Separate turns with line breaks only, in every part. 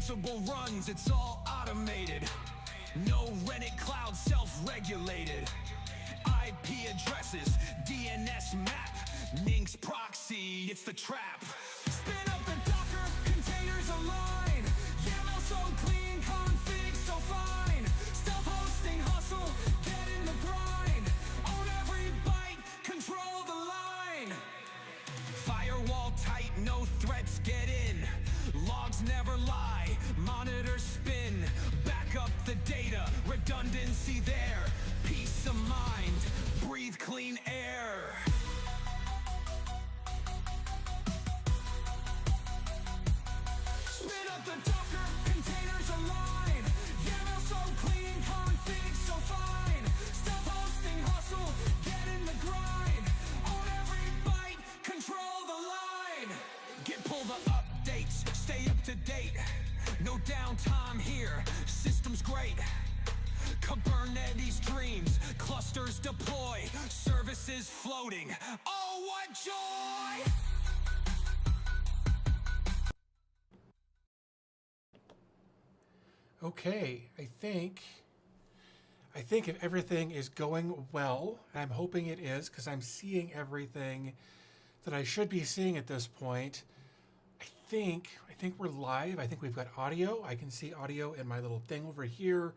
Ansible runs, it's all automated. No rented cloud, self-regulated. IP addresses, DNS map, Nink's proxy, it's the trap. Spin up the Docker, containers align. YAML so clean, config so fine. Self-hosting hustle, get in the grind. Own every byte, control the line. Firewall tight, no threats get in. Logs never lie, monitors spin. Back up the data, redundancy there. Peace of mind, breathe clean air. Spin up the Docker, containers align. YAML so clean, config so fine. Self-hosting hustle, get in the grind. Own every byte, control the line. Get pull the updates, stay up to date. No downtime here, system's great. Kubernetes dreams, clusters deploy, services floating. Oh, what joy!
Okay, I think if everything is going well, and I'm hoping it is because I'm seeing everything that I should be seeing at this point. I think we're live. I think we've got audio. I can see audio in my little thing over here.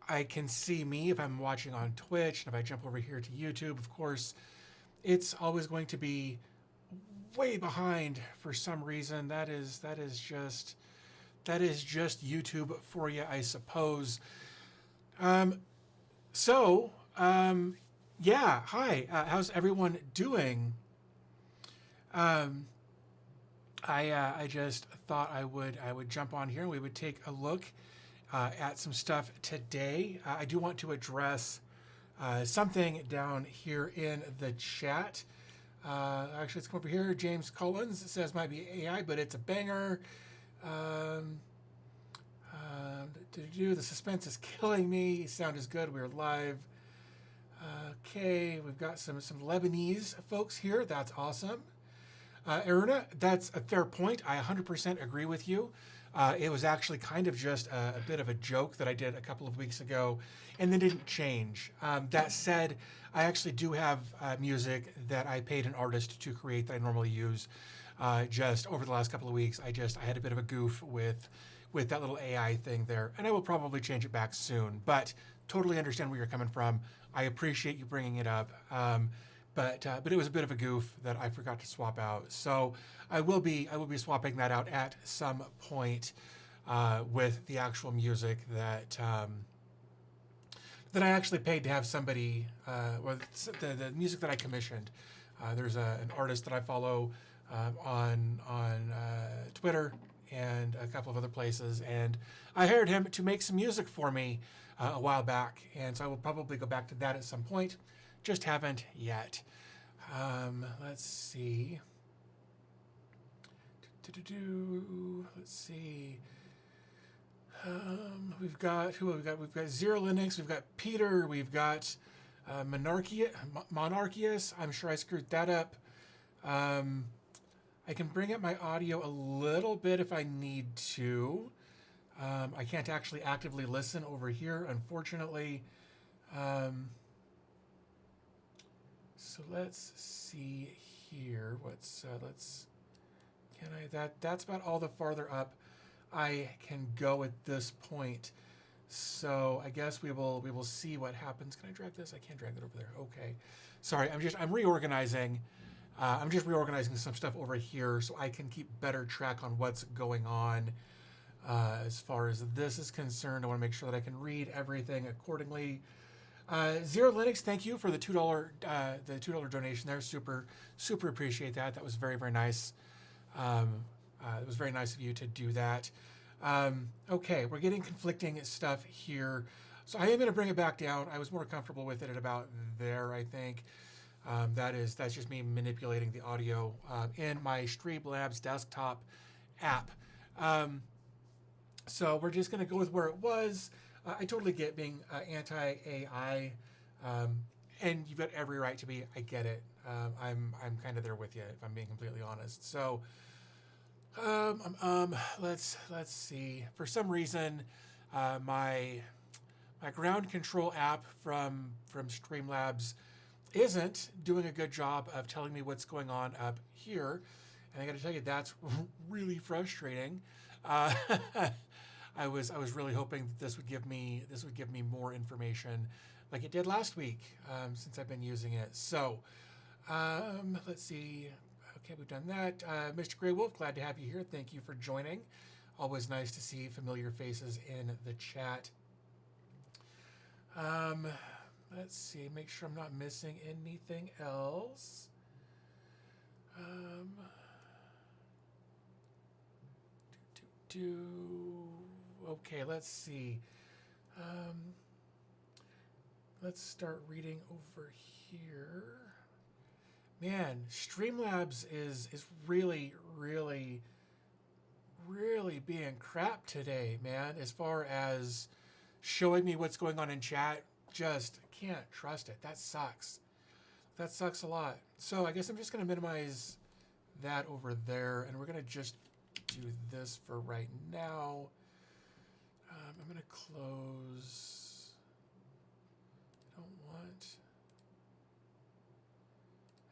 I can see me if I'm watching on Twitch, and if I jump over here to YouTube, of course, it's always going to be way behind for some reason. That is just YouTube for you, I suppose. Yeah, hi. How's everyone doing? I just thought I would jump on here and we would take a look at some stuff today. I do want to address something down here in the chat. Actually, let's come over here. James Collins says might be AI, but it's a banger. The suspense is killing me. Sound is good. We're live. Okay, we've got some Lebanese folks here. That's awesome. Aruna, that's a fair point. I 100% agree with you. It was actually kind of just a bit of a joke that I did a couple of weeks ago and then didn't change. That said, I actually do have music that I paid an artist to create that I normally use. Just over the last couple of weeks, I had a bit of a goof with that little AI thing there, and I will probably change it back soon, but totally understand where you're coming from. I appreciate you bringing it up. But it was a bit of a goof that I forgot to swap out. So I will be swapping that out at some point with the actual music that I actually paid to have somebody, or the music that I commissioned. There's an artist that I follow on Twitter and a couple of other places, and I hired him to make some music for me a while back, and so I will probably go back to that at some point. Just haven't yet. Let's see. Let's see. We've got Zero Linux. We've got Peter. We've got Monarchius. I'm sure I screwed that up. I can bring up my audio a little bit if I need to. I can't actually actively listen over here, unfortunately. So let's see here. That's about all the farther up I can go at this point. So I guess we will see what happens. Can I drag this? I can't drag that over there. Okay. Sorry, I'm reorganizing. I'm just reorganizing some stuff over here so I can keep better track on what's going on. As far as this is concerned, I want to make sure that I can read everything accordingly. Zero Linux, thank you for the $2 donation there. Super appreciate that. That was very, very nice. It was very nice of you to do that. Okay, we're getting conflicting stuff here. So I am going to bring it back down. I was more comfortable with it at about there, I think. That's just me manipulating the audio in my Streamlabs desktop app. So we're just going to go with where it was. I totally get being anti-AI, and you've got every right to be. I get it. I'm kind of there with you, if I'm being completely honest. So, Let's see. For some reason, my ground control app from Streamlabs isn't doing a good job of telling me what's going on up here, and I got to tell you that's really frustrating. I was really hoping that this would give me more information, like it did last week, since I've been using it. So, let's see. Okay, we've done that. Mr. Grey Wolf, glad to have you here. Thank you for joining. Always nice to see familiar faces in the chat. Let's see, make sure I'm not missing anything else. Okay, let's see. Let's start reading over here. Man, Streamlabs is really being crap today, man, as far as showing me what's going on in chat. Just can't trust it. That sucks. That sucks a lot. So I guess I'm just going to minimize that over there, and we're going to just do this for right now. I'm going to close. I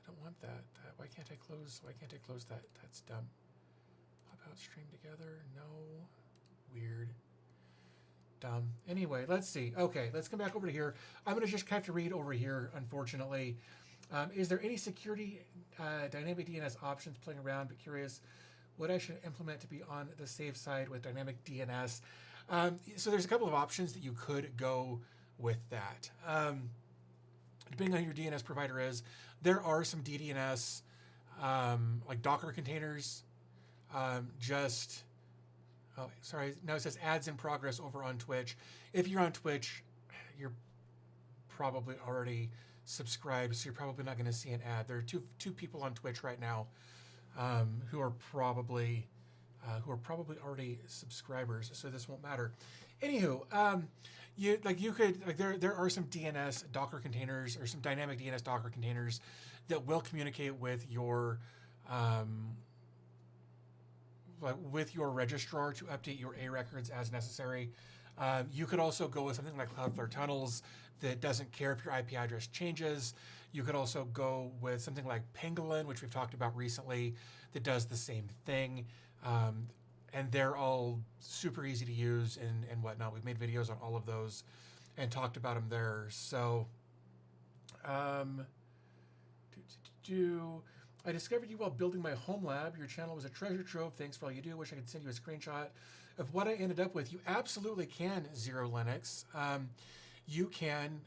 don't want that. Why can't I close? Why can't I close that? That's dumb. Pop out stream together. No. Weird. Dumb. Anyway, let's see. Okay, let's come back over to here. I'm going to just have to read over here, unfortunately. Is there any security dynamic DNS options playing around, but curious what I should implement to be on the safe side with dynamic DNS? So there's a couple of options that you could go with that. Depending on who your DNS provider is, there are some DDNS, like Docker containers. Oh, sorry. Now it says ads in progress over on Twitch. If you're on Twitch, you're probably already subscribed, so you're probably not going to see an ad. There are two people on Twitch right now who are probably already subscribers, so this won't matter. Anywho, there are some DNS Docker containers or some dynamic DNS Docker containers that will communicate with your registrar to update your A records as necessary. You could also go with something like Cloudflare Tunnels that doesn't care if your IP address changes. You could also go with something like Pangolin, which we've talked about recently, that does the same thing. And they're all super easy to use and whatnot. We've made videos on all of those and talked about them there. So, I discovered you while building my home lab. Your channel was a treasure trove. Thanks for all you do. Wish I could send you a screenshot of what I ended up with. You absolutely can, Zero Linux. You can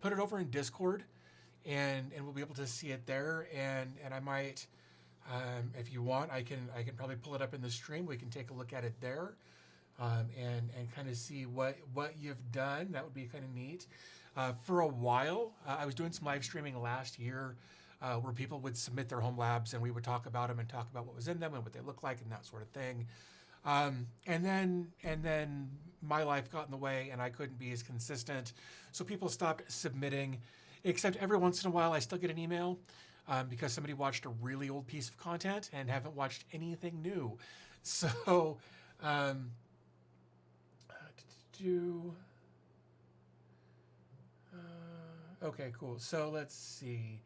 put it over in Discord, and we'll be able to see it there. And I might, if you want, I can probably pull it up in the stream. We can take a look at it there, and kind of see what you've done. That would be kind of neat. For a while, I was doing some live streaming last year, where people would submit their home labs, and we would talk about them and talk about what was in them and what they look like and that sort of thing. And then my life got in the way, and I couldn't be as consistent, so people stopped submitting. Except every once in a while, I still get an email because somebody watched a really old piece of content and haven't watched anything new. So, okay, cool. So let's see.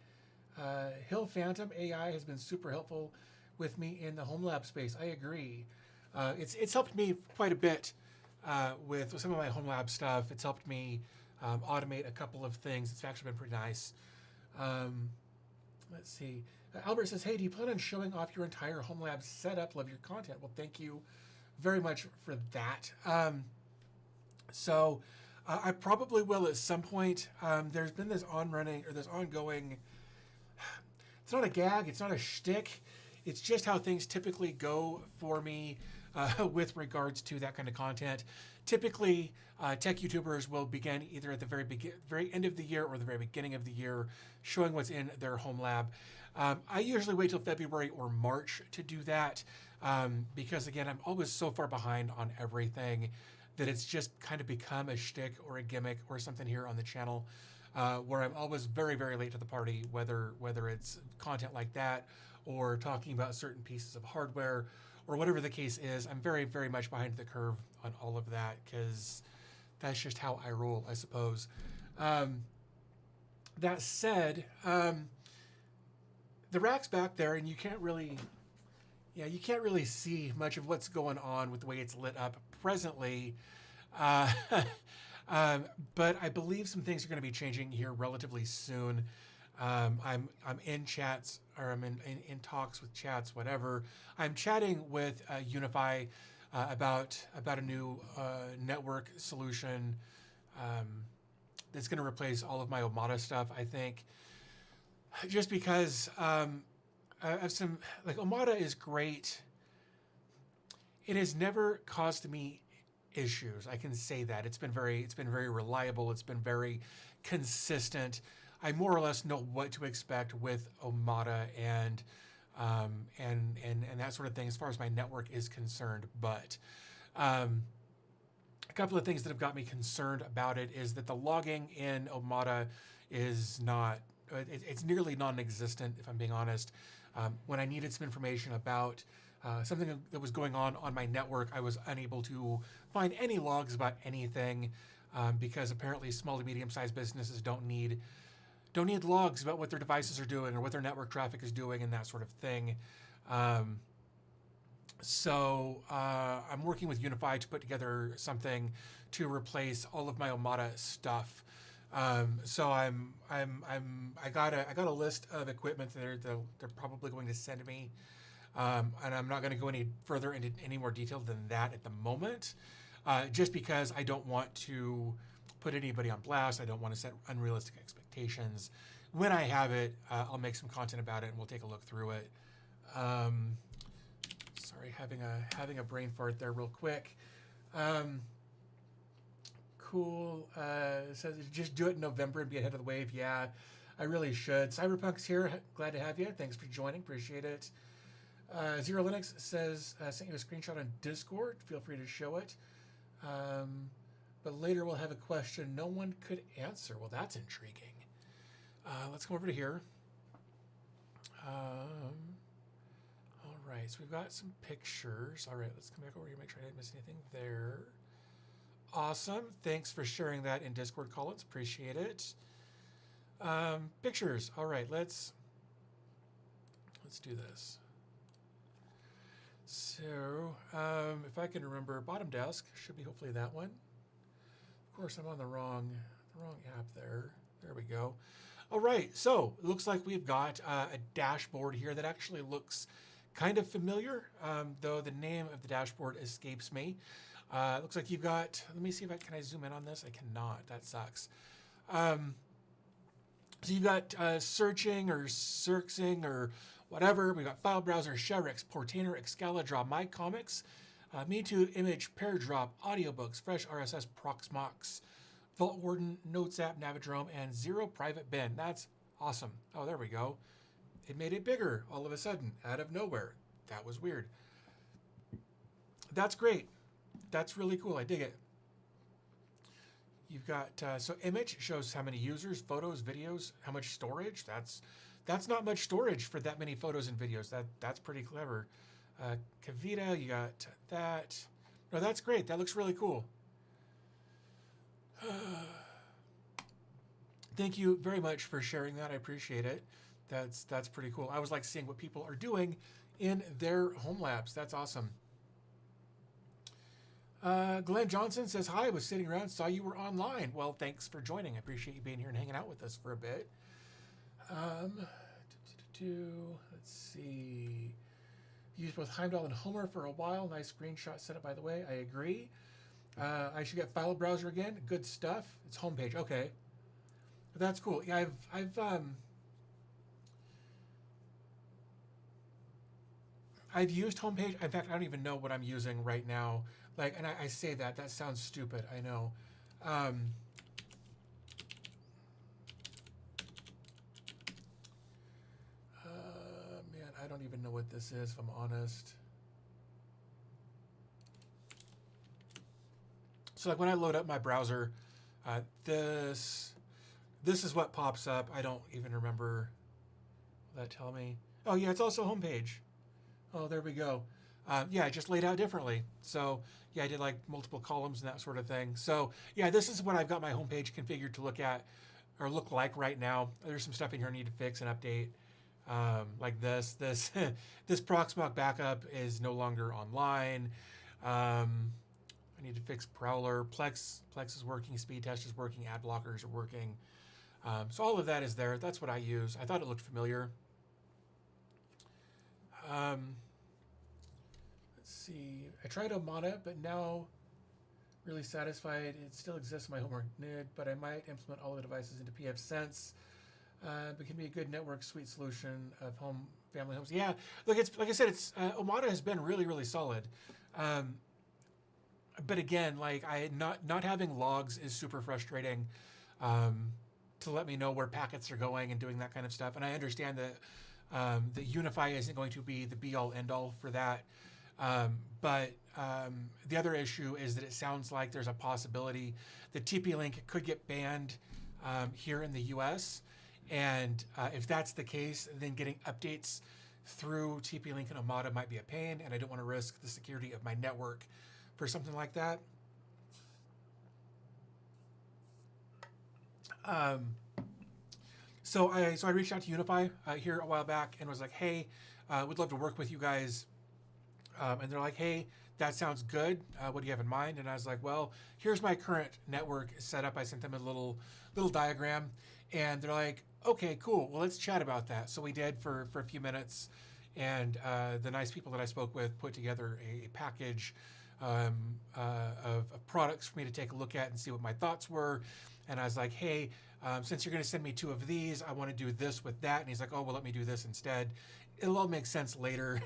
Hill Phantom AI has been super helpful with me in the home lab space. I agree. It's helped me quite a bit with some of my home lab stuff. It's helped me automate a couple of things. It's actually been pretty nice. Let's see. Albert says, hey, do you plan on showing off your entire home lab setup? Love your content. Well, thank you very much for that. So I probably will at some point. There's been this ongoing, it's not a gag, it's not a shtick. It's just how things typically go for me with regards to that kind of content. Typically, tech YouTubers will begin either at the very end of the year or the very beginning of the year showing what's in their home lab. I usually wait till February or March to do that because, again, I'm always so far behind on everything that it's just kind of become a shtick or a gimmick or something here on the channel where I'm always very, very late to the party, whether it's content like that or talking about certain pieces of hardware or whatever the case is. I'm very, very much behind the curve on all of that because that's just how I roll, I suppose. That said, the rack's back there, and you can't really see much of what's going on with the way it's lit up presently. But I believe some things are going to be changing here relatively soon. I'm in chats, or I'm in talks with chats, whatever. I'm chatting with Unify about a new network solution that's going to replace all of my Omada stuff, I think. Just because I have some, like, Omada is great. It has never caused me issues. I can say that. It's been very reliable. It's been very consistent. I more or less know what to expect with Omada and that sort of thing as far as my network is concerned. But a couple of things that have got me concerned about it is that the logging in Omada is not, it's nearly non-existent, if I'm being honest. When I needed some information about something that was going on my network, I was unable to find any logs about anything because apparently small to medium-sized businesses don't need logs about what their devices are doing or what their network traffic is doing and that sort of thing. So I'm working with Unify to put together something to replace all of my Omada stuff. So I got a list of equipment that they're probably going to send me, and I'm not going to go any further into any more detail than that at the moment, just because I don't want to put anybody on blast. I don't want to set unrealistic expectations. When I have it, I'll make some content about it and we'll take a look through it. Sorry, having a brain fart there real quick. Cool. It says just do it in November and be ahead of the wave. Yeah, I really should. Cyberpunk's here. Glad to have you. Thanks for joining. Appreciate it. Zero Linux says sent you a screenshot on Discord. Feel free to show it. But later we'll have a question no one could answer. Well, that's intriguing. Let's go over to here. All right, so we've got some pictures. All right, let's come back over here, make sure I didn't miss anything there. Awesome. Thanks for sharing that in Discord, Collins. Appreciate it. Pictures. All right, let's do this. So, if I can remember, bottom desk should be hopefully that one. Of course, I'm on the wrong app there. There we go. All right, so it looks like we've got a dashboard here that actually looks kind of familiar, though the name of the dashboard escapes me. It looks like you've got, let me see if can I zoom in on this? I cannot, that sucks. So you've got searching or searching or whatever. We've got file browser, Sherix, Portainer, Excalidraw, My Comics, Me2, Image, PairDrop, Audiobooks, Fresh RSS, Proxmox, Vault Warden, Notes app, Navidrome, and Zero Private Bin. That's awesome. Oh, there we go. It made it bigger all of a sudden, out of nowhere. That was weird. That's great. That's really cool. I dig it. You've got, so image shows how many users, photos, videos, how much storage. That's not much storage for that many photos and videos. That's pretty clever. Kavita, you got that. No, that's great. That looks really cool. Thank you very much for sharing that. I appreciate it. That's pretty cool. I always like seeing what people are doing in their home labs. That's awesome. Glenn Johnson says, hi, I was sitting around, saw you were online. Well, thanks for joining. I appreciate you being here and hanging out with us for a bit. Let's see. Used both Heimdall and Homer for a while. Nice screenshot setup, by the way. I agree. I should get file browser again. Good stuff. It's homepage. Okay. That's cool. Yeah, I've used homepage. In fact, I don't even know what I'm using right now. Like, and I say that sounds stupid. I know. Man, I don't even know what this is, if I'm honest. So like when I load up my browser, this is what pops up. I don't even remember. Will that tell me? Oh yeah, it's also homepage. Oh, there we go. Yeah, I just laid out differently. So yeah, I did like multiple columns and that sort of thing. So yeah, this is what I've got my homepage configured to look at or look like right now. There's some stuff in here I need to fix and update. Like this this Proxmox backup is no longer online. I need to fix Prowler. Plex is working. Speed test is working. Ad blockers are working. So all of that is there. That's what I use. I thought it looked familiar. Let's see. I tried Omada, but now really satisfied. It still exists in my homework NID, but I might implement all the devices into pfSense. But can be a good network suite solution of family homes. Yeah, look, it's like I said, it's Omada has been really solid. But again, like not having logs is super frustrating. To let me know where packets are going and doing that kind of stuff. And I understand that the Unify isn't going to be the be-all, end-all for that. But the other issue is that it sounds like there's a possibility that TP-Link could get banned here in the US. And if that's the case, then getting updates through TP-Link and Omada might be a pain, and I don't want to risk the security of my network for something like that. So I reached out to Unify here a while back and was like, hey, would love to work with you guys. And they're like, hey, that sounds good. What do you have in mind? And I was like, well, here's my current network setup. I sent them a little diagram, and they're like, okay, cool. Well, let's chat about that. So we did for a few minutes, and the nice people that I spoke with put together a package of products for me to take a look at and see what my thoughts were. And I was like, hey, since you're going to send me 2 of these, I want to do this with that. And he's like, oh, well, let me do this instead. It'll all make sense later.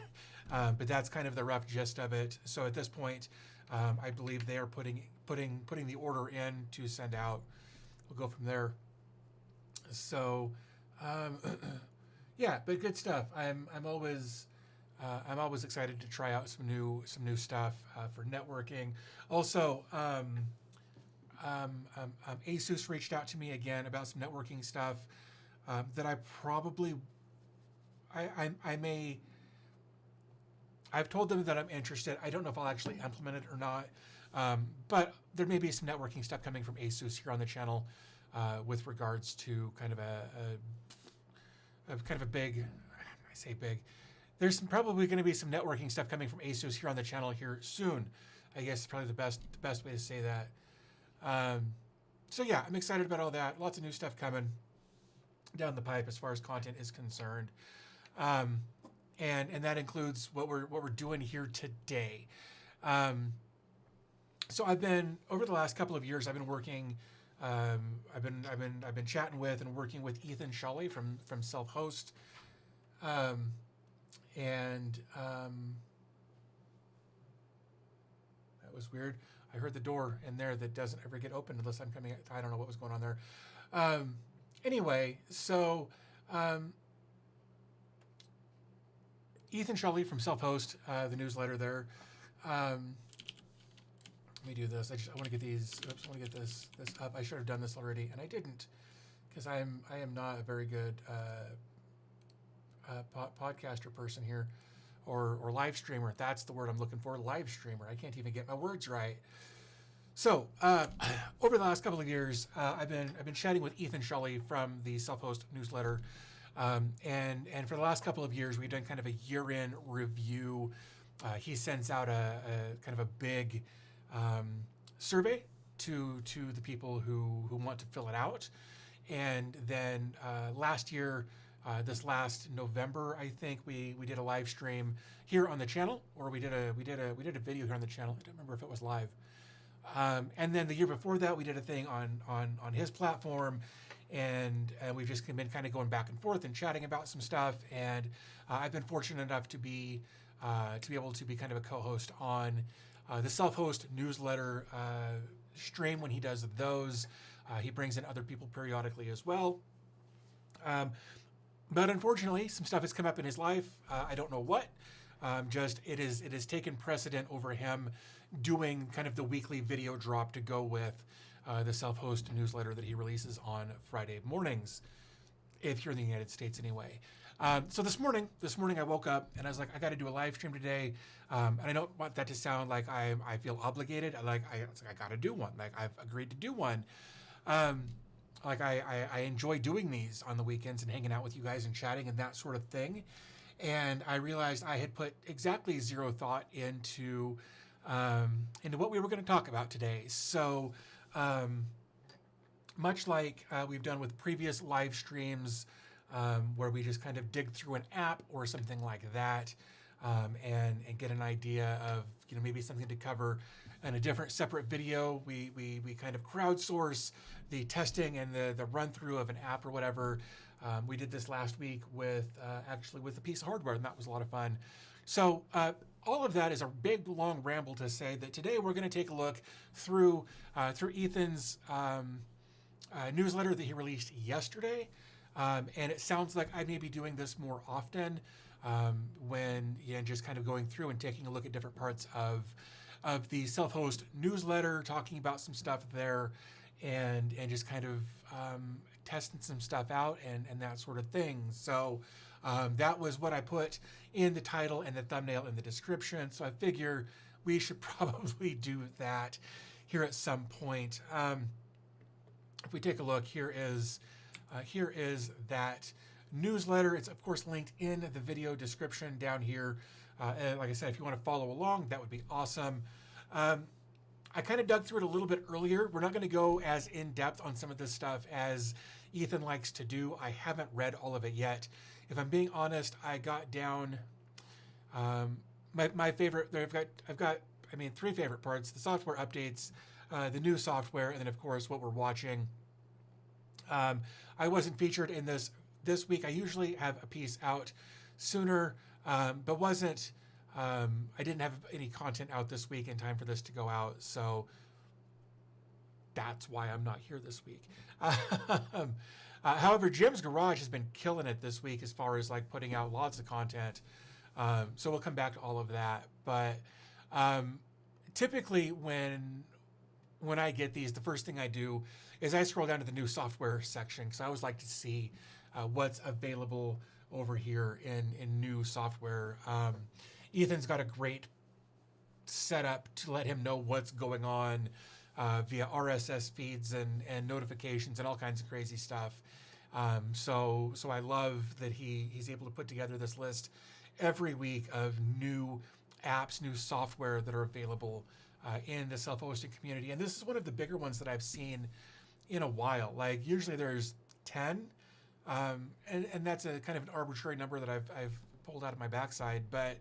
But that's kind of the rough gist of it. So at this point, I believe they are putting the order in to send out. We'll go from there. So, yeah, but good stuff. I'm always excited to try out some new stuff for networking. Also, Asus reached out to me again about some networking stuff that I probably I've told them that I'm interested. I don't know if I'll actually implement it or not, but there may be some networking stuff coming from Asus here on the channel with regards to kind of a big. I say big. There's probably going to be some networking stuff coming from Asus here on the channel here soon. I guess is probably the best way to say that. So yeah, I'm excited about all that. Lots of new stuff coming down the pipe as far as content is concerned. And that includes what we're doing here today. So I've been over the last couple of years. I've been working. I've been chatting with and working with Ethan Shawley from Self-Host, and that was weird. I heard the door in there that doesn't ever get open unless I'm coming. I don't know what was going on there. Anyway, so. Ethan Shawley from Self-Host, the newsletter there. Let me do this. I want to get these. Oops, I want to get this up. I should have done this already, and I didn't, because I am not a very good podcaster person here, or live streamer. That's the word I'm looking for. Live streamer. I can't even get my words right. So over the last couple of years, I've been chatting with Ethan Shawley from the Self-Host newsletter. And for the last couple of years, we've done kind of a year-end review. He sends out a kind of a big survey to the people who want to fill it out. And then last year, this last November, I think we did a live stream here on the channel, or we did a video here on the channel. I don't remember if it was live. And then the year before that, we did a thing on his platform. And we've just been kind of going back and forth and chatting about some stuff. And I've been fortunate enough to be able to be kind of a co-host on the Self-Host newsletter stream when he does those. He brings in other people periodically as well. But unfortunately, some stuff has come up in his life. I don't know what. It has taken precedent over him doing kind of the weekly video drop to go with the Self-Host newsletter that he releases on Friday mornings, if you're in the United States anyway. So this morning I woke up and I was like, I got to do a live stream today, and I don't want that to sound like I feel obligated. I got to do one. Like I've agreed to do one. Like I enjoy doing these on the weekends and hanging out with you guys and chatting and that sort of thing. And I realized I had put exactly zero thought into what we were going to talk about today. So much like we've done with previous live streams, where we just kind of dig through an app or something like that, and get an idea of maybe something to cover in a different separate video. We kind of crowdsource the testing and the run through of an app or whatever. We did this last week with actually with a piece of hardware, and that was a lot of fun. So all of that is a big long ramble to say that today we're going to take a look through Ethan's newsletter that he released yesterday. And it sounds like I may be doing this more often, when just kind of going through and taking a look at different parts of the self-host newsletter, talking about some stuff there, and just kind of testing some stuff out and that sort of thing. So that was what I put in the title and the thumbnail and the description. So I figure we should probably do that here at some point. If we take a look, here is that newsletter. It's of course linked in the video description down here. And like I said, if you want to follow along, that would be awesome. I kind of dug through it a little bit earlier. We're not going to go as in depth on some of this stuff as Ethan likes to do. I haven't read all of it yet. If I'm being honest, I got down my favorite. I've got three favorite parts: the software updates, the new software, and then of course what we're watching. I wasn't featured in this week. I usually have a piece out sooner, but wasn't. I didn't have any content out this week in time for this to go out, so that's why I'm not here this week. However, Jim's Garage has been killing it this week as far as like putting out lots of content. So we'll come back to all of that. But typically when I get these, the first thing I do is I scroll down to the new software section, because I always like to see what's available over here in new software. Ethan's got a great setup to let him know what's going on via RSS feeds and notifications and all kinds of crazy stuff. So I love that he's able to put together this list every week of new apps, new software that are available in the self-hosted community. And this is one of the bigger ones that I've seen in a while. Like usually there's 10, and that's a kind of an arbitrary number that I've pulled out of my backside. But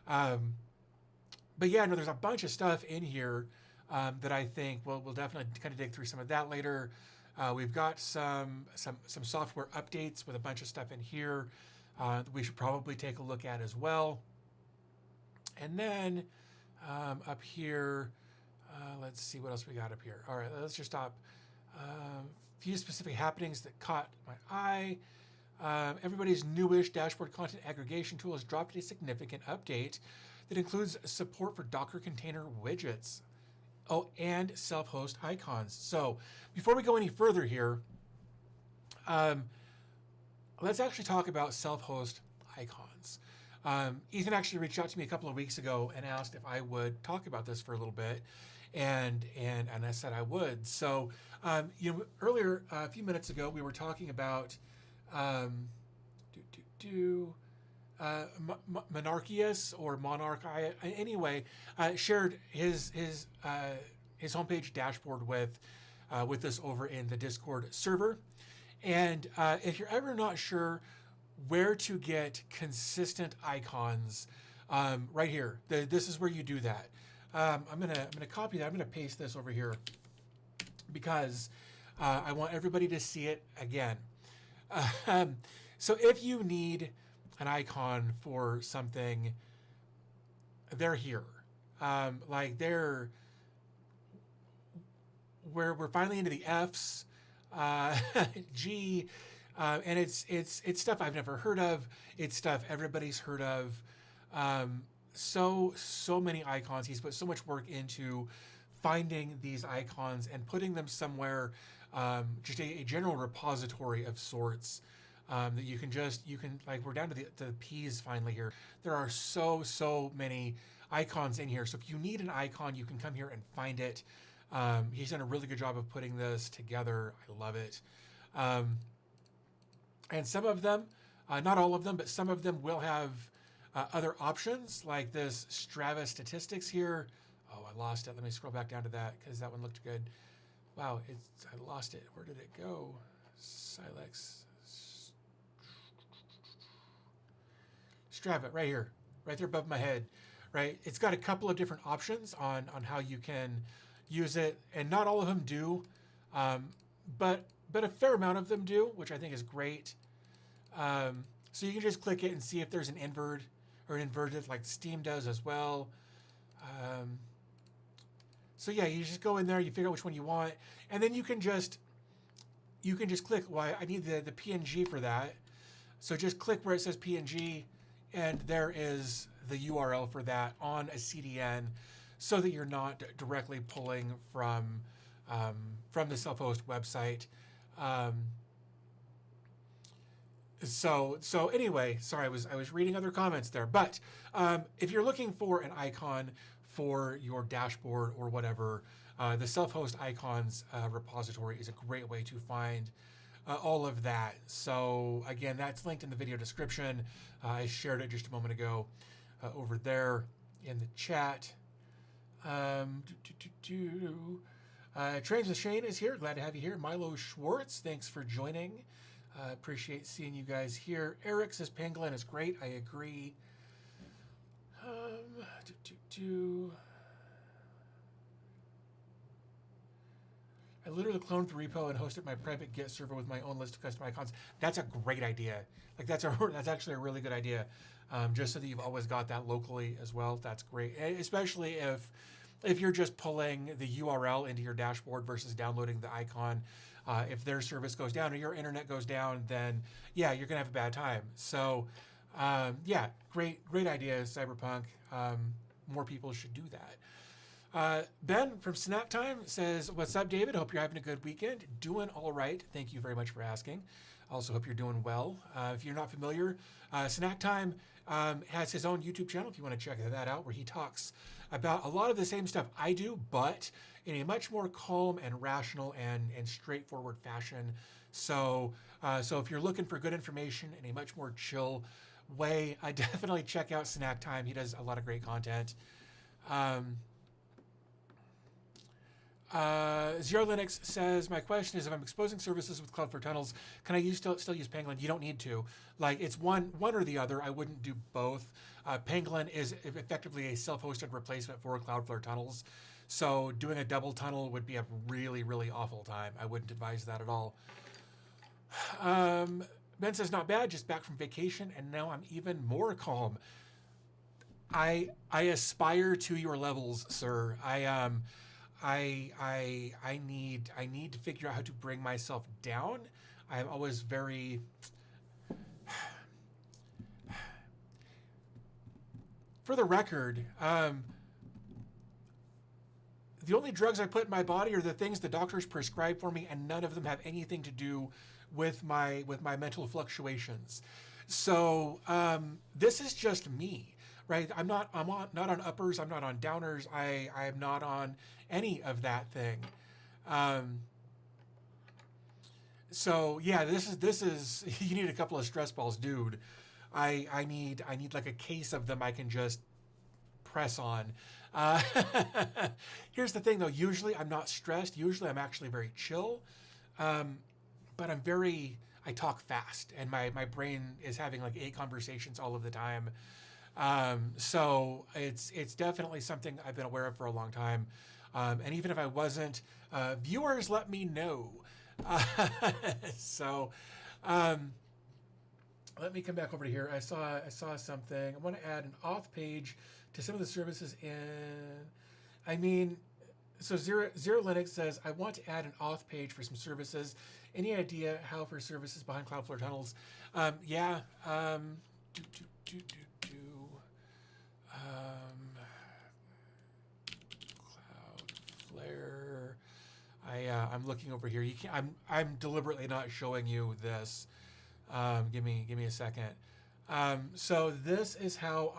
yeah, no, there's a bunch of stuff in here that I think we'll definitely kind of dig through some of that later. We've got some software updates with a bunch of stuff in here that we should probably take a look at as well. And then up here, let's see what else we got up here. All right, let's just stop. Few specific happenings that caught my eye. Everybody's newish dashboard content aggregation tool has dropped a significant update that includes support for Docker container widgets. Oh, and self-host icons. So before we go any further here, let's actually talk about self-host icons. Ethan actually reached out to me a couple of weeks ago and asked if I would talk about this for a little bit, and I said I would. So earlier, a few minutes ago, we were talking about Monarchius or Monarch. Anyway, shared his homepage dashboard with us over in the Discord server. And if you're ever not sure where to get consistent icons, right here, this is where you do that. I'm gonna copy that. I'm gonna paste this over here because I want everybody to see it again. So if you need an icon for something, they're here. Like we're finally into the F's, G, and it's stuff I've never heard of. It's stuff everybody's heard of. So many icons. He's put so much work into finding these icons and putting them somewhere, just a general repository of sorts. that you can like, we're down to the P's finally here. There are so many icons in here. So if you need an icon, you can come here and find it. He's done a really good job of putting this together. I love it. And some of them, not all of them, but some of them will have other options like this Strava statistics here. Oh, I lost it. Let me scroll back down to that because that one looked good. Wow, I lost it. Where did it go? Silex. Strava, right here, right there above my head, right? It's got a couple of different options on how you can use it, and not all of them do, but a fair amount of them do, which I think is great. So you can just click it and see if there's an invert or an inverted, like Steam does as well. So yeah, you just go in there, you figure out which one you want, and then you can just click. Well, I need the PNG for that, so just click where it says PNG, and there is the URL for that on a CDN, so that you're not directly pulling from the self-host website. So anyway, sorry, I was reading other comments there, but if you're looking for an icon for your dashboard or whatever, the self-host icons repository is a great way to find all of that. So again, that's linked in the video description. I shared it just a moment ago over there in the chat. Trains with Shane is here. Glad to have you here. Milo Schwartz, thanks for joining. Appreciate seeing you guys here. Eric says Pangolin is great. I agree. I literally cloned the repo and hosted my private Git server with my own list of custom icons. That's a great idea. Like that's actually a really good idea. Just so that you've always got that locally as well. That's great, especially if you're just pulling the URL into your dashboard versus downloading the icon. If their service goes down or your internet goes down, then yeah, you're gonna have a bad time. So yeah, great idea, Cyberpunk. More people should do that. Ben from Snack Time says, "What's up, David? Hope you're having a good weekend. Doing all right. Thank you very much for asking. Also hope you're doing well. If you're not familiar, Snack Time has his own YouTube channel if you want to check that out, where he talks about a lot of the same stuff I do, but in a much more calm and rational and straightforward fashion. So if you're looking for good information in a much more chill way, I definitely check out Snack Time. He does a lot of great content. Zero Linux says, my question is, if I'm exposing services with Cloudflare tunnels, can I still use Pangolin? You don't need to. Like, it's one or the other. I wouldn't do both. Pangolin is effectively a self-hosted replacement for Cloudflare tunnels. So doing a double tunnel would be a really, really awful time. I wouldn't advise that at all. Ben says, not bad, just back from vacation, and now I'm even more calm. I aspire to your levels, sir. I need to figure out how to bring myself down. I'm always very for the record, the only drugs I put in my body are the things the doctors prescribe for me, and none of them have anything to do with my mental fluctuations. So this is just me, right? I'm not on uppers. I'm not on downers. I'm not on any of that thing. So yeah, this is you need a couple of stress balls, dude. I need like a case of them I can just press on. Here's the thing though, usually I'm not stressed. Usually I'm actually very chill. But I talk fast, and my brain is having like 8 conversations all of the time. So it's definitely something I've been aware of for a long time. And even if I wasn't, viewers let me know. So let me come back over to here. I saw something. I want to add an auth page to some of the services so Zero Linux says, I want to add an auth page for some services. Any idea how for services behind Cloudflare tunnels? Yeah. Cloudflare. I'm looking over here. I'm deliberately not showing you this. Give me a second. So this is how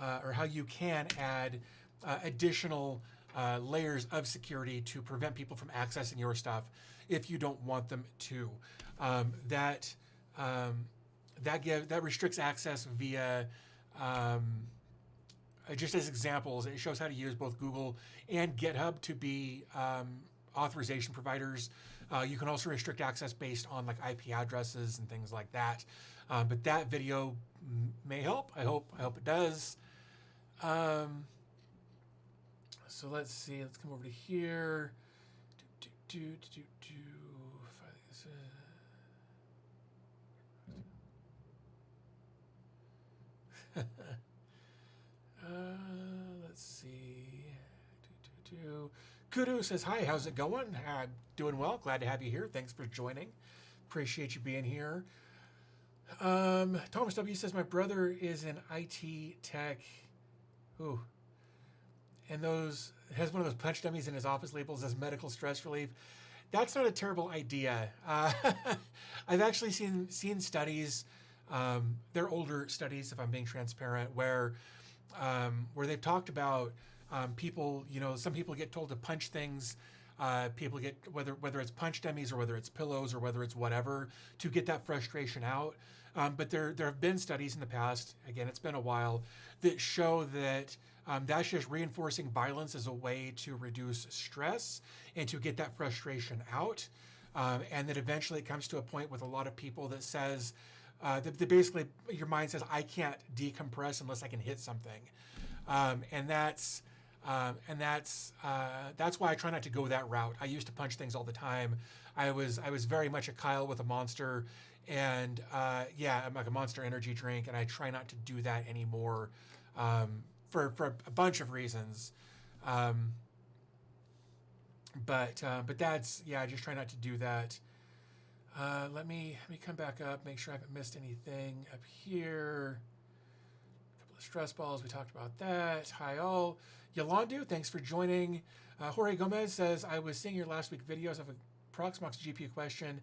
or how you can add additional layers of security to prevent people from accessing your stuff if you don't want them to. That restricts access via just as examples. It shows how to use both Google and GitHub to be authorization providers. You can also restrict access based on like IP addresses and things like that. But that video may help. I hope it does. So let's see. Let's come over to here. Let's see. Kudu says, hi, how's it going? Doing well. Glad to have you here. Thanks for joining. Appreciate you being here. Thomas W says, my brother is in IT tech. Ooh. And has one of those punch dummies in his office labels as medical stress relief. That's not a terrible idea. I've actually seen studies, they're older studies, if I'm being transparent, where they've talked about people, some people get told to punch things. People get, whether it's punch dummies or whether it's pillows or whether it's whatever, to get that frustration out. But there have been studies in the past, again, it's been a while, that show that that's just reinforcing violence as a way to reduce stress and to get that frustration out. And that eventually it comes to a point with a lot of people that says, that basically your mind says, I can't decompress unless I can hit something. And that's why I try not to go that route. I used to punch things all the time. I was very much a Kyle with a Monster, and I'm like a Monster energy drink, and I try not to do that anymore for a bunch of reasons. But that's, I just try not to do that. Let me come back up, make sure I haven't missed anything up here. A couple of stress balls, we talked about that. Hi all. Yolandu, thanks for joining. Jorge Gomez says, I was seeing your last week videos of a Proxmox GPU question.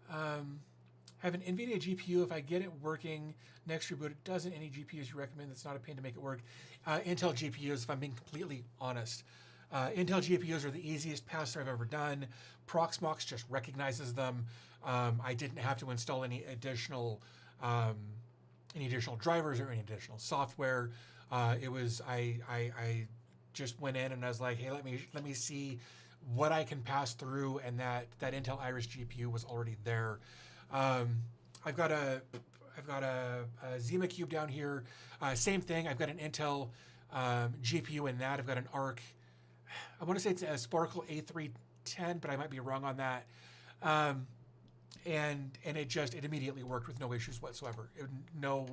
Have an NVIDIA GPU, if I get it working next reboot, it doesn't any GPUs you recommend that's not a pain to make it work? Intel GPUs, if I'm being completely honest. Intel GPUs are the easiest pass-through I've ever done. Proxmox just recognizes them. I didn't have to install any additional drivers or any additional software. I just went in and I was like, hey, let me see what I can pass through, and that Intel Iris GPU was already there. I've got a Zima Cube down here. Same thing. I've got an Intel GPU in that. I've got an Arc. I want to say it's a Sparkle A310, but I might be wrong on that. And it immediately worked with no issues whatsoever. No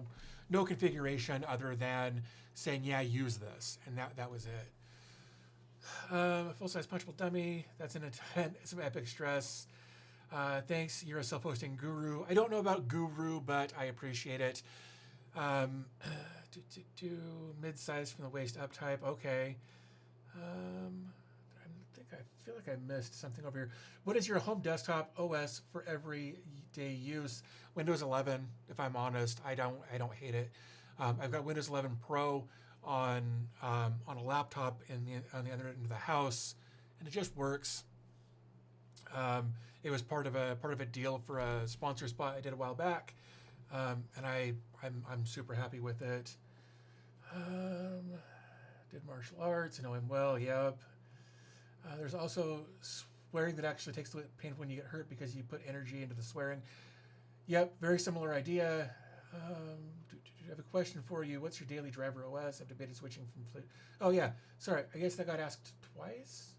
configuration other than saying, use this, and that was it. Full-size punchable dummy. That's an intent. Some epic stress. Thanks. You're a self-hosting guru. I don't know about guru, but I appreciate it. Mid-size from the waist up type. Okay. I feel like I missed something over here. What is your home desktop OS for everyday use? Windows 11, if I'm honest. I don't hate it. I've got Windows 11 Pro on a laptop on the other end of the house, and it just works. It was part of a deal for a sponsor spot I did a while back, and I'm super happy with it. Did martial arts, I know him well. Yep. There's also swearing that actually takes the pain when you get hurt because you put energy into the swearing. Yep, very similar idea. I have a question for you. What's your daily driver OS? I've debated switching from. Oh yeah, sorry. I guess that got asked twice.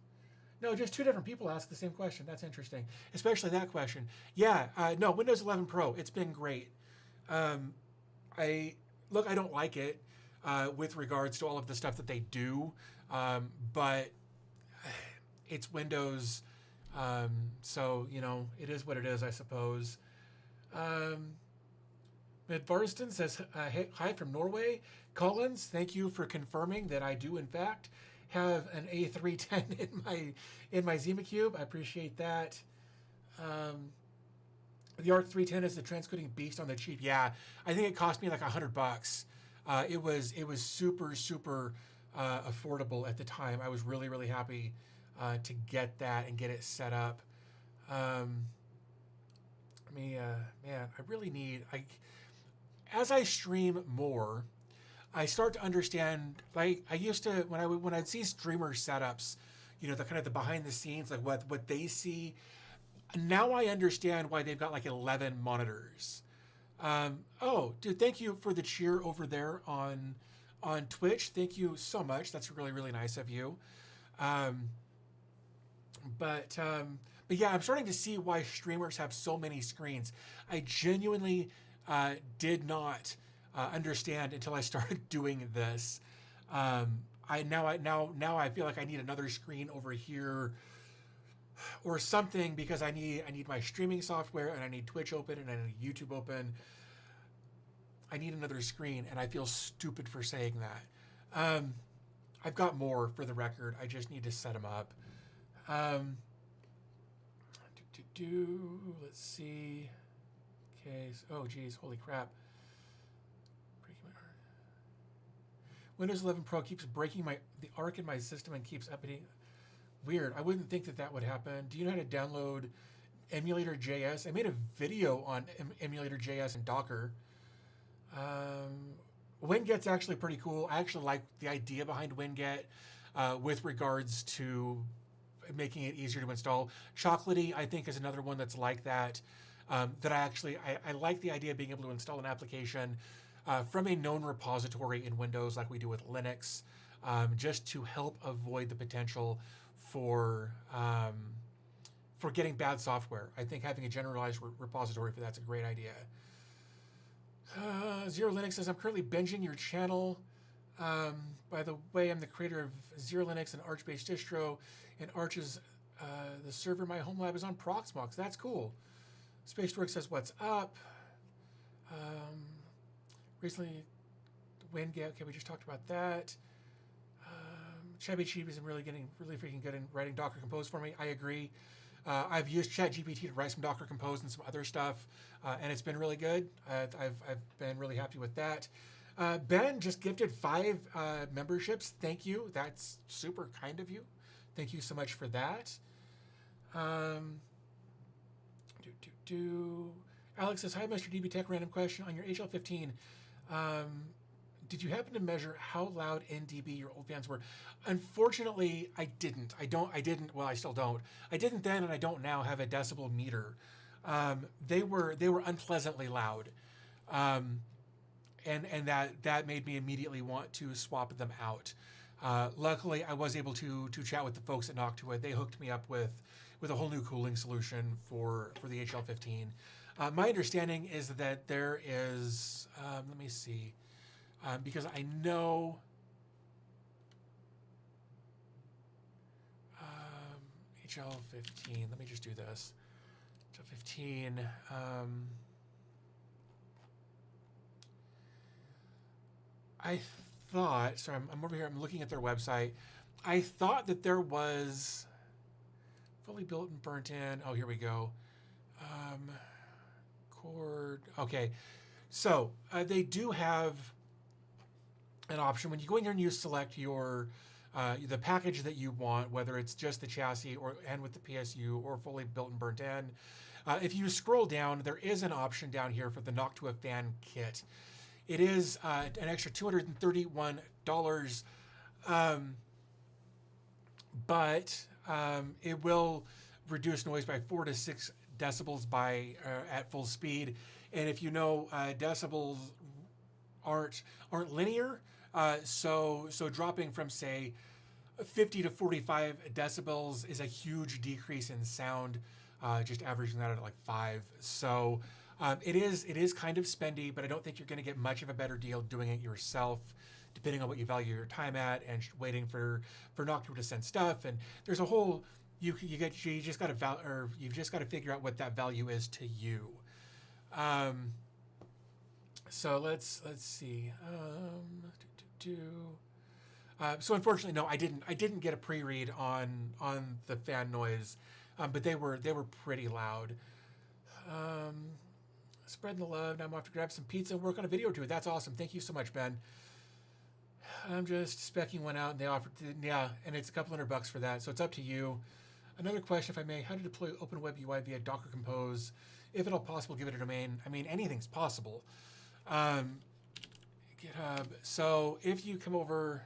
No, just two different people asked the same question. That's interesting, especially that question. Yeah, no, Windows 11 Pro. It's been great. I don't like it with regards to all of the stuff that they do, but it's Windows, so it is what it is, I suppose. Midvarston says, hi from Norway. Collins, thank you for confirming that I do in fact have an A310 in my Zima Cube. I appreciate that. The ARC 310 is the transcoding beast on the cheap. Yeah, I think it cost me like $100. It was super affordable at the time. I was really happy to get that and get it set up. Man, I really need. As I stream more, I start to understand. Like I used to when I'd see streamer setups, you know, the kind of the behind the scenes, like what they see. Now I understand why they've got like 11 monitors. Oh, dude, thank you for the cheer over there on Twitch. Thank you so much. That's really nice of you. But yeah, I'm starting to see why streamers have so many screens. I genuinely did not understand until I started doing this. Now I feel like I need another screen over here or something because I need my streaming software and I need Twitch open and I need YouTube open. I need another screen and I feel stupid for saying that. I've got more for the record. I just need to set them up. Let's see. Okay. Oh, geez. Holy crap. Breaking my heart. Windows 11 Pro keeps breaking the ARC in my system and keeps updating. Weird. I wouldn't think that would happen. Do you know how to download emulator.js? I made a video on emulator.js and Docker. Winget's actually pretty cool. I actually like the idea behind Winget with regards to making it easier to install. Chocolatey, I think, is another one that's like that. That I like the idea of being able to install an application from a known repository in Windows like we do with Linux, just to help avoid the potential for getting bad software. I think having a generalized repository for that's a great idea. Zero Linux says, I'm currently binging your channel. By the way, I'm the creator of Zero Linux, an Arch-based distro, and Arch is the server my home lab is on Proxmox. That's cool. Spaceworks says, what's up? Recently, Winget. Okay, we just talked about that. Chubby Cheap is really freaking good in writing Docker Compose for me. I agree. I've used ChatGPT to write some Docker Compose and some other stuff, and it's been really good. I've been really happy with that. Ben just gifted 5 memberships. Thank you. That's super kind of you. Thank you so much for that. Alex says, hi, Mr. DB Tech. Random question on your HL15. Did you happen to measure how loud NDB your old fans were? Unfortunately, I didn't. Well, I still don't. I didn't then, and I don't now have a decibel meter. They were unpleasantly loud. And that made me immediately want to swap them out. Luckily, I was able to chat with the folks at Noctua. They hooked me up with a whole new cooling solution for the HL15. My understanding is that there is, let me see, because I know HL15. Let me just do this. HL15. I thought, sorry, I'm over here, I'm looking at their website. I thought that there was fully built and burnt in. Oh, here we go. Cord. Okay. So they do have an option when you go in here and you select your the package that you want, whether it's just the chassis and with the PSU or fully built and burnt in. If you scroll down, there is an option down here for the Noctua fan kit. It is an extra $231, but it will reduce noise by 4 to 6 decibels at full speed. And if you know, decibels aren't linear, so dropping from say 50 to 45 decibels is a huge decrease in sound. Just averaging that at like 5. So it is kind of spendy, but I don't think you're going to get much of a better deal doing it yourself, depending on what you value your time at and waiting for Noctua to send stuff. And there's a whole you've just got to figure out what that value is to you. So let's see. So unfortunately, no, I didn't get a pre-read on the fan noise, but they were pretty loud. Spreading the love. Now I'm off to grab some pizza and work on a video or two. That's awesome. Thank you so much, Ben. I'm just specking one out, and they offered to, yeah, and it's a couple $100 for that, so it's up to you. Another question, if I may, how to deploy OpenWeb UI via Docker Compose? If at all possible, give it a domain. I mean, anything's possible. GitHub. So if you come over,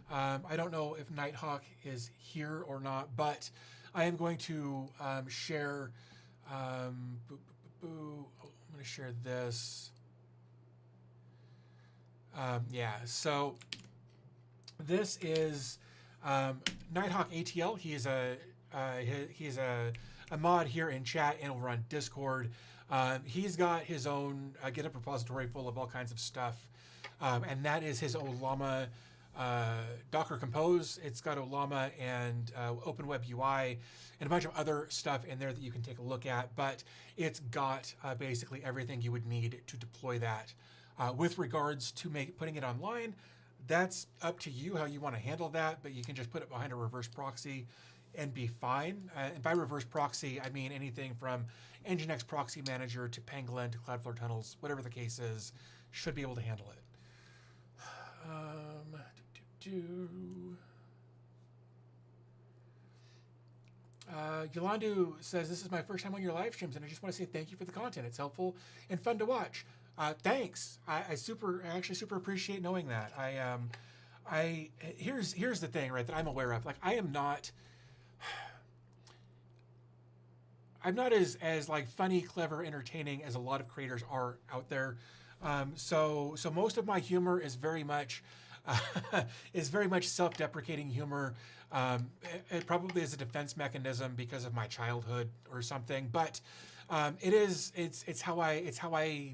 I don't know if NightHawk is here or not, but I am going to share. I'm going to share this. Yeah, so this is NightHawk-ATL. He is a mod here in chat and over on Discord. He's got his own GitHub repository full of all kinds of stuff, and that is his Olama Docker Compose. It's got Olama and OpenWeb UI and a bunch of other stuff in there that you can take a look at, but it's got basically everything you would need to deploy that. With regards to putting it online, that's up to you how you want to handle that, but you can just put it behind a reverse proxy and be fine. And by reverse proxy, I mean anything from Nginx Proxy Manager to Pangolin to Cloudflare Tunnels, whatever the case is, should be able to handle it. Yolandu says, this is my first time on your live streams, and I just want to say thank you for the content. It's helpful and fun to watch. Thanks. I actually super appreciate knowing that. Here's the thing, right, that I'm aware of. Like, I'm not as like funny, clever, entertaining as a lot of creators are out there. So most of my humor is very much self-deprecating humor. It probably is a defense mechanism because of my childhood or something, but it's how I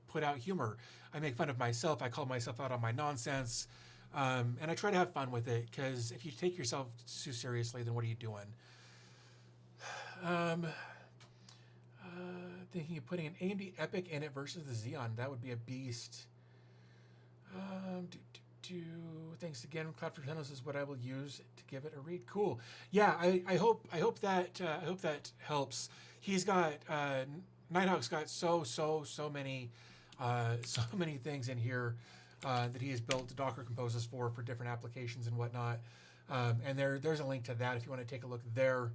put out humor. I make fun of myself. I call myself out on my nonsense, and I try to have fun with it, because if you take yourself too seriously, then what are you doing? Thinking of putting an AMD EPYC in it versus the Xeon. That would be a beast. Thanks again. Cloudflare Tunnels is what I will use to give it a read. Cool. Yeah, I hope that helps. He's got NightHawk's got so many things in here that he has built Docker Composes for different applications and whatnot. And there's a link to that if you want to take a look there.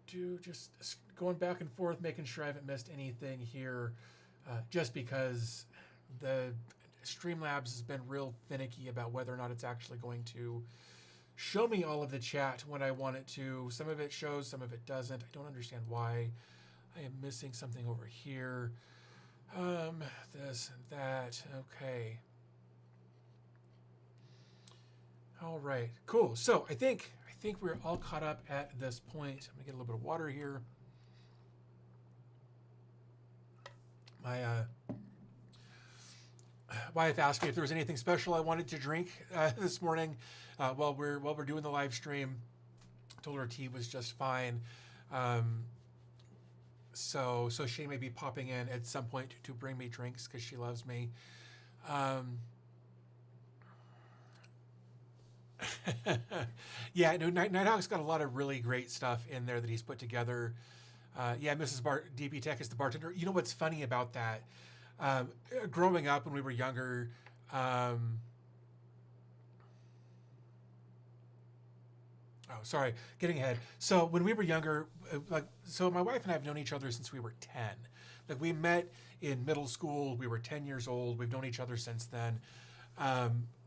Just going back and forth, making sure I haven't missed anything here, just because the Streamlabs has been real finicky about whether or not it's actually going to show me all of the chat when I want it to. Some of it shows, some of it doesn't. I don't understand why. I am missing something over here. This and that. Okay. All right. Cool. So I think we're all caught up at this point. I'm gonna get a little bit of water here. My wife asked me if there was anything special I wanted to drink this morning while we're doing the live stream. I told her tea was just fine. So she may be popping in at some point to bring me drinks because she loves me. Yeah, no, NightHawk's got a lot of really great stuff in there that he's put together. Yeah, Mrs. DB Tech is the bartender. You know what's funny about that? Growing up when we were younger, sorry, getting ahead. So when we were younger, so my wife and I have known each other since we were 10. Like, we met in middle school. We were 10 years old. We've known each other since then.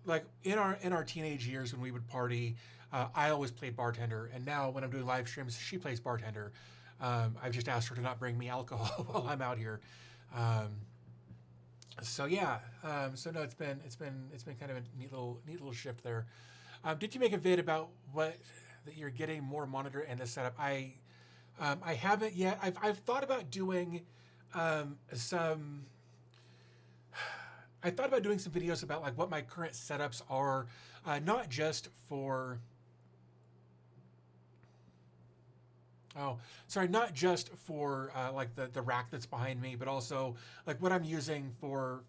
Like in our teenage years when we would party, I always played bartender, and now when I'm doing live streams, she plays bartender. I've just asked her to not bring me alcohol while I'm out here. So yeah, so no, it's been kind of a neat little shift there. Did you make a vid about that you're getting more monitor and the setup? I haven't yet. I've thought about doing some. I thought about doing some videos about like what my current setups are, not just for. Not just for like the rack that's behind me, but also like what I'm using for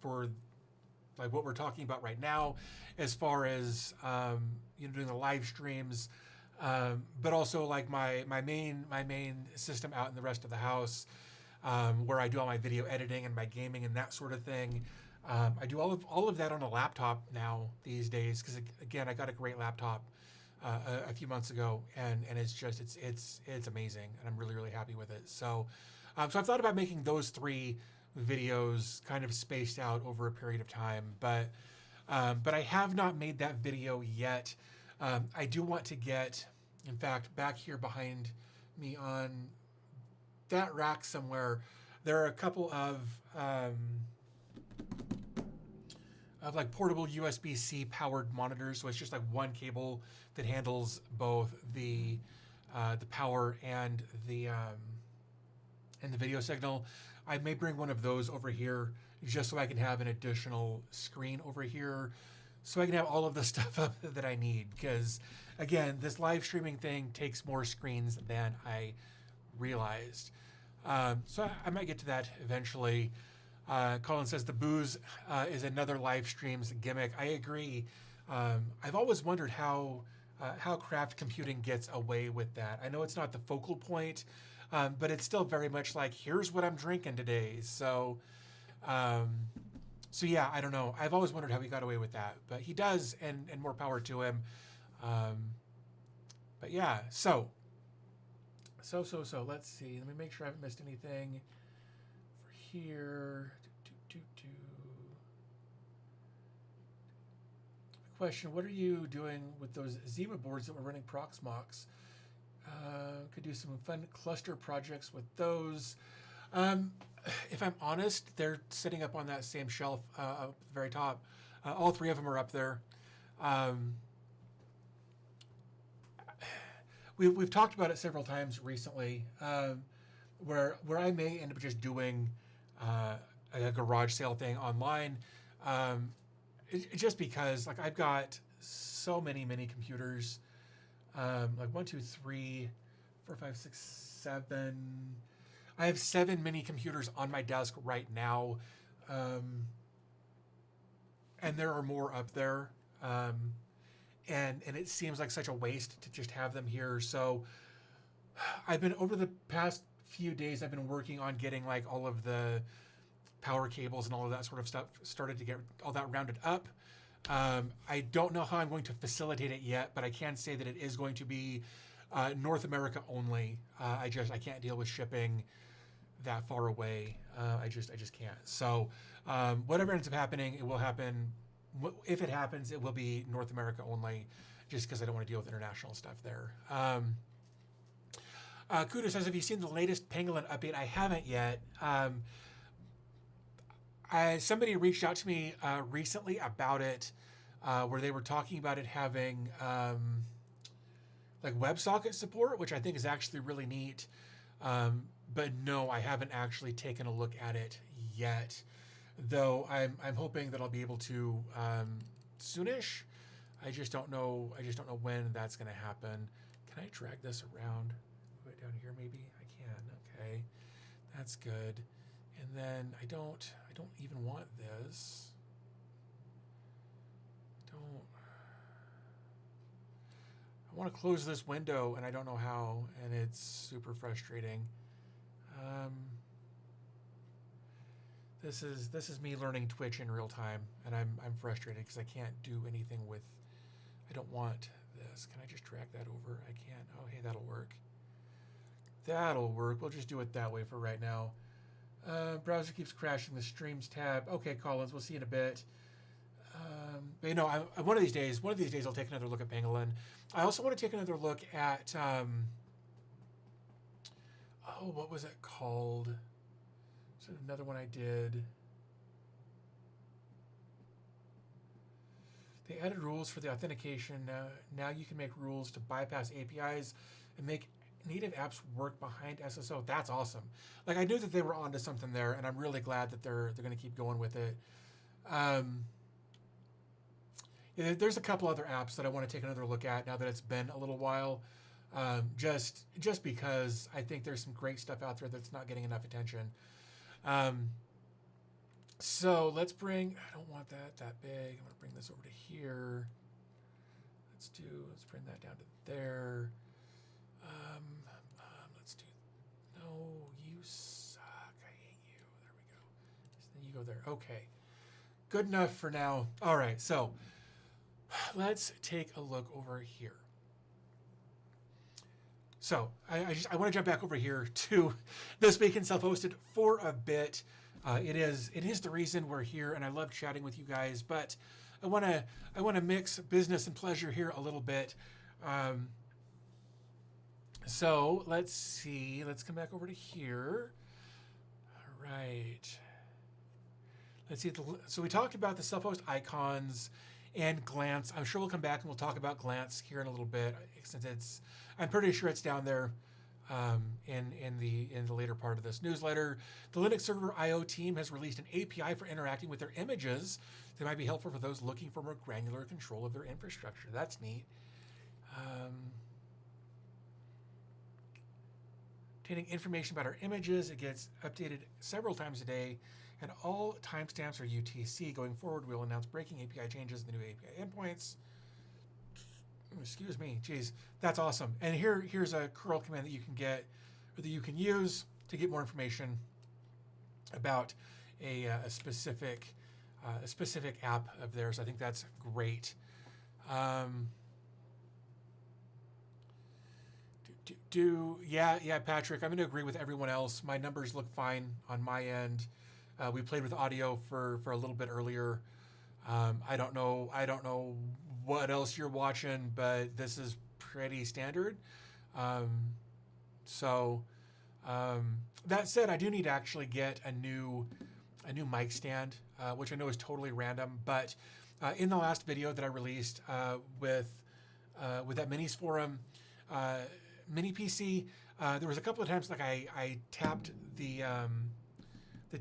like what we're talking about right now, as far as doing the live streams, but also like my main system out in the rest of the house, where I do all my video editing and my gaming and that sort of thing. I do all of that on a laptop now these days because again I got a great laptop a few months ago, and it's amazing, and I'm really happy with it. So so I've thought about making those 3 videos kind of spaced out over a period of time, but I have not made that video yet. I do want to get, in fact, back here behind me on that rack somewhere, there are a couple of like portable USB-C powered monitors. So it's just like one cable that handles both the power and the video signal. I may bring one of those over here just so I can have an additional screen over here, so I can have all of the stuff up that I need. Because again, this live streaming thing takes more screens than I realized. So I might get to that eventually. Colin says the booze is another live stream's gimmick. I agree. I've always wondered how craft computing gets away with that. I know it's not the focal point, but it's still very much like, here's what I'm drinking today. So yeah, I don't know. I've always wondered how he got away with that, but he does, and more power to him. But yeah, so let's see. Let me make sure I haven't missed anything for here. Question: what are you doing with those Zima boards that were running Proxmox? Could do some fun cluster projects with those. If I'm honest, they're sitting up on that same shelf up at the very top. All 3 of them are up there. We've talked about it several times recently, where I may end up just doing a garage sale thing online. Just because, like, I've got so many computers, like 1, 2, 3, 4, 5, 6, 7. I have 7 mini computers on my desk right now, and there are more up there, and it seems like such a waste to just have them here. So I've been, over the past few days, I've been working on getting like all of the power cables and all of that sort of stuff started to get all that rounded up. I don't know how I'm going to facilitate it yet, but I can say that it is going to be North America only. I can't deal with shipping that far away. I just can't. So whatever ends up happening, it will happen. If it happens, it will be North America only, just because I don't want to deal with international stuff there. Kudo says, have you seen the latest Pangolin update? I haven't yet. Somebody reached out to me recently about it, where they were talking about it having like WebSocket support, which I think is actually really neat. But no, I haven't actually taken a look at it yet, though I'm hoping that I'll be able to soonish. I just don't know when that's going to happen. Can I drag this around? Move it down here, maybe? I can. Okay, that's good. And then I don't even want this. I want to close this window and I don't know how, and it's super frustrating. This is me learning Twitch in real time, and I'm frustrated because I can't do anything with. I don't want this. Can I just drag that over? I can't. Oh, hey, that'll work. That'll work. We'll just do it that way for right now. Browser keeps crashing the streams tab. Okay, Collins, we'll see you in a bit. But, you know, one of these days I'll take another look at Pangolin. I also want to take another look at, what was it called? So another one I did. They added rules for the authentication. Now you can make rules to bypass APIs and make native apps work behind SSO. That's awesome. Like, I knew that they were onto something there, and I'm really glad that they're going to keep going with it. Yeah, there's a couple other apps that I want to take another look at now that it's been a little while. Just because I think there's some great stuff out there that's not getting enough attention. So let's bring, I don't want that big. I'm going to bring this over to here. Let's let's bring that down to there. Let's do, no, you suck. I hate you. There we go. So then you go there. Okay. Good enough for now. All right. So let's take a look over here. So I want to jump back over here to This Week in Self-Hosted for a bit. It is the reason we're here, and I love chatting with you guys. But I want to mix business and pleasure here a little bit. So let's see. Let's come back over to here. All right. Let's see. So we talked about the self-host icons and Glance. I'm sure we'll come back and we'll talk about Glance here in a little bit, since I'm pretty sure it's down there in the later part of this newsletter. The Linux Server IO team has released an API for interacting with their images that might be helpful for those looking for more granular control of their infrastructure. That's neat. Containing information about our images. It gets updated several times a day, and all timestamps are UTC. Going forward, we'll announce breaking API changes in the new API endpoints. Excuse me. Geez, that's awesome. And here's a curl command that you can get, or that you can use to get more information about a specific app of theirs. I think that's great. Yeah, Patrick, I'm going to agree with everyone else. My numbers look fine on my end. We played with audio for a little bit earlier. I don't know what else you're watching, but this is pretty standard. That said, I do need to actually get a new mic stand, which I know is totally random. But in the last video that I released with that minis forum, mini PC, there was a couple of times like I tapped the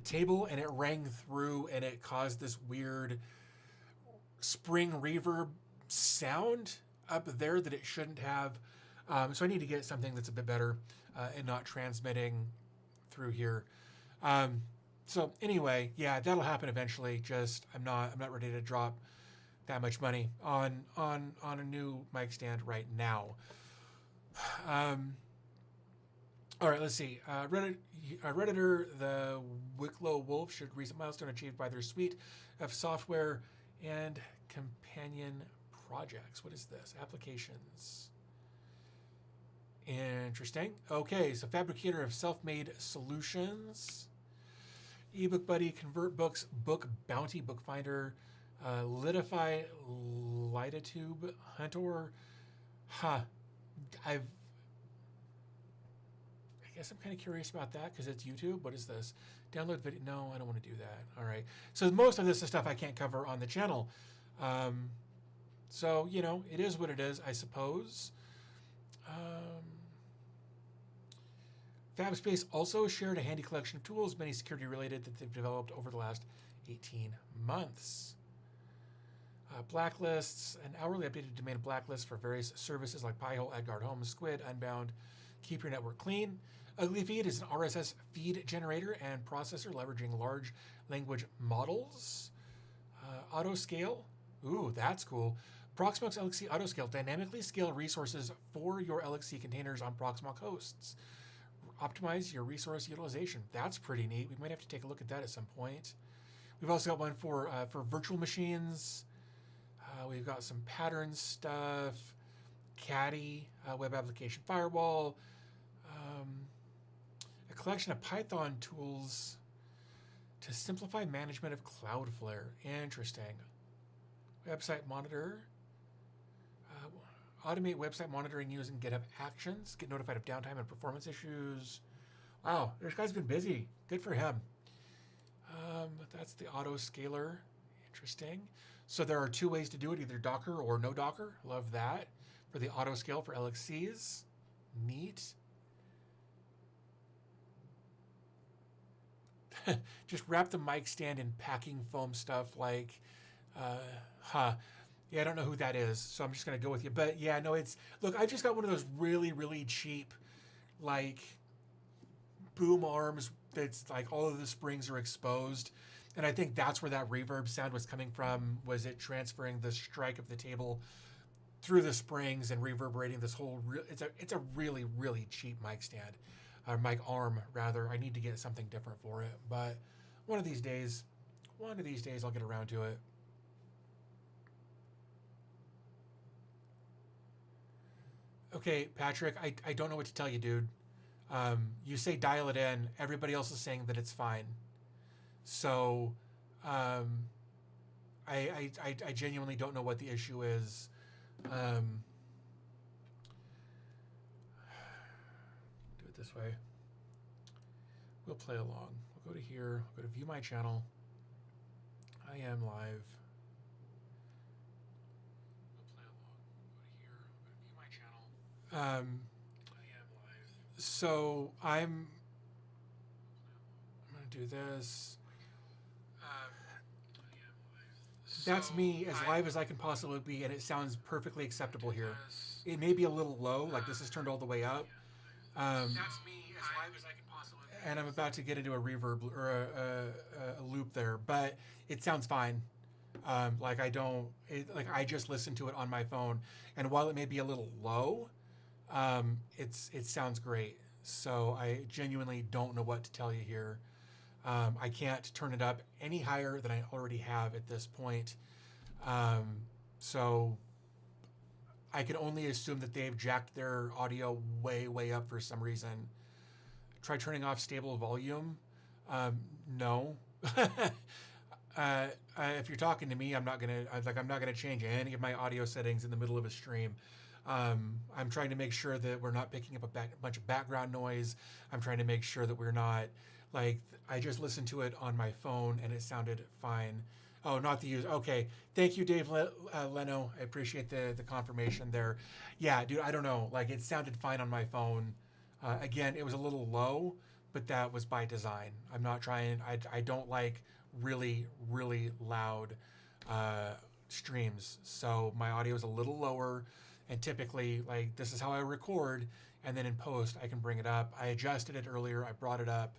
table and it rang through and it caused this weird spring reverb sound up there that it shouldn't have. So I need to get something that's a bit better and not transmitting through here. So anyway, yeah, that'll happen eventually. Just I'm not ready to drop that much money on a new mic stand right now. All right, let's see. Redditor, the Wicklow Wolf, shared recent milestone achieved by their suite of software and companion projects. What is this? Applications. Interesting. Okay, so fabricator of self-made solutions. eBook Buddy, Convert Books, Book Bounty, Book Finder, Litify, Lititube, Hunter. I guess I'm kind of curious about that because it's YouTube. What is this? Download video. No, I don't want to do that. All right. So most of this is stuff I can't cover on the channel. So, it is what it is, I suppose. FabSpace also shared a handy collection of tools, many security related, that they've developed over the last 18 months. Blacklists, an hourly updated domain blacklist for various services like Pi-hole, AdGuard Home, Squid, Unbound, Keep Your Network Clean. UglyFeed is an RSS feed generator and processor leveraging large language models. Autoscale, ooh, that's cool. Proxmox LXC Autoscale, dynamically scale resources for your LXC containers on Proxmox hosts. Optimize your resource utilization. That's pretty neat. We might have to take a look at that at some point. We've also got one for virtual machines. We've got some pattern stuff, Caddy, web application firewall, a collection of Python tools to simplify management of Cloudflare. Interesting. Website monitor, automate website monitoring using GitHub Actions, get notified of downtime and performance issues. Wow, this guy's been busy. Good for him. That's the autoscaler. Interesting. So there are two ways to do it, either Docker or no Docker. Love that. For the autoscale for LXCs. Neat. Just wrap the mic stand in packing foam stuff like, yeah, I don't know who that is, so I'm just going to go with you. But yeah, no, look, I just got one of those really, really cheap, like, boom arms that's like all of the springs are exposed. And I think that's where that reverb sound was coming from, was it transferring the strike of the table through the springs and reverberating this whole. It's a really really cheap mic stand, or mic arm rather. I need to get something different for it, but one of these days I'll get around to it. Okay, Patrick, I don't know what to tell you, dude. You say dial it in. Everybody else is saying that it's fine. So, I genuinely don't know what the issue is. Do it this way. We'll play along. We'll go to here. We'll go to view my channel. I am live. So I'm gonna do this. That's me as live as I can possibly be, and it sounds perfectly acceptable here. It may be a little low, like this is turned all the way up. That's me as live as I can possibly be. And I'm about to get into a reverb or a loop there, but it sounds fine. Like I just listened to it on my phone, and while it may be a little low, it sounds great. So I genuinely don't know what to tell you here. I can't turn it up any higher than I already have at this point. So I can only assume that they've jacked their audio way, way up for some reason. Try turning off stable volume. No. If you're talking to me, I'm not gonna change any of my audio settings in the middle of a stream. I'm trying to make sure that we're not picking up a bunch of background noise. I'm trying to make sure that we're not, like, I just listened to it on my phone and it sounded fine. Oh, not the user. Okay. Thank you, Dave Leno. I appreciate the confirmation there. Yeah, dude, I don't know. Like, it sounded fine on my phone. Again, it was a little low, but that was by design. I'm not trying, I don't like really, really loud streams. So my audio is a little lower. And typically, like, this is how I record, and then in post, I can bring it up. I adjusted it earlier. I brought it up.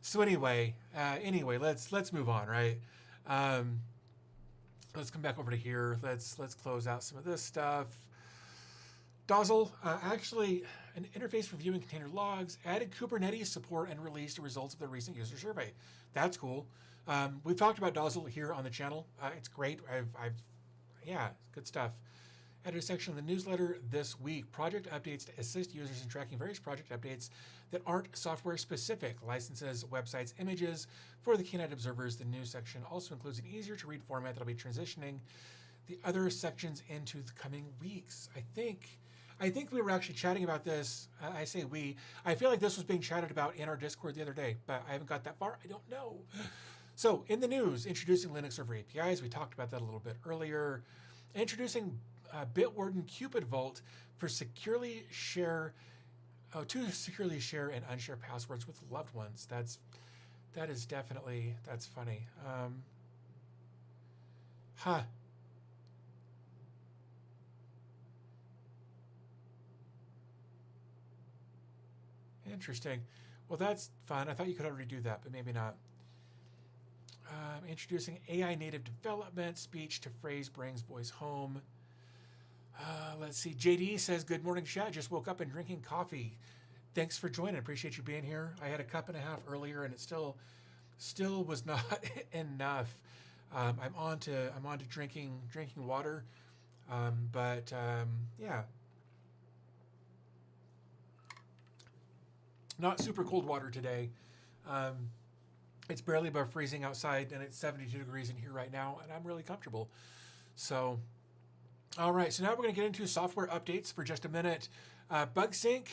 So anyway, let's move on, right? Let's come back over to here. Let's close out some of this stuff. Dozzle, actually, an interface for viewing container logs, added Kubernetes support, and released the results of the recent user survey. That's cool. We've talked about Dozzle here on the channel. It's great. Yeah, good stuff. Added a section of the newsletter this week. Project updates to assist users in tracking various project updates that aren't software specific. Licenses, websites, images for the keen-eyed observers. The news section also includes an easier to read format that'll be transitioning the other sections into the coming weeks. I think we were actually chatting about this. I say we. I feel like this was being chatted about in our Discord the other day, but I haven't got that far. I don't know. So in the news, introducing Linux server APIs. We talked about that a little bit earlier. Introducing Bitwarden Cupid Vault for to securely share and unshare passwords with loved ones. That is definitely, that's funny. Interesting. Well, that's fun. I thought you could already do that, but maybe not. Introducing AI native development. Speech to phrase brings voice home. Let's see. JD says, good morning, chat. Just woke up and drinking coffee. Thanks for joining. Appreciate you being here. I had a cup and a half earlier, and it still was not enough. I'm on to drinking water. Yeah. Not super cold water today. It's barely above freezing outside, and it's 72 degrees in here right now, and I'm really comfortable. So, all right. So now we're going to get into software updates for just a minute. BugSync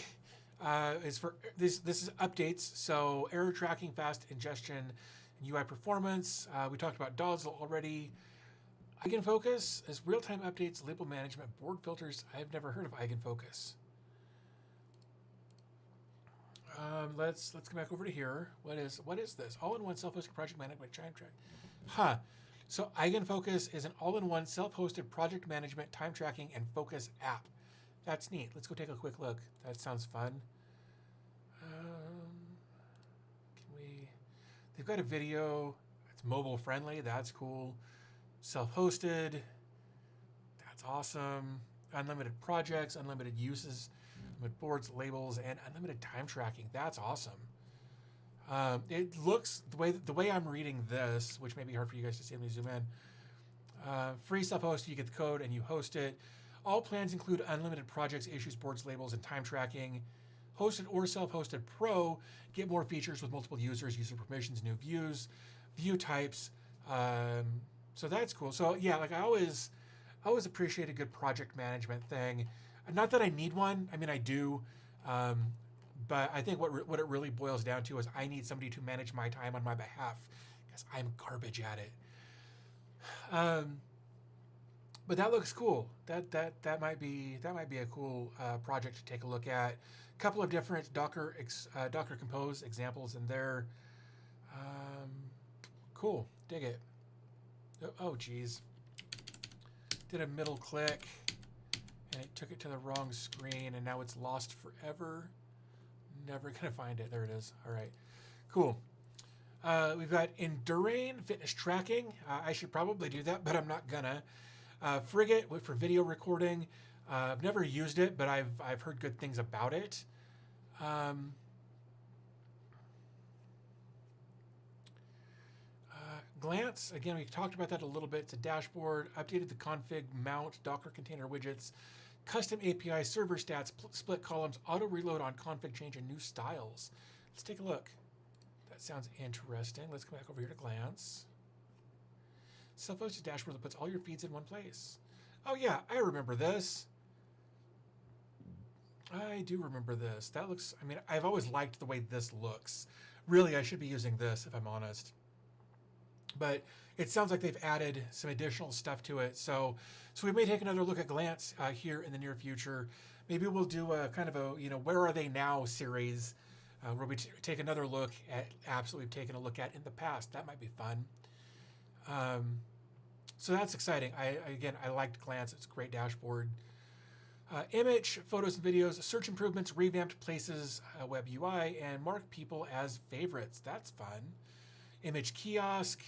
is for this is updates. So error tracking, fast ingestion, and UI performance. We talked about Dozzle already. Eigenfocus is real-time updates, label management, board filters. I've never heard of Eigenfocus. Let's come back over to here. What is this? All-in-one self-hosted project management time track. So Eigenfocus is an all-in-one self-hosted project management, time tracking, and focus app. That's neat. Let's go take a quick look. That sounds fun. They've got a video. It's mobile friendly. That's cool. self-hosted. That's awesome. Unlimited projects, unlimited uses, unlimited boards, labels, and unlimited time tracking. That's awesome. It looks the way I'm reading this, which may be hard for you guys to see. Let me zoom in. Free self-hosted, you get the code and you host it. All plans include unlimited projects, issues, boards, labels, and time tracking. Hosted or self-hosted Pro, get more features with multiple users, user permissions, new views, view types. So that's cool. So yeah, like I always appreciate a good project management thing. Not that I need one. I mean, I do. But I think what it really boils down to is I need somebody to manage my time on my behalf because I'm garbage at it. But that looks cool. That might be a cool project to take a look at. A couple of different Docker Compose examples in there. Cool, dig it. Oh geez, did a middle click and it took it to the wrong screen and now it's lost forever. Never gonna find it. There it is. All right, cool. We've got Endurain fitness tracking. I should probably do that, but I'm not gonna. Frigate for video recording. I've never used it, but I've heard good things about it. Glance, again, we talked about that a little bit. It's a dashboard, updated the config, mount, Docker container widgets, custom API, server stats, split columns, auto reload on config change, and new styles. Let's take a look. That sounds interesting. Let's come back over here to Glance. Self-hosted dashboard that puts all your feeds in one place. Oh yeah, I remember this. I do remember this. That looks, I mean, I've always liked the way this looks. Really, I should be using this if I'm honest. But it sounds like they've added some additional stuff to it. So we may take another look at Glance here in the near future. Maybe we'll do a kind of a, where are they now series where we take another look at apps that we've taken a look at in the past. That might be fun. So that's exciting. I liked Glance. It's a great dashboard. Image, photos and videos, search improvements, revamped places, web UI, and mark people as favorites. That's fun. Image kiosk,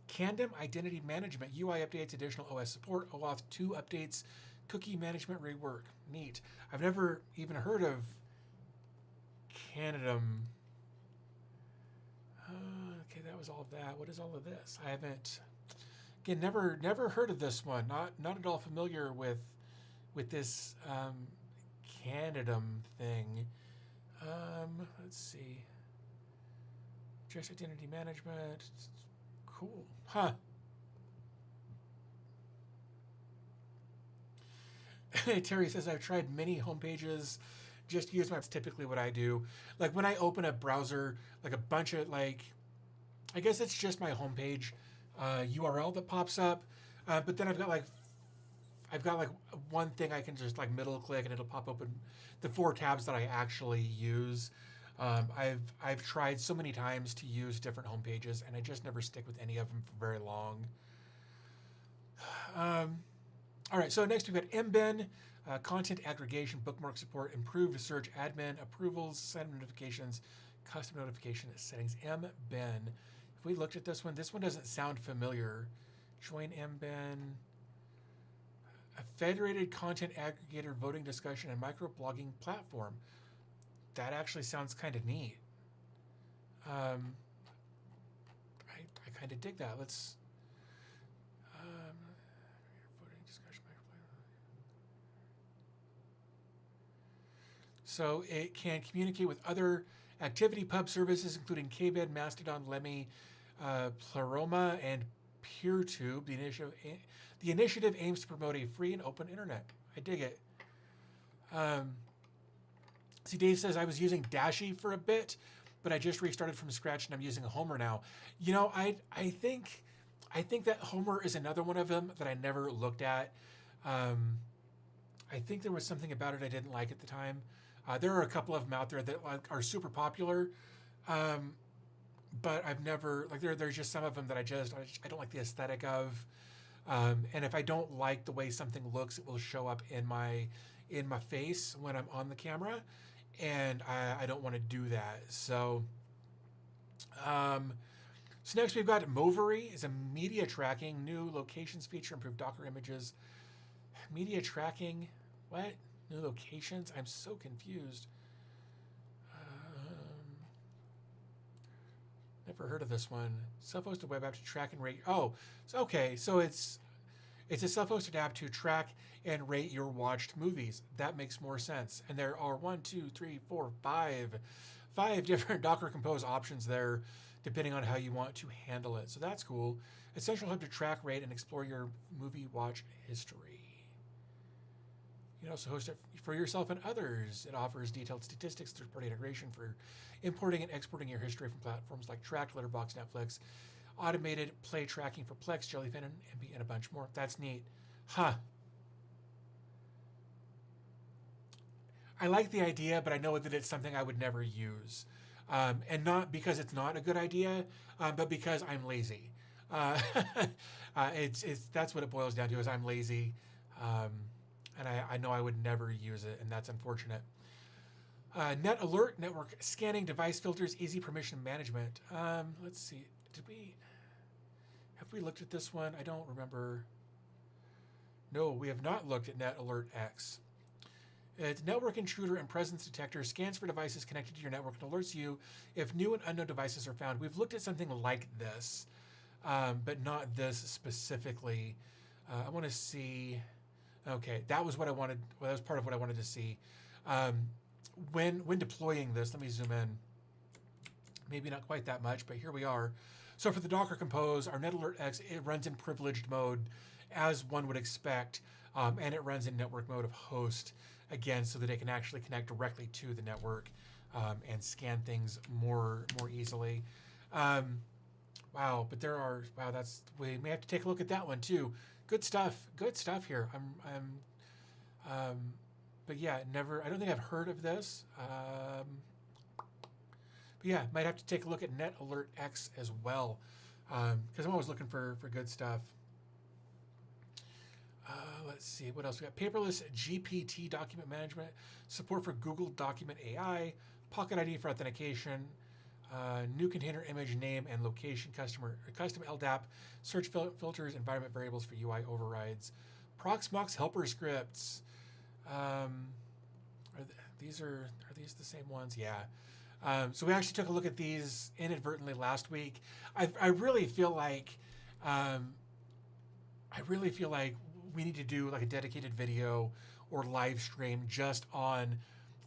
Candom identity management, UI updates, additional OS support, OAuth 2 updates, cookie management rework. Neat. I've never even heard of Candom. Okay, that was all of that. What is all of this? I haven't. Again, never heard of this one. Not at all familiar with this Candom thing. Let's see. Just identity management. Cool. Huh. Terry says, I've tried many homepages. Just use maps, typically what I do. Like when I open a browser, like a bunch of I guess it's just my homepage URL that pops up. But then I've got like one thing I can just like middle click and it'll pop open the 4 tabs that I actually use. I've tried so many times to use different home pages and I just never stick with any of them for very long. All right, so next we've got MBin, content aggregation, bookmark support, improved search, admin, approvals, send notifications, custom notification settings. MBin. If we looked at this one doesn't sound familiar. Join MBin. A federated content aggregator, voting discussion, and microblogging platform. That actually sounds kind of neat. I kind of dig that. Let's voting discussion. So it can communicate with other ActivityPub services, including KBed, Mastodon, Lemmy, Pleroma, and PeerTube. The initiative aims to promote a free and open internet. I dig it. See, Dave says, I was using Dashi for a bit, but I just restarted from scratch and I'm using a Homer now. I think that Homer is another one of them that I never looked at. I think there was something about it I didn't like at the time. There are a couple of them out there that are super popular, but I've never, there's just some of them that I don't like the aesthetic of. And if I don't like the way something looks, it will show up in my face when I'm on the camera. And I don't want to do that. So So next we've got Movery is a media tracking, new locations feature, improved Docker images. Media tracking, what? New locations? I'm so confused. Never heard of this one. Self-hosted web app to track and rate. Oh, so okay. So it's a self-hosted app to track and rate your watched movies. That makes more sense. And there are 5 different Docker Compose options there, depending on how you want to handle it. So that's cool. Essential hub to track, rate, and explore your movie watch history. You can also host it for yourself and others. It offers detailed statistics, third-party integration for importing and exporting your history from platforms like Track, Letterboxd, Netflix, automated play tracking for Plex, Jellyfin, and MB, and a bunch more. That's neat. Huh. I like the idea, but I know that it's something I would never use. And not because it's not a good idea, but because I'm lazy. That's what it boils down to, is I'm lazy. And I know I would never use it, and that's unfortunate. Net Alert, network scanning, device filters, easy permission management. Let's see. Have we looked at this one? I don't remember. No, we have not looked at Net Alert X. It's network intruder and presence detector, scans for devices connected to your network and alerts you if new and unknown devices are found. We've looked at something like this, but not this specifically. I want to see. Okay, that was what I wanted. Well, that was part of what I wanted to see. When deploying this, let me zoom in. Maybe not quite that much, but here we are. So for the Docker Compose, our NetAlert X, it runs in privileged mode, as one would expect, and it runs in network mode of host, again, so that it can actually connect directly to the network and scan things more easily. Wow, but we may have to take a look at that one too. Good stuff here. But yeah, I don't think I've heard of this. But yeah, might have to take a look at Net Alert X as well, because I'm always looking for good stuff. Let's see, what else we got? Paperless GPT document management, support for Google Document AI, Pocket ID for authentication, new container image name and location, custom LDAP, search filters, environment variables for UI overrides, Proxmox helper scripts. Are these the same ones? Yeah. So we actually took a look at these inadvertently last week. I really feel like we need to do like a dedicated video or live stream just on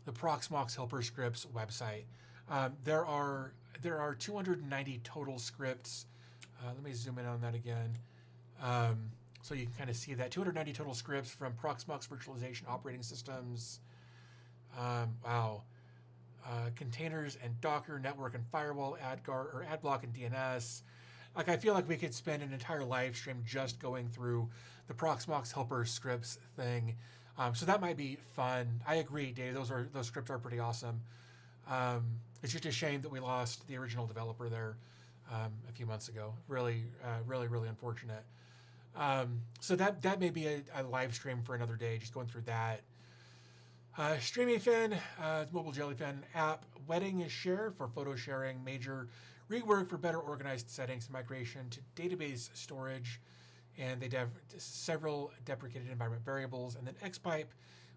the Proxmox helper scripts website. There are 290 total scripts. Let me zoom in on that again. So you can kind of see that 290 total scripts from Proxmox virtualization operating systems. Wow. Containers and Docker, network and firewall, AdBlock and DNS. Like, I feel like we could spend an entire live stream just going through the Proxmox helper scripts thing. So that might be fun. I agree, Dave. Those scripts are pretty awesome. It's just a shame that we lost the original developer there a few months ago. Really unfortunate. So that may be a live stream for another day, just going through that. StreamyFin, it's mobile Jellyfin app. Wedding is share for photo sharing. Major rework for better organized settings, migration to database storage, and they have several deprecated environment variables. And then XPipe,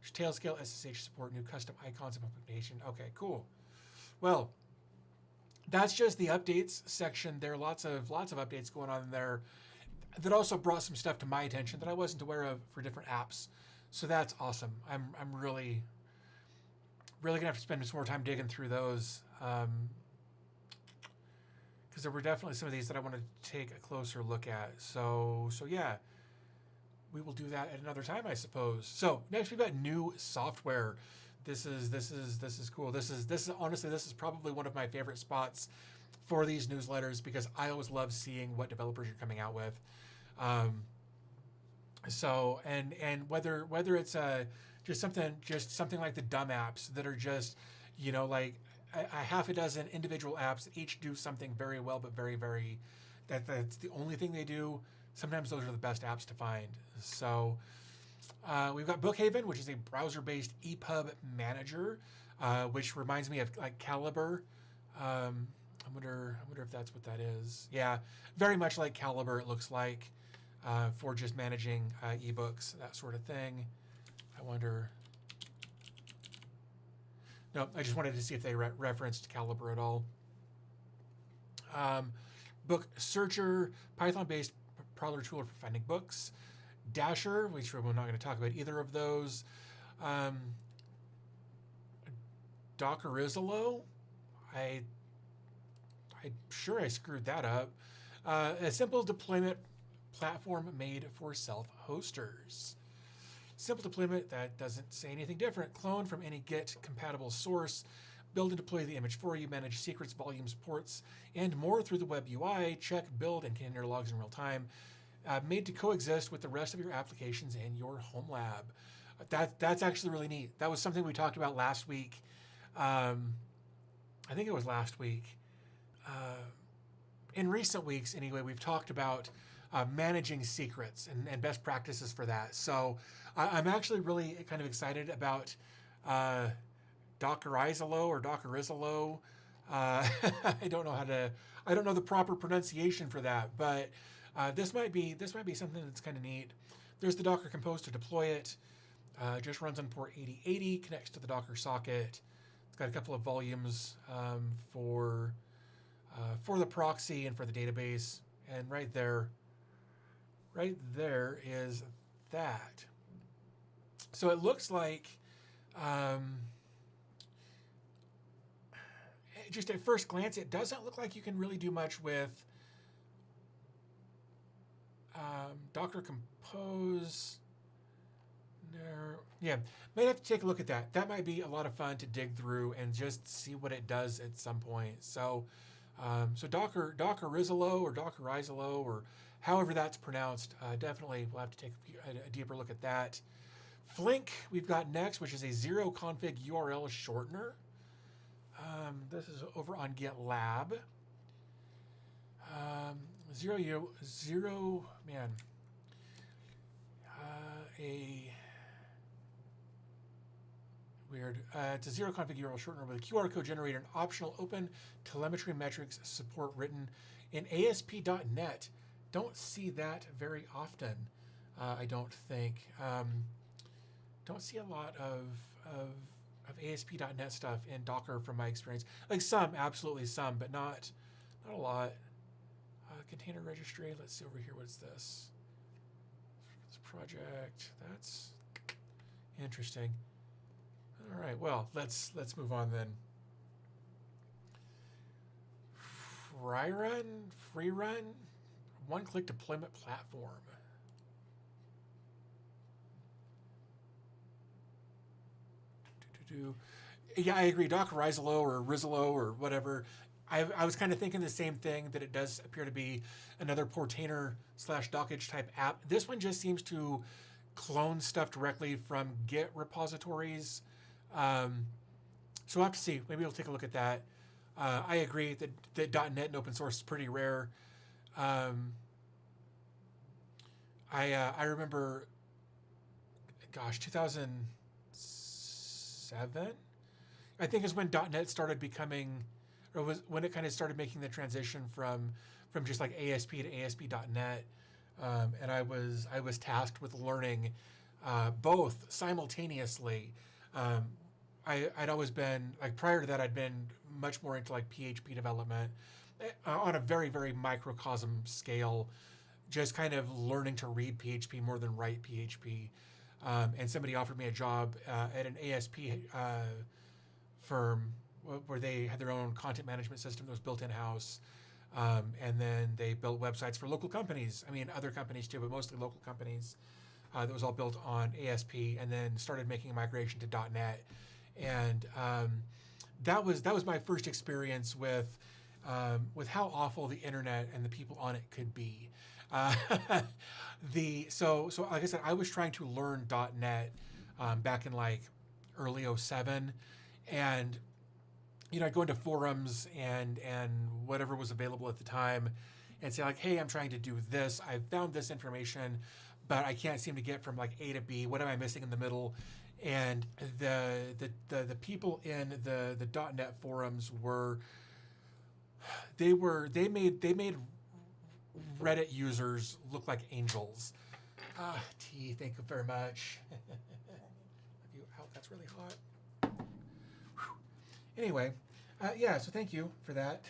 which Tailscale SSH support, new custom icons and implementation. Okay, cool. Well, that's just the updates section. There are lots of updates going on there that also brought some stuff to my attention that I wasn't aware of for different apps. So that's awesome. I'm really gonna have to spend some more time digging through those, because there were definitely some of these that I wanted to take a closer look at. So yeah, we will do that at another time, I suppose. So next we've got new software. This is cool. This is honestly, this is probably one of my favorite spots for these newsletters, because I always love seeing what developers are coming out with. So and whether it's just something like the dumb apps that are just, like a half a dozen individual apps that each do something very well, but very that's the only thing they do. Sometimes those are the best apps to find. So we've got Bookhaven, which is a browser-based EPUB manager, which reminds me of like Calibre. I wonder if that's what that is. Yeah, very much like Calibre. It looks like for just managing ebooks, that sort of thing. I wonder. No, I just wanted to see if they referenced Calibre at all. Book Searcher, Python-based crawler tool for finding books. Dasher, which we're not going to talk about either of those. Dockerizalo, I'm sure I screwed that up. A simple deployment platform made for self-hosters. Simple deployment, that doesn't say anything different. Clone from any Git compatible source. Build and deploy the image for you. Manage secrets, volumes, ports, and more through the web UI. Check, build, and container logs in real time. Made to coexist with the rest of your applications in your home lab. That's actually really neat. That was something we talked about last week. I think it was last week. In recent weeks, anyway, we've talked about managing secrets and best practices for that. So I'm actually really kind of excited about Dockerizalo or Dockerizalo. I don't know the proper pronunciation for that, but this might be something that's kind of neat. There's the Docker Compose to deploy it. Just runs on port 8080, connects to the Docker socket. It's got a couple of volumes for the proxy and for the database, and right there is that. So it looks like, just at first glance, it doesn't look like you can really do much with Docker Compose. No, yeah, might have to take a look at that. That might be a lot of fun to dig through and just see what it does at some point. So, Dockerizalo or Dockerizalo or however that's pronounced, definitely we'll have to take a deeper look at that. Flink we've got next, which is a zero config URL shortener. This is over on GitLab. It's a zero config URL shortener with a QR code generator and optional open telemetry metrics support written in ASP.NET. Don't see that very often, I don't think. Don't see a lot of ASP.NET stuff in Docker from my experience. Like some, absolutely some, but not a lot. Container registry. Let's see over here. What's this? This project. That's interesting. All right. Well, let's move on then. Free run, one-click deployment platform. Yeah, I agree. Dockerizalo or Rizalo or whatever. I was kind of thinking the same thing, that it does appear to be another Portainer / Dockage type app. This one just seems to clone stuff directly from Git repositories. So we'll have to see. Maybe we'll take a look at that. I agree that .NET and open source is pretty rare. I remember, gosh, 2007, I think is when .NET started becoming, or was when it kind of started making the transition from just like ASP to ASP.NET. And I was tasked with learning both simultaneously. I'd always been, like, prior to that, I'd been much more into like PHP development on a very, very microcosm scale, just kind of learning to read PHP more than write PHP. And somebody offered me a job at an ASP firm where they had their own content management system that was built in-house. And then they built websites for local companies. I mean, other companies too, but mostly local companies. That was all built on ASP, and then started making a migration to .NET. And that was my first experience with how awful the internet and the people on it could be. So like I said, I was trying to learn .NET back in like early 07, and I'd go into forums and whatever was available at the time, and say like, hey, I'm trying to do this. I found this information, but I can't seem to get from like A to B. What am I missing in the middle? And the people in the .NET forums were they made Reddit users look like angels. T, thank you very much. Ow, that's really hot. Whew. Anyway, yeah, so thank you for that.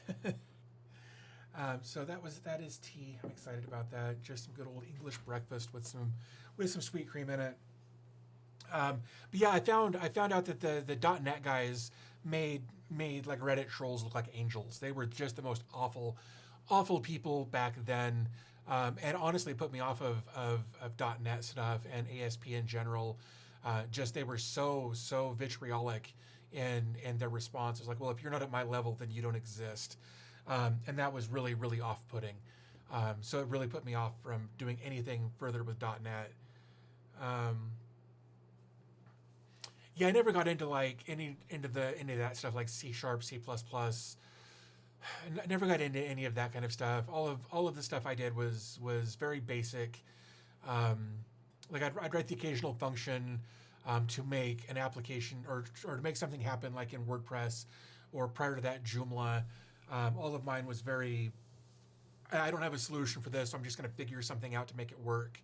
So that is tea. I'm excited about that. Just some good old English breakfast with some sweet cream in it. But yeah, I found out that the .NET guys made like Reddit trolls look like angels. They were just the most awful people back then, and honestly put me off of .NET stuff and ASP in general. Just they were so vitriolic in their response. It was like, well, if you're not at my level, then you don't exist. And that was really, really off-putting. So it really put me off from doing anything further with .NET. Yeah, I never got into like into that stuff like C#, C++. I never got into any of that kind of stuff. All of the stuff I did was very basic. Like I'd write the occasional function to make an application or to make something happen, like in WordPress, or prior to that Joomla. All of mine was very, I don't have a solution for this, so I'm just going to figure something out to make it work.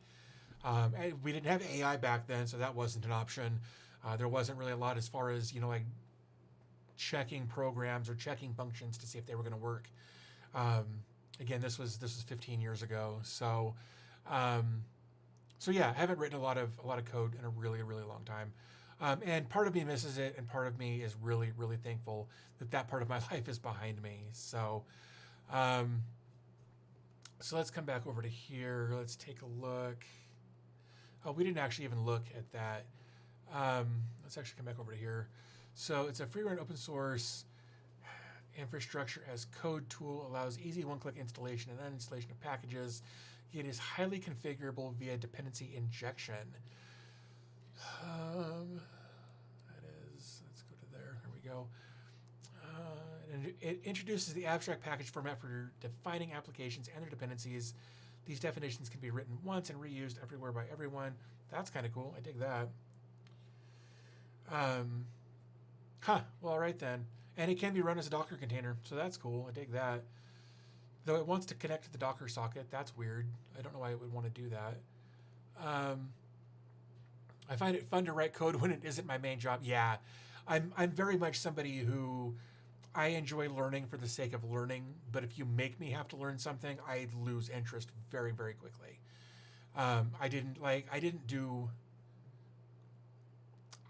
We didn't have AI back then, so that wasn't an option. There wasn't really a lot as far as, like checking programs or checking functions to see if they were going to work. Again, this was 15 years ago. So yeah, I haven't written a lot of code in a really, really long time. And part of me misses it, and part of me is really, really thankful that part of my life is behind me. So, so let's come back over to here. Let's take a look. Oh, we didn't actually even look at that. Let's actually come back over to here. So it's a free run open source infrastructure as code tool, allows easy one-click installation and uninstallation of packages. It is highly configurable via dependency injection. That is, let's go to there. There we go. And it introduces the abstract package format for defining applications and their dependencies. These definitions can be written once and reused everywhere by everyone. That's kind of cool. I dig that. Well, all right then. And it can be run as a Docker container, so that's cool. I dig that. Though it wants to connect to the Docker socket, that's weird. I don't know why it would want to do that. I find it fun to write code when it isn't my main job. Yeah, I'm very much somebody who I enjoy learning for the sake of learning, but if you make me have to learn something, I lose interest very, very quickly.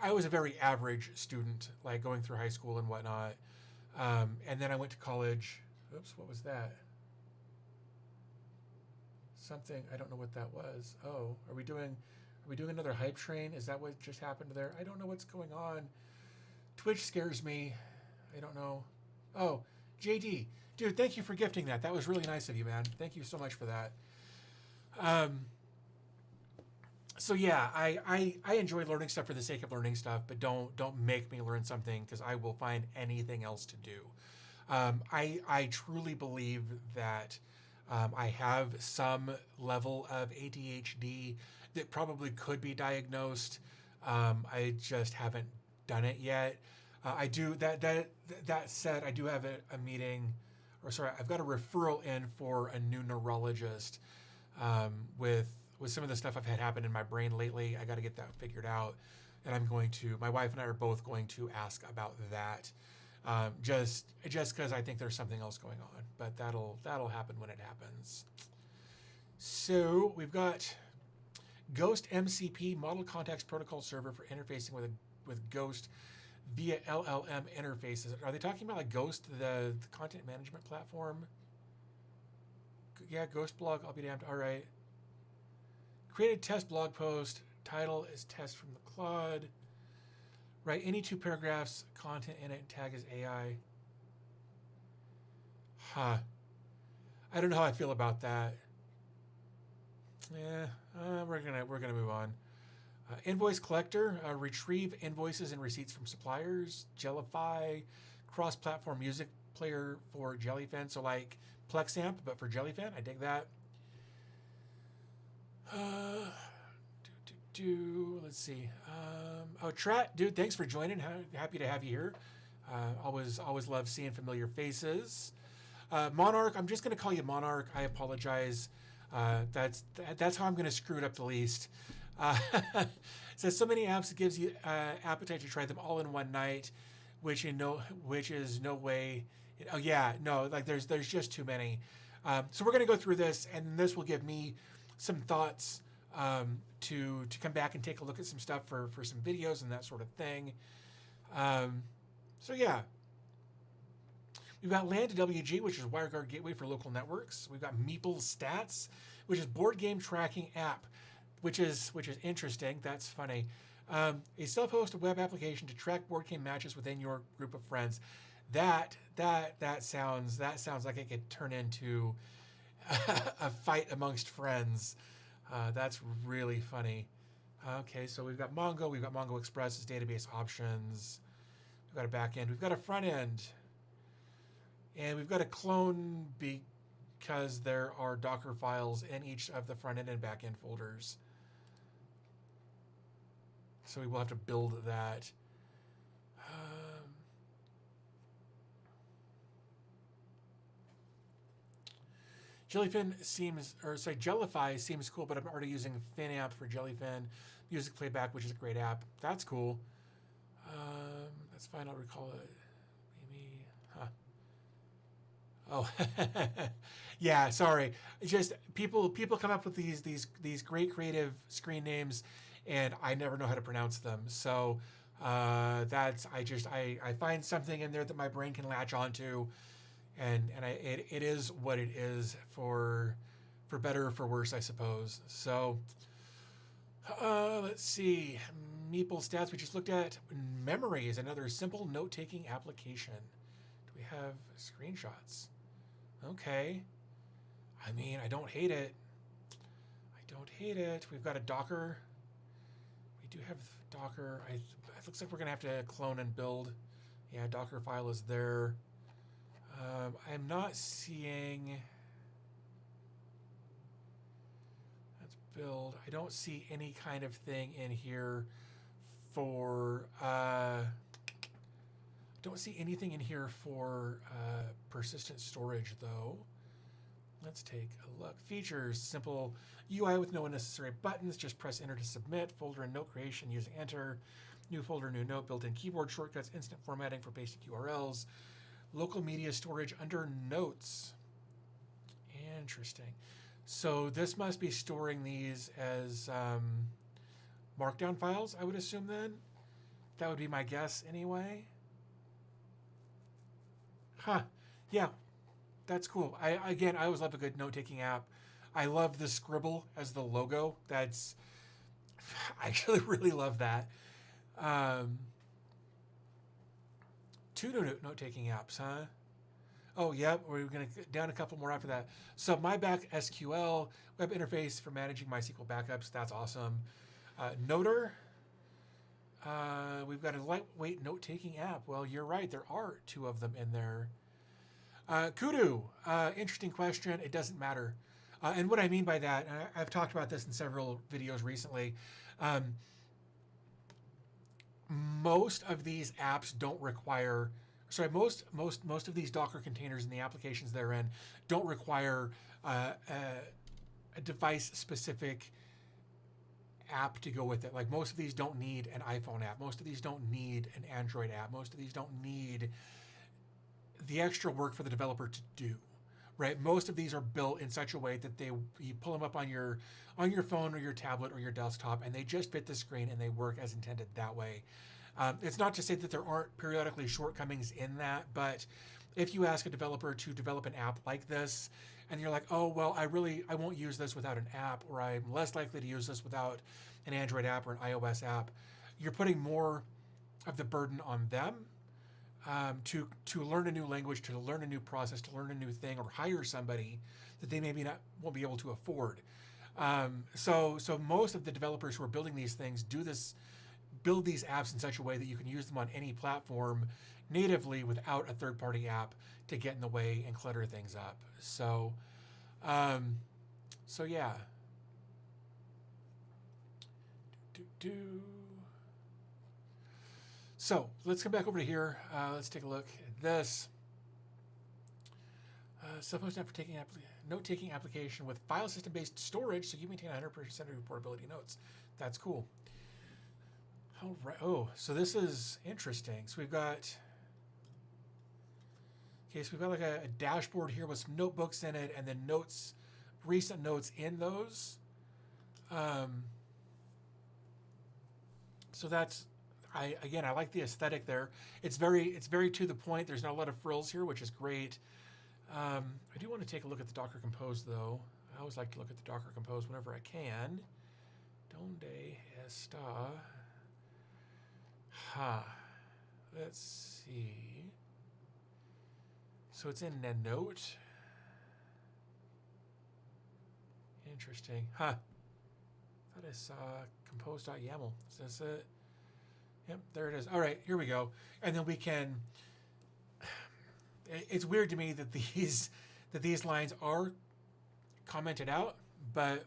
I was a very average student, like going through high school and whatnot. And then I went to college. Oops, what was that? Something, I don't know what that was. Oh, are we doing another hype train? Is that what just happened there? I don't know what's going on. Twitch scares me. I don't know. Oh, JD. Dude, thank you for gifting that. That was really nice of you, man. Thank you so much for that. So yeah, I enjoy learning stuff for the sake of learning stuff, but don't make me learn something, because I will find anything else to do. I truly believe that I have some level of ADHD that probably could be diagnosed. I just haven't done it yet. I do that said, I do have a meeting, or sorry, I've got a referral in for a new neurologist with some of the stuff I've had happen in my brain lately. I got to get that figured out, and my wife and I are both going to ask about that, just because I think there's something else going on, but that'll happen when it happens. So we've got Ghost MCP Model Context Protocol Server for interfacing with Ghost via LLM interfaces. Are they talking about like Ghost, the content management platform? Yeah, Ghost blog, I'll be damned. All right. Create a test blog post. Title is test from the Claude. Write any 2 paragraphs, content in it, and tag as AI. I don't know how I feel about that. Yeah, we're gonna move on. Invoice collector, retrieve invoices and receipts from suppliers. Jellify, cross-platform music player for Jellyfin. So like Plexamp, but for Jellyfin. I dig that. Let's see. Trat, dude, thanks for joining. Happy to have you here. Always love seeing familiar faces. Monarch, I'm just going to call you Monarch. I apologize. That's how I'm going to screw it up the least. It says so many apps, it gives you appetite to try them all in one night, which is no way. Oh yeah, no, like there's just too many. So we're going to go through this, and this will give me some thoughts to come back and take a look at some stuff for some videos and that sort of thing. So yeah. We've got LAN to WG, which is WireGuard Gateway for local networks. We've got Meeple Stats, which is board game tracking app, which is interesting. That's funny. A self-hosted web application to track board game matches within your group of friends. That sounds like it could turn into a fight amongst friends. That's really funny. Okay, so we've got Mongo. We've got Mongo Express as database options. We've got a back end. We've got a front end. And we've got a clone because there are Docker files in each of the front end and back end folders. So we will have to build that. Jellyfin Jellify seems cool, but I'm already using FinApp for Jellyfin Music Playback, which is a great app. That's cool. That's fine. I'll recall it. Maybe, huh? Oh, yeah. Sorry. It's just people come up with these great creative screen names, and I never know how to pronounce them. So I find something in there that my brain can latch onto, and it is what it is for better or for worse, I suppose. So let's see. Meeple Stats we just looked at. Memory is another simple note-taking application. Do we have screenshots? Okay. I mean, I don't hate it. We've got a Docker. We do have Docker. It looks like we're going to have to clone and build. Yeah, Docker file is there. I'm not seeing... Let's build. I don't see any kind of thing in here for... don't see anything in here for persistent storage, though. Let's take a look. Features, simple UI with no unnecessary buttons. Just press enter to submit. Folder and note creation using enter. New folder, new note. Built-in keyboard shortcuts. Instant formatting for basic URLs. Local media storage under notes. Interesting. So this must be storing these as markdown files, I would assume then. That would be my guess anyway. Huh. Yeah, that's cool. I always love a good note-taking app. I love the scribble as the logo. I actually really love that. Two new note-taking apps, huh? Oh, yep. We're going to get down a couple more after that. So MyBack SQL, web interface for managing MySQL backups. That's awesome. Noter. We've got a lightweight note-taking app. Well, you're right. There are two of them in there. Kudu. Interesting question. It doesn't matter. And what I mean by that, and I've talked about this in several videos recently, most of these apps don't require... Sorry, most of these Docker containers and the applications they're in don't require a device-specific app to go with it. Like most of these don't need an iPhone app. Most of these don't need an Android app. Most of these don't need the extra work for the developer to do. Right? Most of these are built in such a way that you pull them up on your phone or your tablet or your desktop, and they just fit the screen and they work as intended that way. It's not to say that there aren't periodically shortcomings in that, but if you ask a developer to develop an app like this, and you're like, oh, well, I won't use this without an app, or I'm less likely to use this without an Android app or an iOS app, you're putting more of the burden on them to learn a new language, to learn a new process, to learn a new thing, or hire somebody that they maybe won't be able to afford. So most of the developers who are building these things build these apps in such a way that you can use them on any platform natively without a third-party app to get in the way and clutter things up. So yeah. So let's come back over to here. Let's take a look at this. Self-hosted note-taking application with file system-based storage, so you maintain 100% of your portability notes. That's cool. All right. Oh, so this is interesting. So we've got like a dashboard here with some notebooks in it, and then notes, recent notes in those. So that's, I like the aesthetic there. It's very to the point. There's not a lot of frills here, which is great. I do want to take a look at the Docker Compose though. I always like to look at the Docker Compose whenever I can. Donde está? Let's see. So it's in NetNote. Interesting. I thought I saw compose.yaml. Is this it? Yep, there it is. All right, here we go. And then we can. It's weird to me that these lines are commented out, but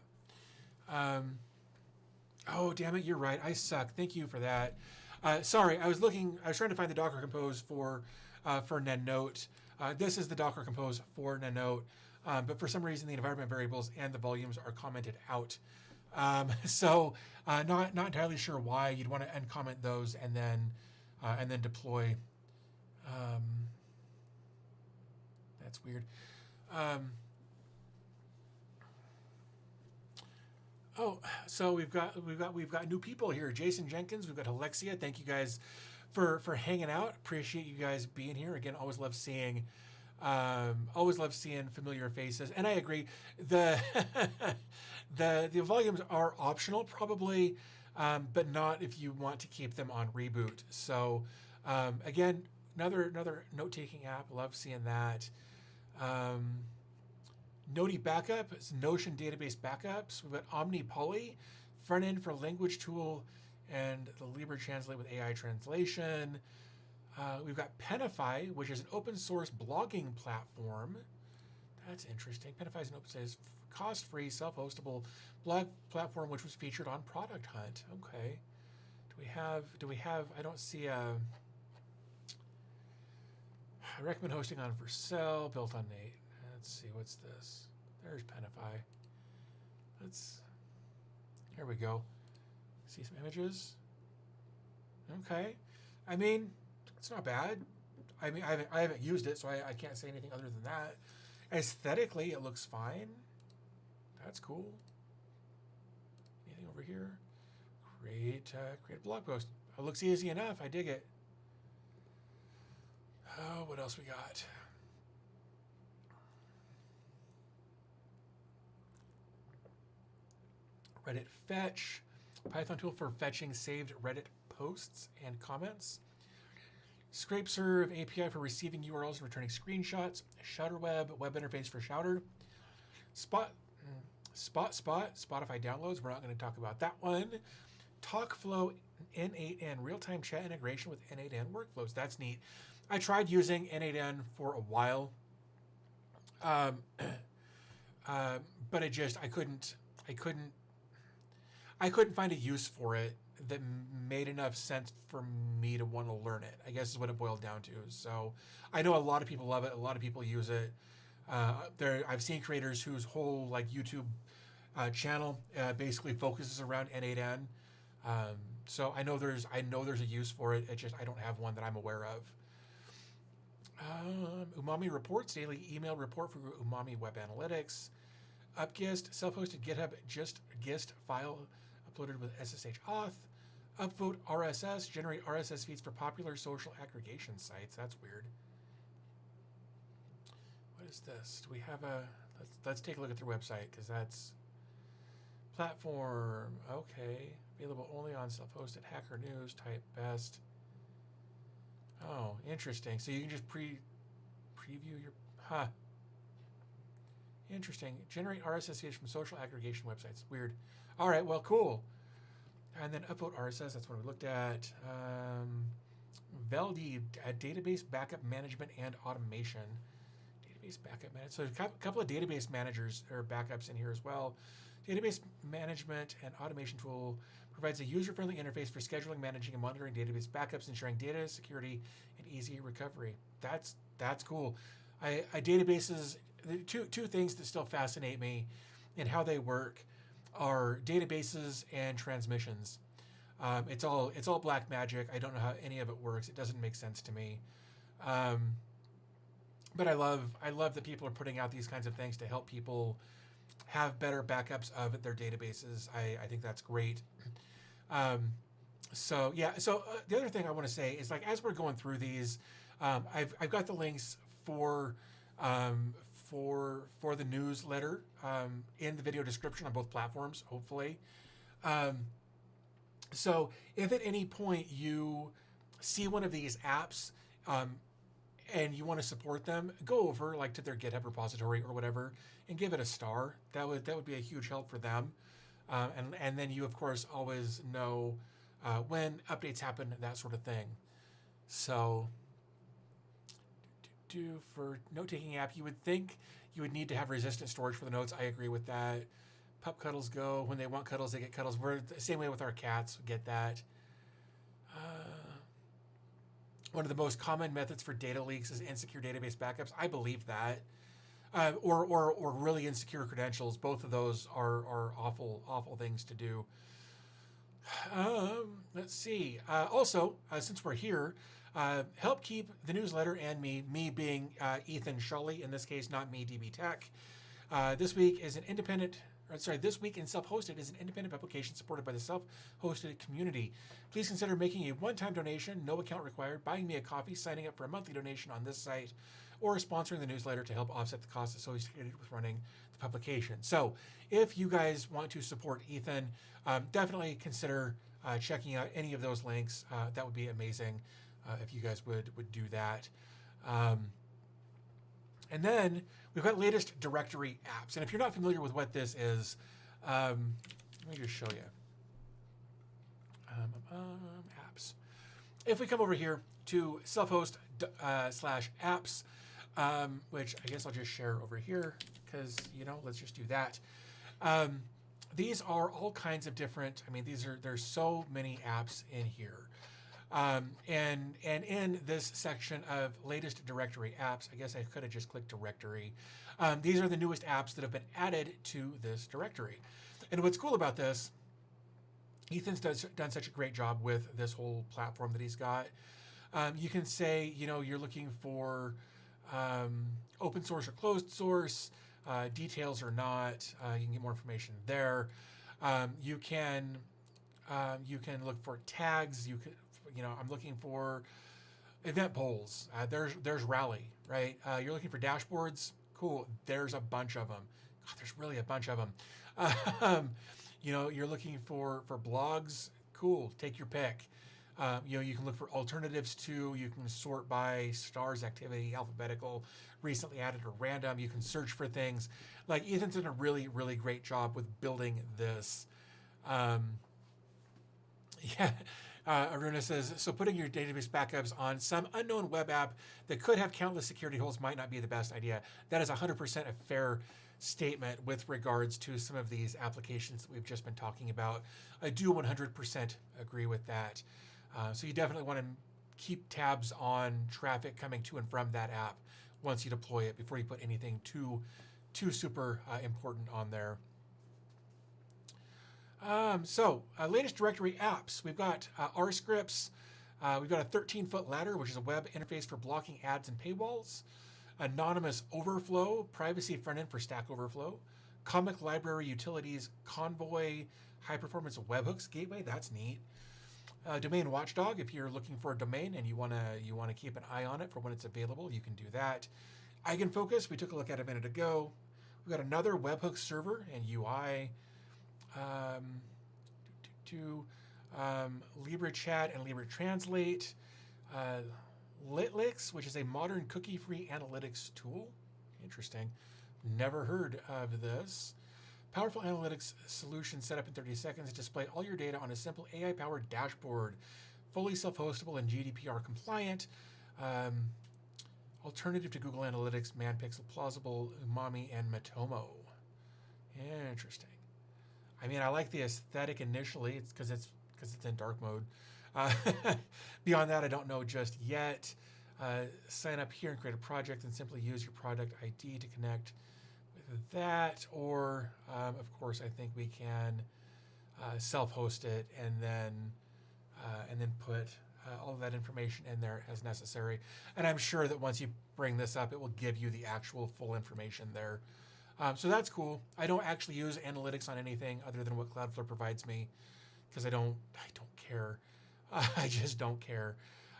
oh damn it, you're right. I suck. Thank you for that. Sorry, I was trying to find the Docker Compose for NetNote. This is the Docker Compose for NetNote, but for some reason the environment variables and the volumes are commented out. So not entirely sure why you'd want to uncomment those and then deploy. That's weird. Oh, so we've got new people here. Jason Jenkins, we've got Alexia. Thank you guys for hanging out. Appreciate you guys being here. Again, always love seeing familiar faces. And I agree. The volumes are optional probably, but not if you want to keep them on reboot. So again, another note-taking app. Love seeing that. Noti Backup, it's Notion database backups. We've got OmniPoly, front end for language tool, and the Libre Translate with AI translation. We've got Penify, which is an open source blogging platform. That's interesting. Penify is an open source, cost-free, self-hostable blog platform, which was featured on Product Hunt. Okay. Do we have? I don't see a. I recommend hosting on Vercel, built on Nate. Let's see, what's this? There's Penify. Here we go. See some images. Okay. I mean, it's not bad. I mean, I haven't used it, so I can't say anything other than that. Aesthetically, it looks fine. That's cool. Anything over here? Create a blog post. It looks easy enough. I dig it. Oh, what else we got? Reddit Fetch, Python tool for fetching saved Reddit posts and comments. ScrapeServe API for receiving URLs and returning screenshots. ShouterWeb web interface for Shouter. Spotify downloads. We're not going to talk about that one. TalkFlow N8N real-time chat integration with N8N workflows. That's neat. I tried using N8N for a while, but I couldn't find a use for it that made enough sense for me to want to learn it, I guess is what it boiled down to. So I know a lot of people love it. A lot of people use it. I've seen creators whose whole like YouTube channel basically focuses around N8N. So I know there's a use for it. It's just I don't have one that I'm aware of. Umami Reports, daily email report for Umami Web Analytics. Upgist, self-hosted GitHub gist file uploaded with SSH auth. Upvote RSS, generate RSS feeds for popular social aggregation sites. That's weird. What is this? Do we have a... Let's take a look at their website, because that's... Platform, okay. Available only on self-hosted Hacker News, type best. Oh, interesting. So you can just preview your... Interesting. Generate RSS feeds from social aggregation websites. Weird. All right, well, cool. And then upvote RSS, that's what we looked at. Veldy, database backup management and automation. Database backup management. So a couple of database managers or backups in here as well. Database management and automation tool provides a user-friendly interface for scheduling, managing, and monitoring database backups, ensuring data security and easy recovery. That's cool. Databases, two things that still fascinate me in how they work are databases and transmissions. It's all black magic. I don't know how any of it works. It doesn't make sense to me. But I love that people are putting out these kinds of things to help people have better backups of their databases. I think that's great. So the other thing I want to say is, like, as we're going through these, I've got the links for the newsletter in the video description on both platforms, hopefully. So if at any point you see one of these apps and you want to support them, go over like to their GitHub repository or whatever and give it a star. That would be a huge help for them. And then you of course always know when updates happen, that sort of thing. So for note-taking app, you would think you would need to have resistant storage for the notes. I agree with that. Pup cuddles go. When they want cuddles, they get cuddles. We're the same way with our cats. We get that. One of the most common methods for data leaks is insecure database backups. I believe that. Or really insecure credentials. Both of those are awful things to do. Let's see. Also, since we're here, help keep the newsletter and me being Ethan Shully, in this case, not me, DB Tech. This week in Self-Hosted is an independent publication supported by the self-hosted community. Please consider making a one-time donation, no account required, buying me a coffee, signing up for a monthly donation on this site, or sponsoring the newsletter to help offset the costs associated with running the publication. So if you guys want to support Ethan, definitely consider checking out any of those links. That would be amazing if you guys would do that. And then we've got latest directory apps. And if you're not familiar with what this is, let me just show you. Apps. If we come over here to self-host /apps, which I guess I'll just share over here because, let's just do that. These are all kinds of different, there's so many apps in here. And in this section of latest directory apps, I guess I could have just clicked directory. These are the newest apps that have been added to this directory. And what's cool about this, Ethan's done such a great job with this whole platform that he's got. You can say, you're looking for open source or closed source, details or not. You can get more information there. You can look for tags. I'm looking for event polls. There's Rally, right? You're looking for dashboards. Cool. There's a bunch of them. God, there's really a bunch of them. You're looking for blogs. Cool. Take your pick. You can look for alternatives to. You can sort by stars, activity, alphabetical, recently added, or random. You can search for things. Like, Ethan's done a really, really great job with building this. Aruna says, so putting your database backups on some unknown web app that could have countless security holes might not be the best idea. That is 100% a fair statement with regards to some of these applications that we've just been talking about. I do 100% agree with that. So you definitely want to keep tabs on traffic coming to and from that app once you deploy it before you put anything too super important on there. Latest directory apps. We've got RScripts. We've got a 13-foot ladder, which is a web interface for blocking ads and paywalls. Anonymous Overflow, privacy front-end for Stack Overflow. Comic Library Utilities, Convoy, high-performance webhooks gateway. That's neat. Domain Watchdog. If you're looking for a domain and you want to keep an eye on it for when it's available, you can do that. Eigenfocus. We took a look at it a minute ago. We've got another webhook server and UI. LibreChat and LibreTranslate, Litlix, which is a modern cookie-free analytics tool. Interesting. Never heard of this. Powerful analytics solution set up in 30 seconds to display all your data on a simple AI-powered dashboard, fully self-hostable and GDPR compliant. Alternative to Google Analytics, ManPixel, Plausible, Umami, and Matomo. Interesting. I like the aesthetic initially. It's because it's in dark mode. Beyond that, I don't know just yet. sign up here and create a project and simply use your product ID to connect with that. Or, of course, I think we can self-host it and then put all of that information in there as necessary. And I'm sure that once you bring this up, it will give you the actual full information there. So that's cool. I don't actually use analytics on anything other than what Cloudflare provides me because I don't care. I just don't care.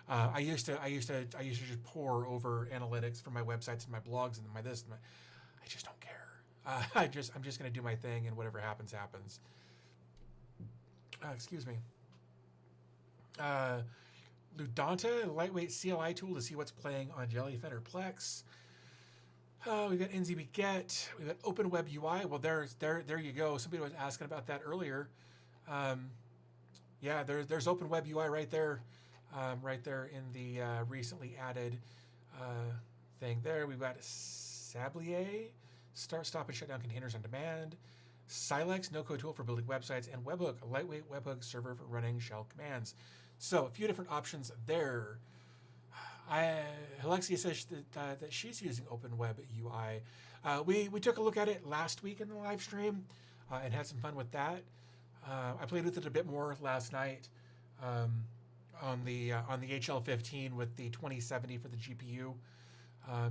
I used to just pour over analytics for my websites and my blogs and my this. And I just don't care. I'm just going to do my thing, and whatever happens, happens. Excuse me. Ludonta, a lightweight CLI tool to see what's playing on Jellyfin or Plex. We've got NZBGet. We've got OpenWeb UI. Well, there you go. Somebody was asking about that earlier. Yeah, there's OpenWeb UI right there in the recently added thing there. We've got Sablier, start, stop, and shut down containers on demand. Silex, no-code tool for building websites, and Webhook, a lightweight webhook server for running shell commands. So a few different options there. Alexia says that she's using OpenWeb UI. We took a look at it last week in the live stream and had some fun with that. I played with it a bit more last night on the HL15 with the 2070 for the GPU.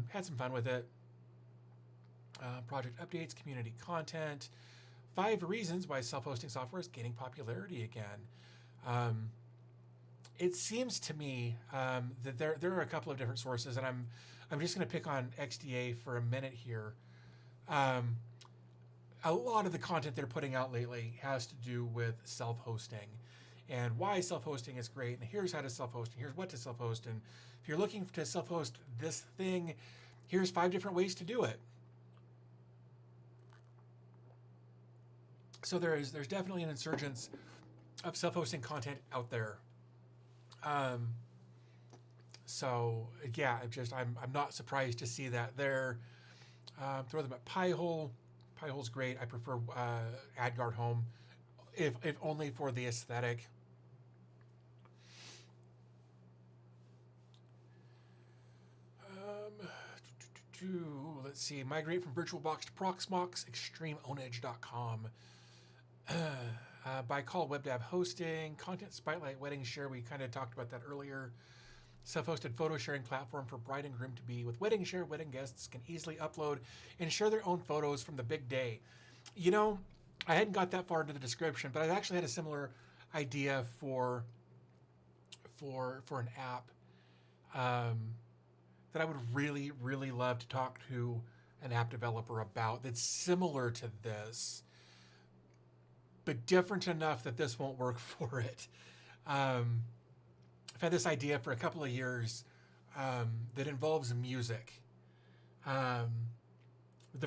Had some fun with it. Project updates, community content, 5 reasons why self-hosting software is gaining popularity again. It seems to me that there are a couple of different sources, and I'm just going to pick on XDA for a minute here. A lot of the content they're putting out lately has to do with self-hosting and why self-hosting is great. And here's how to self-host, and here's what to self-host. And if you're looking to self-host this thing, here's 5 different ways to do it. So there's definitely an insurgence of self-hosting content out there. So yeah, I'm not surprised to see that there. Throw them at Pi-hole. Pi-hole's great. I prefer AdGuard Home, if only for the aesthetic. Let's see. Migrate from VirtualBox to Proxmox. ExtremeOwnage.com. By call web dev hosting, content spotlight, wedding share. We kind of talked about that earlier. Self-hosted photo sharing platform for bride and groom to be. With wedding share, wedding guests can easily upload and share their own photos from the big day. You know, I hadn't got that far into the description, but I've actually had a similar idea for an app that I would really, really love to talk to an app developer about that's similar to this, but different enough that this won't work for it. I've had this idea for a couple of years that involves music. The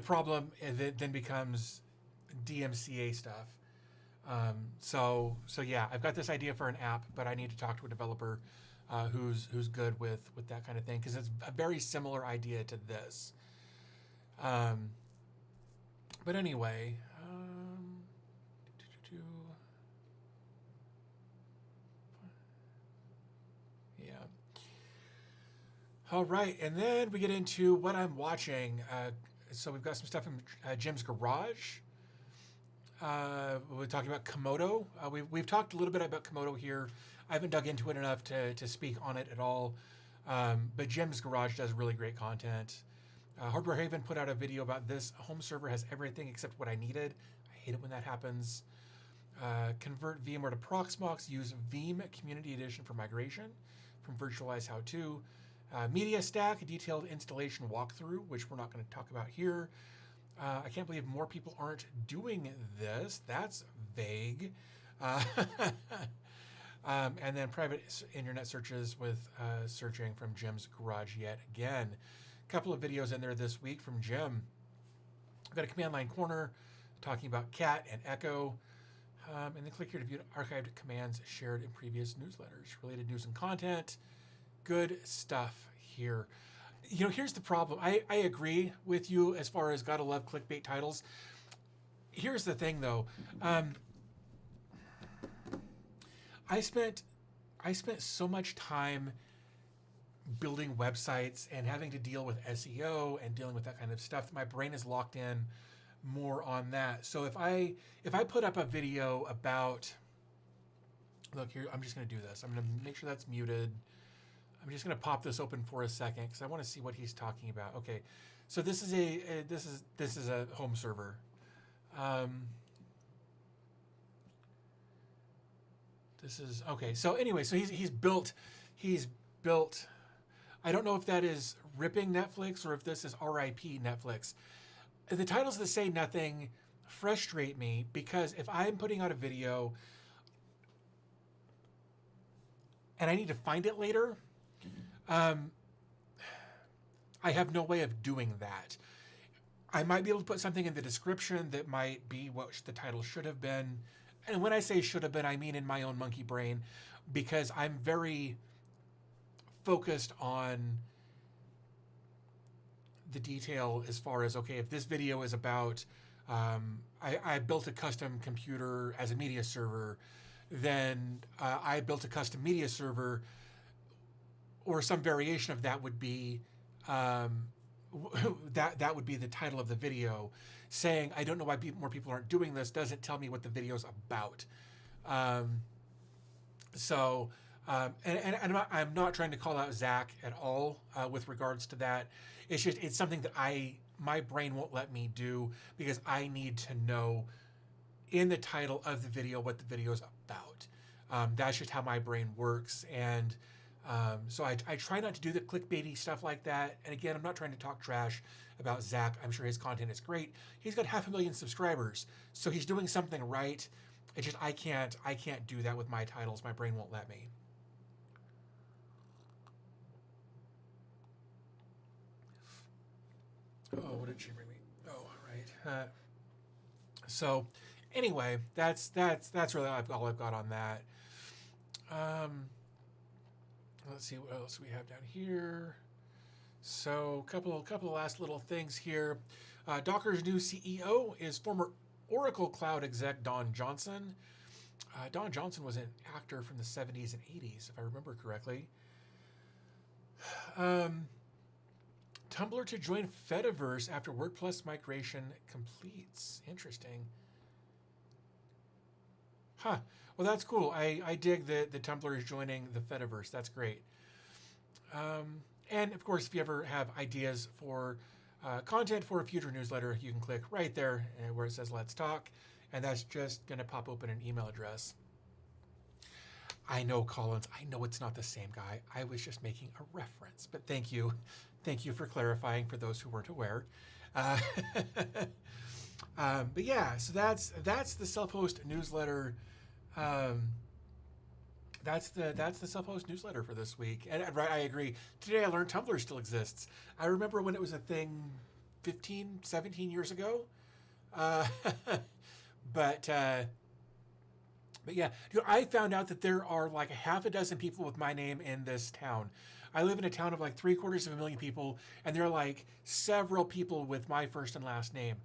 problem then becomes DMCA stuff. So yeah, I've got this idea for an app, but I need to talk to a developer who's good with that kind of thing, because it's a very similar idea to this. But anyway, yeah. All right, and then we get into what I'm watching. So we've got some stuff from Jim's Garage. We're talking about Komodo. We've talked a little bit about Komodo here. I haven't dug into it enough to speak on it at all. But Jim's Garage does really great content. Hardware Haven put out a video about this. Home server has everything except what I needed. I hate it when that happens. Convert VMware to Proxmox. Use Veeam Community Edition for migration from Virtualize How To. Media Stack, a detailed installation walkthrough, which we're not going to talk about here. I can't believe more people aren't doing this. That's vague. And then private internet searches with searching from Jim's Garage yet again. A couple of videos in there this week from Jim. I've got a command line corner talking about Cat and Echo. And then click here to view archived commands shared in previous newsletters. Related news and content. Good stuff here. You know, here's the problem. I agree with you as far as gotta love clickbait titles. Here's the thing, though. I spent so much time building websites and having to deal with SEO and dealing with that kind of stuff, my brain is locked in more on that. So if I put up a video about, look here, I'm just going to do this. I'm going to make sure that's muted. I'm just going to pop this open for a second because I want to see what he's talking about. Okay, so this is a home server. This is okay. So anyway, so he's built. I don't know if that is ripping Netflix or if this is RIP Netflix. The titles that say nothing frustrate me because if I'm putting out a video and I need to find it later, I have no way of doing that. I might be able to put something in the description that might be what the title should have been. And when I say should have been, I mean in my own monkey brain, because I'm very focused on the detail as far as, okay, if this video is about, I built a custom computer as a media server, then I built a custom media server, or some variation of that would be, that would be the title of the video. Saying, I don't know why more people aren't doing this doesn't tell me what the video's about. And I'm not trying to call out Zach at all with regards to that. It's just, it's something that my brain won't let me do because I need to know in the title of the video what the video is about. That's just how my brain works. And so I try not to do the clickbaity stuff like that. And again, I'm not trying to talk trash about Zach. I'm sure his content is great. He's got 500,000 subscribers, so he's doing something right. It's just I can't do that with my titles. My brain won't let me. Oh, what did she bring me? Oh, right. So anyway, that's really all I've got on that. Let's see what else we have down here. So a couple of last little things here. Docker's new CEO is former Oracle Cloud exec Don Johnson. Don Johnson was an actor from the 70s and 80s, if I remember correctly. Tumblr to join Fediverse after WordPress migration completes. Interesting. Huh. Well, that's cool. I dig that the Tumblr is joining the Fediverse. That's great. And of course, if you ever have ideas for content for a future newsletter, you can click right there where it says Let's Talk, and that's just going to pop open an email address. I know, Collins, I know it's not the same guy. I was just making a reference, but thank you. Thank you for clarifying for those who weren't aware. But yeah, so that's the self-host newsletter. That's the self-host newsletter for this week. And right, I agree. Today I learned Tumblr still exists. I remember when it was a thing 15, 17 years ago. But yeah, I found out that there are like 6 people with my name in this town. I live in a town of like 750,000 people, and there are like several people with my first and last name.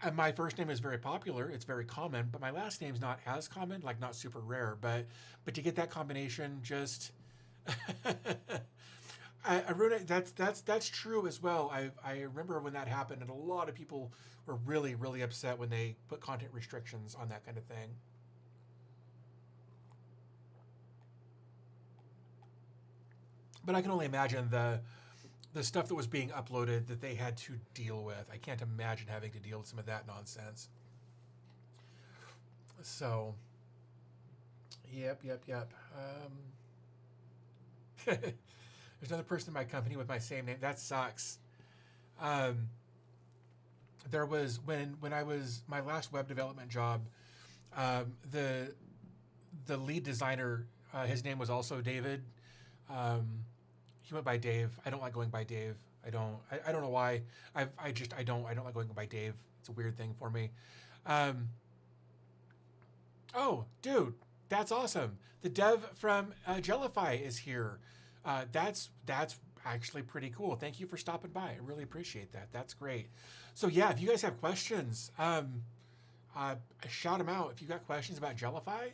And my first name is very popular; it's very common, but my last name's not as common, like not super rare. But to get that combination, just Aruna, that's true as well. I remember when that happened, and a lot of people were really, really upset when they put content restrictions on that kind of thing. But I can only imagine the stuff that was being uploaded that they had to deal with. I can't imagine having to deal with some of that nonsense. So, yep. There's another person in my company with my same name. That sucks. There was when I was my last web development job, the lead designer, his name was also David. He went by Dave. I don't like going by Dave. I don't know why. I don't like going by Dave. It's a weird thing for me. Oh, dude, that's awesome. The dev from Jellify is here. That's actually pretty cool. Thank you for stopping by. I really appreciate that. That's great. So yeah, if you guys have questions, shout them out. If you got questions about Jellify,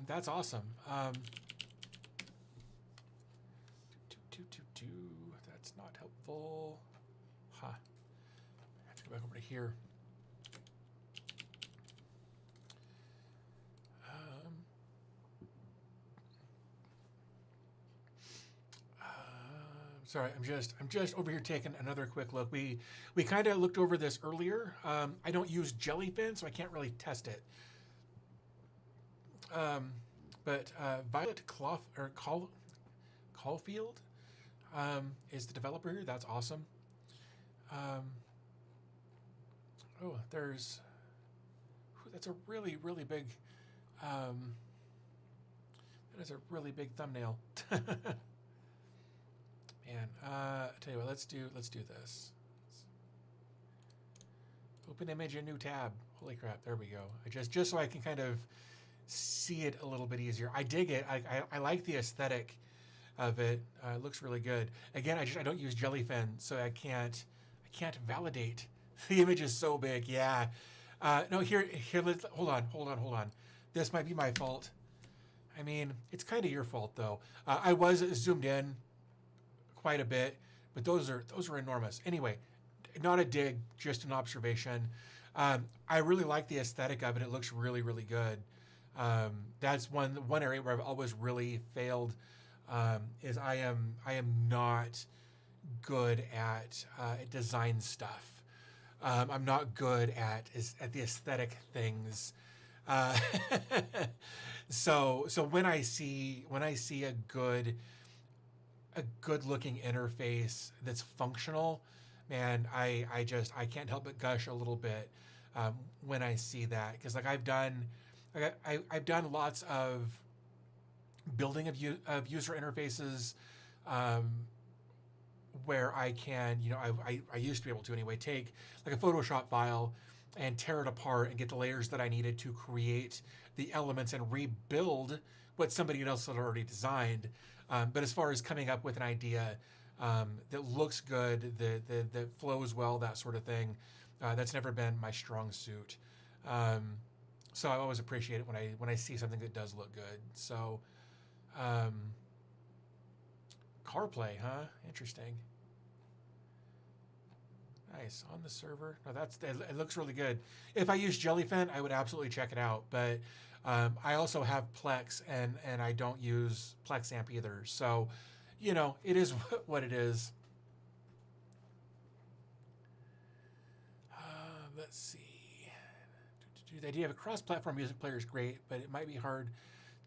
that's awesome. That's not helpful. Huh. I have to go back over to here. Sorry, I'm just over here taking another quick look. We kind of looked over this earlier. I don't use Jellyfin, so I can't really test it. But Violet Caulfield is the developer here. That's awesome. Oh, there's that's a really big. That is a really big thumbnail. Man, I tell you what, let's do this. Open image, a new tab. Holy crap! There we go. Just so I can kind of see it a little bit easier. I dig it. I like the aesthetic of it. It looks really good. Again, I don't use Jellyfin, so I can't validate. The image is so big. Yeah. No, here. Let's hold on. This might be my fault. I mean, it's kind of your fault though. I was zoomed in quite a bit, but those are enormous. Anyway, not a dig, just an observation. I really like the aesthetic of it. It looks really good. That's one area where I've always really failed. Is I am not good at design stuff. I'm not good at the aesthetic things. So when I see a good looking interface that's functional, man, I can't help but gush a little bit when I see that, because like I've done lots of building of user interfaces where I can, I used to be able to anyway, take like a Photoshop file and tear it apart and get the layers that I needed to create the elements and rebuild what somebody else had already designed. But as far as coming up with an idea that looks good, that flows well, that sort of thing, that's never been my strong suit. So I always appreciate it when I see something that does look good. So CarPlay, huh? Interesting. Nice. On the server. No, it looks really good. If I use Jellyfin, I would absolutely check it out. But I also have Plex, and I don't use PlexAmp either. So, it is what it is. Let's see. The idea of a cross-platform music player is great, but it might be hard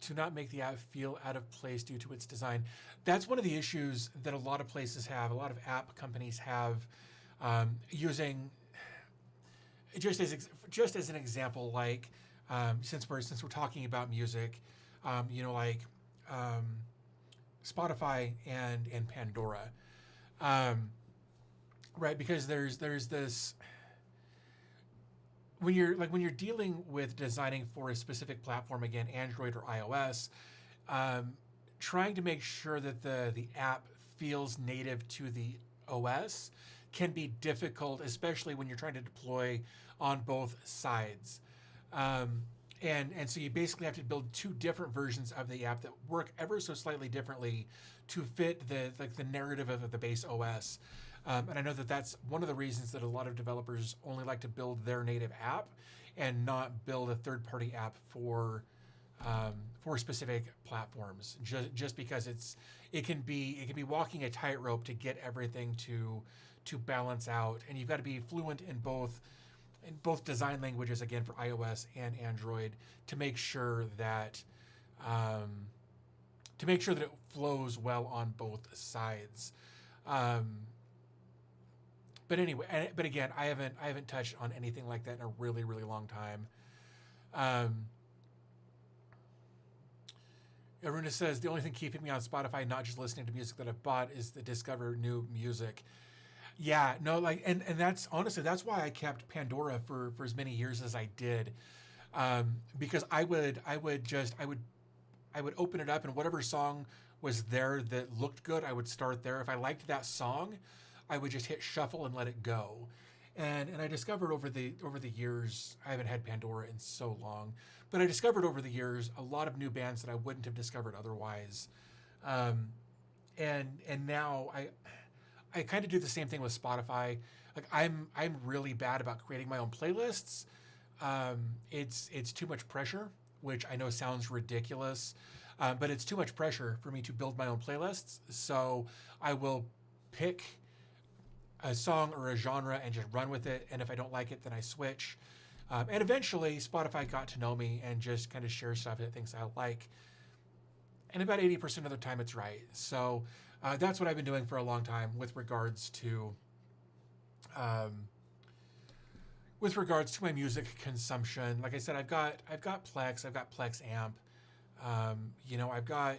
to not make the app feel out of place due to its design. That's one of the issues that a lot of places have, a lot of app companies have, using, just as an example, like since we're talking about music, like Spotify and Pandora, right? Because there's this, when you're dealing with designing for a specific platform, again, Android or iOS, trying to make sure that the app feels native to the OS can be difficult, especially when you're trying to deploy on both sides. And so you basically have to build two different versions of the app that work ever so slightly differently to fit the narrative of the base OS. And I know that that's one of the reasons that a lot of developers only like to build their native app and not build a third-party app for specific platforms. Just because it can be walking a tightrope to get everything to balance out, and you've got to be fluent in both design languages, again, for iOS and Android, to make sure that it flows well on both sides. But anyway, but again, I haven't touched on anything like that in a really long time. Aruna says, the only thing keeping me on Spotify, not just listening to music that I've bought, is to discover new music. Yeah, no, like, and that's honestly, that's why I kept Pandora for as many years as I did, because I would open it up, and whatever song was there that looked good, I would start there. If I liked that song, I would just hit shuffle and let it go. And I discovered over the years, I haven't had Pandora in so long, but I discovered over the years a lot of new bands that I wouldn't have discovered otherwise. and now I kind of do the same thing with Spotify. Like I'm really bad about creating my own playlists. It's too much pressure, which I know sounds ridiculous, but it's too much pressure for me to build my own playlists. So I will pick a song or a genre and just run with it. And if I don't like it, then I switch. And eventually Spotify got to know me and just kind of shares stuff that it thinks I like. And about 80% of the time it's right. So that's what I've been doing for a long time with regards to my music consumption. Like I said, I've got Plex, I've got Plex Amp. I've got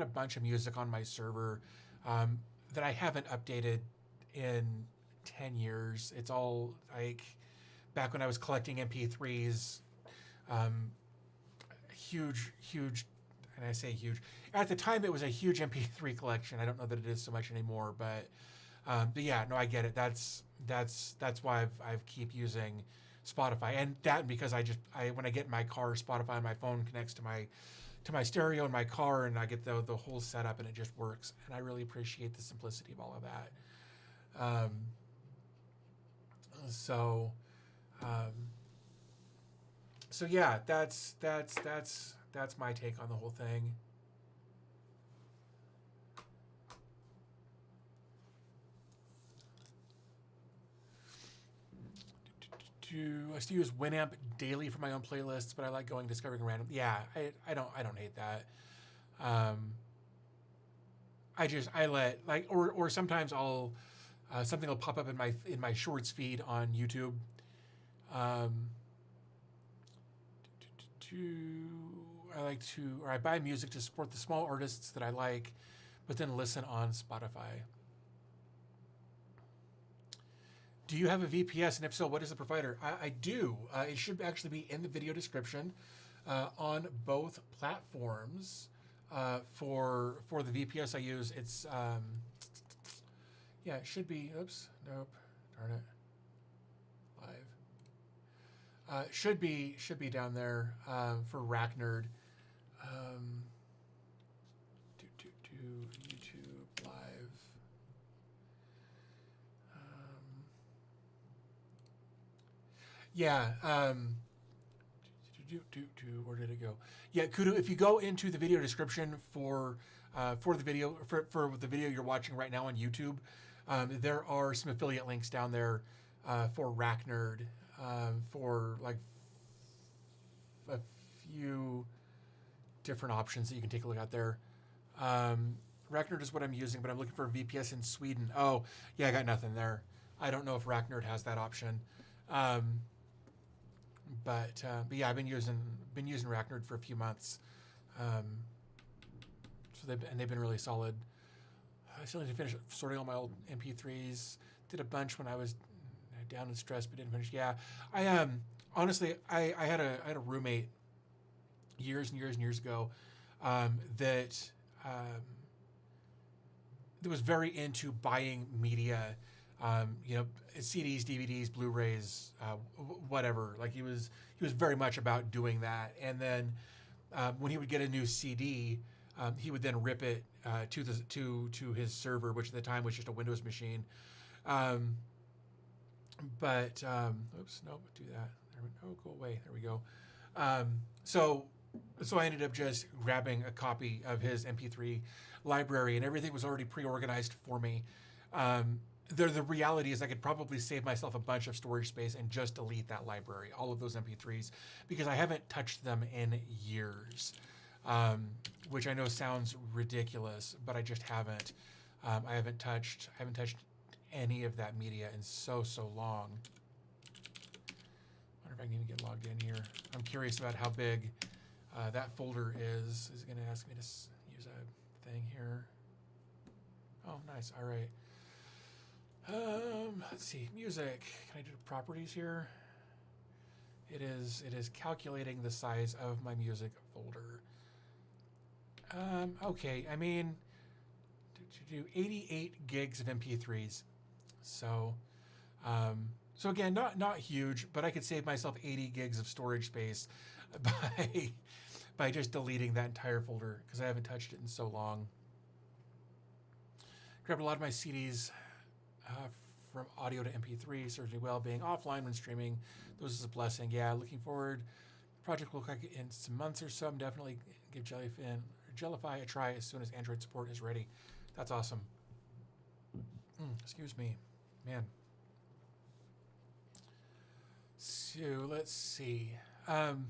a bunch of music on my server that I haven't updated in 10 years. It's all like back when I was collecting MP3s, huge, and I say huge. At the time, it was a huge MP3 collection. I don't know that it is so much anymore, but yeah, no, I get it. That's why I've keep using Spotify, and that because I when I get in my car, Spotify on my phone connects to my stereo in my car, and I get the whole setup, and it just works. And I really appreciate the simplicity of all of that. So yeah, that's my take on the whole thing. I still use Winamp daily for my own playlists, but I like discovering random. Yeah, I don't hate that. I let or sometimes I'll something will pop up in my shorts feed on YouTube. I buy music to support the small artists that I like, but then listen on Spotify. Do you have a VPS, and if so, what is the provider? I do. It should actually be in the video description on both platforms. For the VPS I use, it's it should be. Oops, nope, darn it. Live should be down there for RackNerd. YouTube Live. Where did it go? Yeah, Kudu, if you go into the video description for the video you're watching right now on YouTube, there are some affiliate links down there for RackNerd for like a few different options that you can take a look at there. RackNerd is what I'm using, but I'm looking for a VPS in Sweden. Oh, yeah, I got nothing there. I don't know if RackNerd has that option. But yeah, I've been using RackNerd for a few months. They've been really solid. I still need to finish sorting all my old MP3s. Did a bunch when I was down and stressed, but didn't finish. Yeah, I honestly I had a roommate years and years ago that was very into buying media. CDs, DVDs, Blu-rays, whatever. Like he was very much about doing that. And then when he would get a new CD, he would then rip it to his server, which at the time was just a Windows machine. Oops, nope, do that. Go away. There we go. So I ended up just grabbing a copy of his MP3 library, and everything was already pre-organized for me. The reality is I could probably save myself a bunch of storage space and just delete that library, all of those MP3s, because I haven't touched them in years, which I know sounds ridiculous, but I just haven't. I haven't touched any of that media in so long. I wonder if I can even get logged in here. I'm curious about how big that folder is. Is it going to ask me to use a thing here? Oh, nice. All right. Let's see, music. Can I do properties here? It is calculating the size of my music folder. Okay, I mean, to do 88 gigs of MP3s. So again, not huge, but I could save myself 80 gigs of storage space by just deleting that entire folder because I haven't touched it in so long. Grabbed a lot of my CDs from audio to MP3. Serves me well being offline when streaming. Those is a blessing. Yeah, looking forward. The project will look like in some months or so. I'm definitely give Jellify a try as soon as Android support is ready. That's awesome. Excuse me, man. So let's see. Trying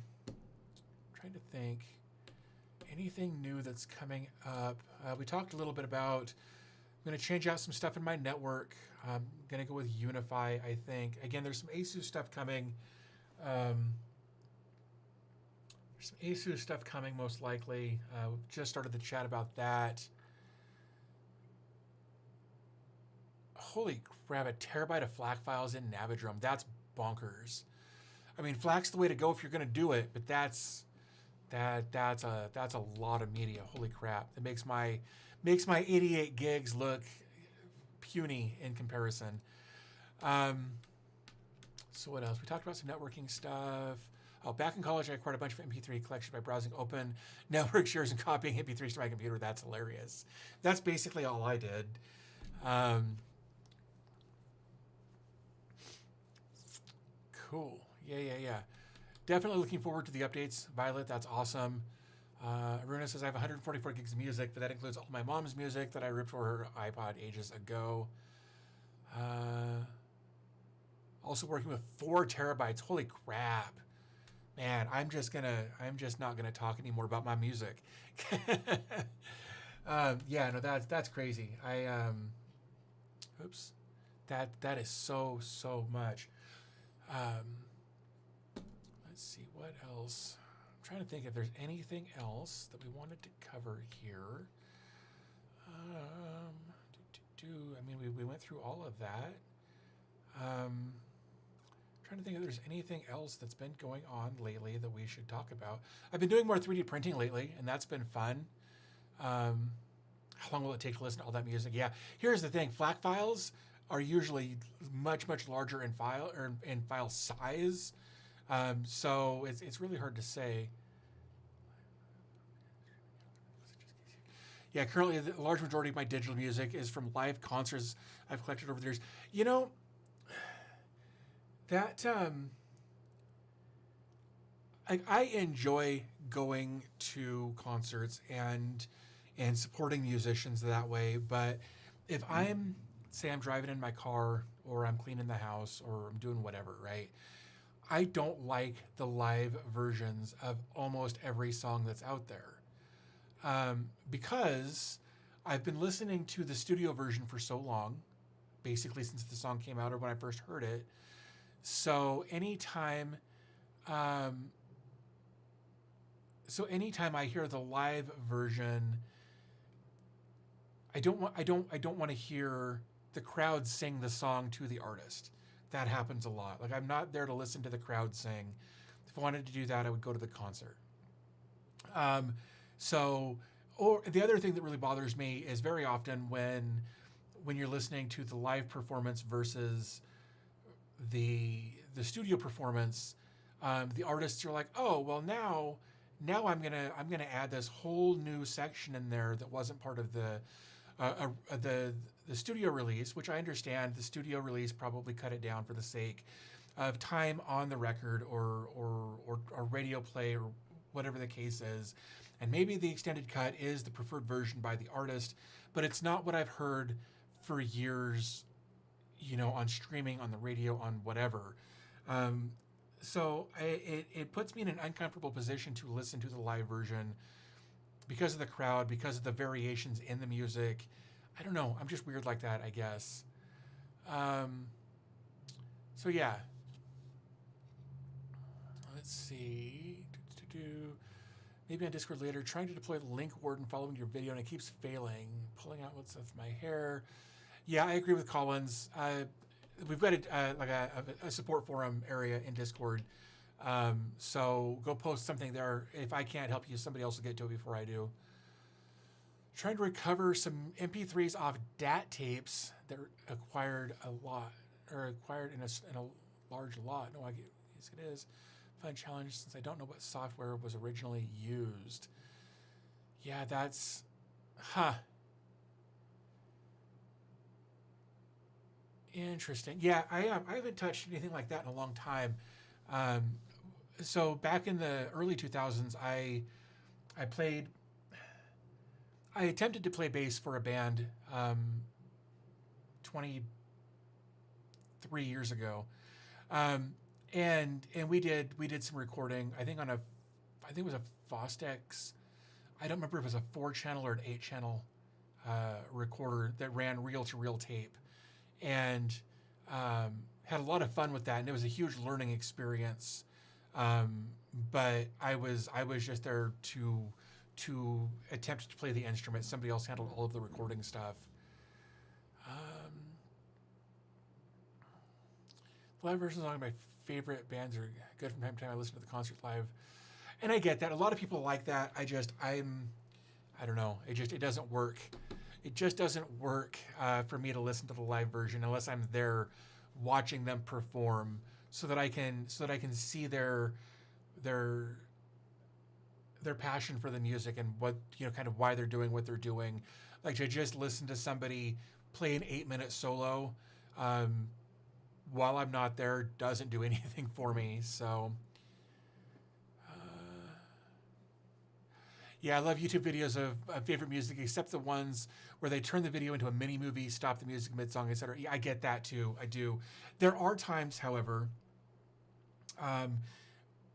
to think. Anything new that's coming up? We talked a little bit about. I'm going to change out some stuff in my network. I'm going to go with Unify, I think. Again, there's some ASUS stuff coming. There's some ASUS stuff coming, most likely. We've just started the chat about that. Holy crap, a terabyte of FLAC files in Navidrum. That's bonkers. I mean, FLAC's the way to go if you're going to do it, but that's a lot of media. Holy crap. It makes my 88 gigs look puny in comparison. So what else? We talked about some networking stuff. Oh, back in college, I acquired a bunch of MP3 collections by browsing open network shares and copying MP3s to my computer. That's hilarious. That's basically all I did. Cool. Yeah. Definitely looking forward to the updates. Violet, that's awesome. Aruna says I have 144 gigs of music, but that includes all my mom's music that I ripped for her iPod ages ago. Also working with 4 terabytes. Holy crap. Man, I'm just not gonna talk anymore about my music. Yeah, no, that's crazy. Oops. That is so much. Let's see, what else? I'm trying to think if there's anything else that we wanted to cover here. I mean, we went through all of that. Trying to think if there's anything else that's been going on lately that we should talk about. I've been doing more 3D printing lately, and that's been fun. How long will it take to listen to all that music? Yeah, here's the thing: FLAC files are usually much larger in file size. So it's really hard to say. Yeah, currently the large majority of my digital music is from live concerts I've collected over the years. You know, that I enjoy going to concerts and supporting musicians that way. But if I'm driving in my car or I'm cleaning the house or I'm doing whatever, right? I don't like the live versions of almost every song that's out there. Because I've been listening to the studio version for so long, basically since the song came out or when I first heard it. So anytime I hear the live version, I don't want to hear the crowd sing the song to the artist. That happens a lot. Like, I'm not there to listen to the crowd sing. If I wanted to do that, I would go to the concert. Or the other thing that really bothers me is very often when you're listening to the live performance versus the studio performance, the artists are like, oh, well now I'm gonna add this whole new section in there that wasn't part of the studio release, which I understand the studio release probably cut it down for the sake of time on the record or radio play or whatever the case is. And maybe the extended cut is the preferred version by the artist, but it's not what I've heard for years, on streaming, on the radio, on whatever. So it puts me in an uncomfortable position to listen to the live version because of the crowd, because of the variations in the music. I don't know. I'm just weird like that, I guess. So yeah. Let's see. Maybe on Discord later. Trying to deploy the link warden following your video and it keeps failing. Pulling out what's of my hair. Yeah, I agree with Collins. We've got a support forum area in Discord. So go post something there. If I can't help you, somebody else will get to it before I do. Trying to recover some MP3s off DAT tapes that were acquired in a large lot. No, yes it is. Fun challenge since I don't know what software was originally used. Yeah, that's, Interesting. Yeah, I haven't touched anything like that in a long time. Um, so back in the early 2000s, I played. I attempted to play bass for a band 23 years ago, and we did some recording. I think it was a Fostex. I don't remember if it was a 4-channel or an 8-channel recorder that ran reel-to-reel tape, and had a lot of fun with that. And it was a huge learning experience. But I was just there to attempt to play the instrument. Somebody else handled all of the recording stuff. Live versions of my favorite bands are good from time to time. I listen to the concert live, and I get that. A lot of people like that. I don't know. It doesn't work. It just doesn't work for me to listen to the live version unless I'm there watching them perform, so that I can see their passion for the music and what, kind of why they're doing what they're doing. Like, to just listen to somebody play an 8-minute solo while I'm not there doesn't do anything for me. So yeah, I love YouTube videos of favorite music, except the ones where they turn the video into a mini movie, stop the music mid-song, etc. Yeah, I get that too. I do. There are times, however,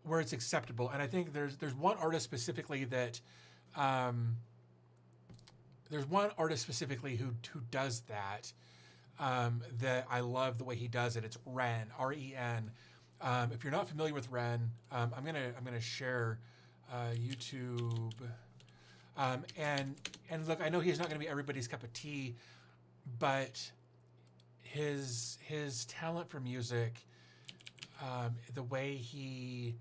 where it's acceptable, and I think there's one artist specifically that who does that. That I love the way he does it. It's Ren, R-E-N. If you're not familiar with Ren, I'm gonna share YouTube. And look, I know he's not gonna be everybody's cup of tea, but his talent for music, the way he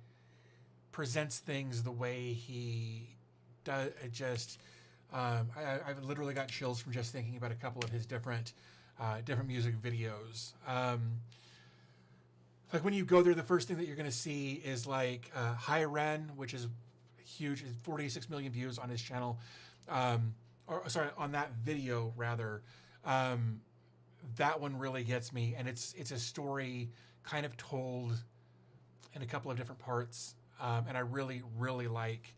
presents things, the way he does it, just I've literally got chills from just thinking about a couple of his different music videos. Like, when you go there, the first thing that you're going to see is like Hi Ren, which is huge. It's 46 million views on his channel, or sorry, on that video rather. That one really gets me, and it's a story kind of told in a couple of different parts, and I really like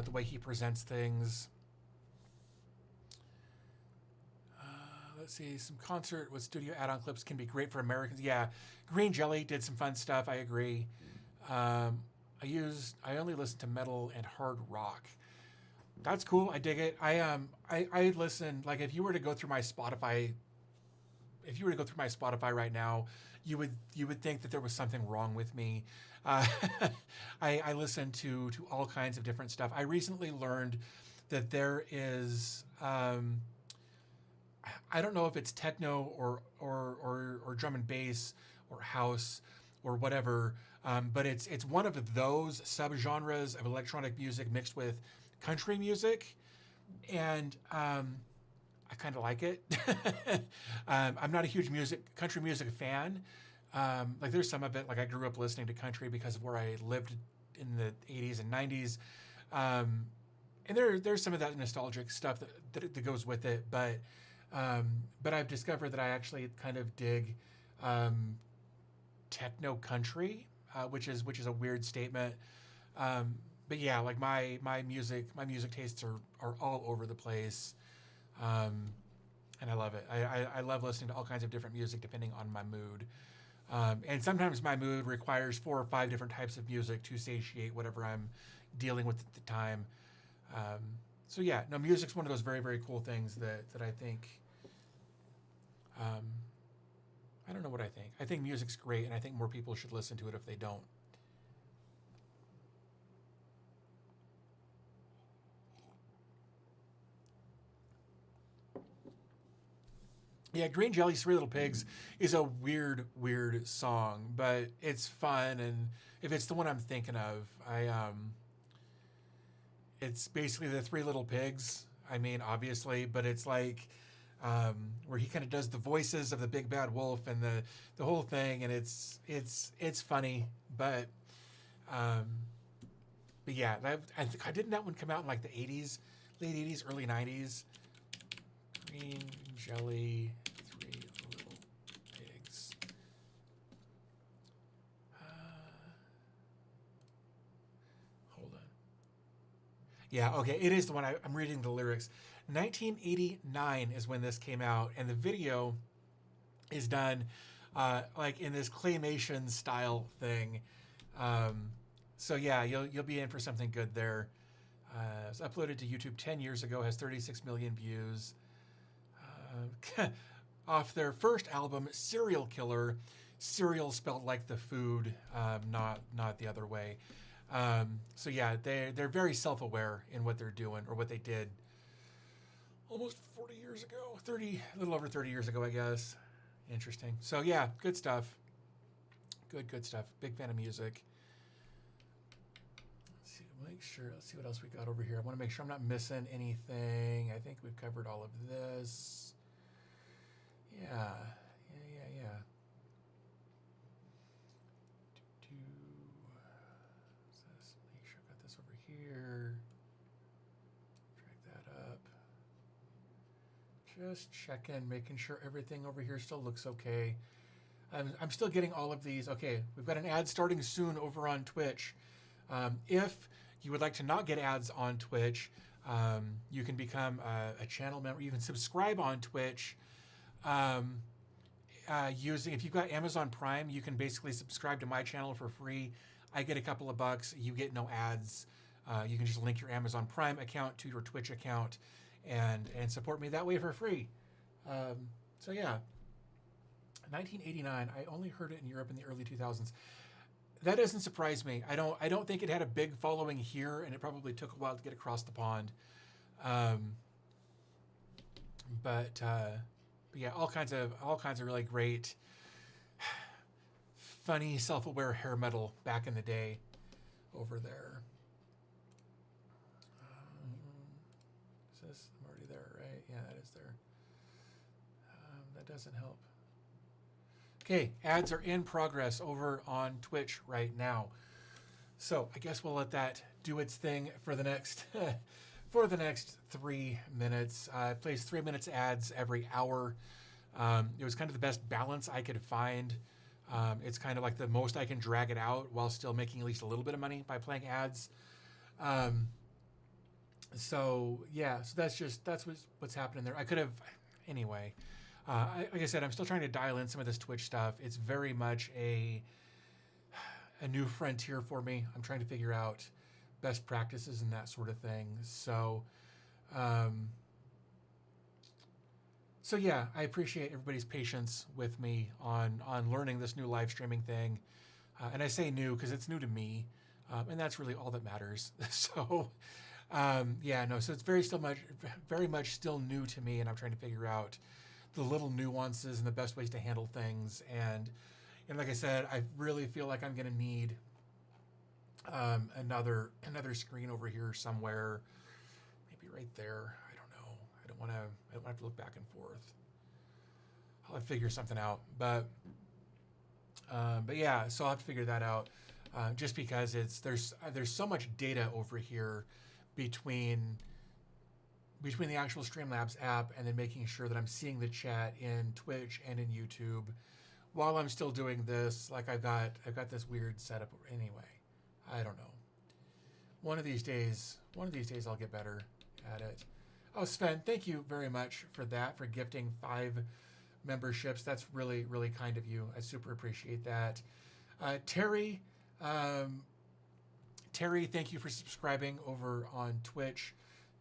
the way he presents things. Let's see, some concert with studio add-on clips can be great for Americans. Yeah, Green Jelly did some fun stuff. I agree. I only listen to metal and hard rock. That's cool. I dig it. I listen, like, if you were to go through my Spotify right now, you would think that there was something wrong with me. I listen to all kinds of different stuff. I recently learned that there is I don't know if it's techno or drum and bass or house or whatever, but it's one of those subgenres of electronic music mixed with country music, and I kind of like it. I'm not a huge country music fan. Like, there's some of it, like, I grew up listening to country because of where I lived in the 80s and 90s, and there's some of that nostalgic stuff that goes with it, but I've discovered that I actually kind of dig techno country, which is a weird statement. But yeah, like, my music tastes are all over the place, and I love it. I love listening to all kinds of different music depending on my mood, and sometimes my mood requires 4 or 5 different types of music to satiate whatever I'm dealing with at the time. So yeah, no, music's one of those very, very cool things that I think. I don't know what I think. I think music's great, and I think more people should listen to it if they don't. Yeah, Green Jelly's Three Little Pigs is a weird song, but it's fun, and if it's the one I'm thinking of, it's basically the Three Little Pigs. I mean, obviously, but it's like where he kind of does the voices of the big bad wolf and the whole thing, and it's funny, but yeah, I think didn't that one come out in like the 80s, late 80s, early 90s? Green Jelly, Three Little Yeah, okay, it is the one. I'm reading the lyrics. 1989 is when this came out, and the video is done like in this claymation style thing. So yeah, you'll be in for something good there. It was uploaded to YouTube 10 years ago, has 36 million views. Off their first album, Serial Killer, cereal spelled like the food, not the other way. So yeah, they're very self-aware in what they're doing, or what they did almost 40 years ago, a little over 30 years ago, I guess. Interesting. So yeah, good stuff. Good stuff. Big fan of music. Let's see what else we got over here. I want to make sure I'm not missing anything. I think we've covered all of this. Yeah. Let's make sure I got this over here. Drag that up. Just checking, making sure everything over here still looks okay. I'm still getting all of these. Okay, we've got an ad starting soon over on Twitch. If you would like to not get ads on Twitch, you can become a channel member. You can subscribe on Twitch using, if you've got Amazon Prime, you can basically subscribe to my channel for free. I get a couple of bucks. You get no ads. You can just link your Amazon Prime account to your Twitch account and support me that way for free. So yeah, 1989. I only heard it in Europe in the early 2000s. That doesn't surprise me. I don't think it had a big following here, and it probably took a while to get across the pond. But yeah, all kinds of really great, funny, self-aware hair metal back in the day over there. Is this, I'm already there, right? Yeah, that is there. That doesn't help. Okay, ads are in progress over on Twitch right now. So I guess we'll let that do its thing for the next for the next 3 minutes. It plays 3 minutes ads every hour. It was kind of the best balance I could find. It's kind of like the most I can drag it out while still making at least a little bit of money by playing ads. So yeah, so that's what's happening there. I could have, anyway. Like I said, I'm still trying to dial in some of this Twitch stuff. It's very much a new frontier for me. I'm trying to figure out best practices and that sort of thing. So, so yeah, I appreciate everybody's patience with me on learning this new live streaming thing. And I say new because it's new to me, and that's really all that matters. So, yeah, no. So it's very much still new to me, and I'm trying to figure out the little nuances and the best ways to handle things. And like I said, I really feel like I'm going to need another screen over here somewhere, maybe right there. I don't know. I don't want to have to look back and forth. I'll have to figure something out. But yeah, so I'll have to figure that out. Just because there's so much data over here between the actual Streamlabs app and then making sure that I'm seeing the chat in Twitch and in YouTube while I'm still doing this. Like I've got this weird setup. Anyway, I don't know. One of these days I'll get better at it. Oh, Sven, thank you very much for that, for gifting 5 memberships. That's really, really kind of you. I super appreciate that. Terry, thank you for subscribing over on Twitch.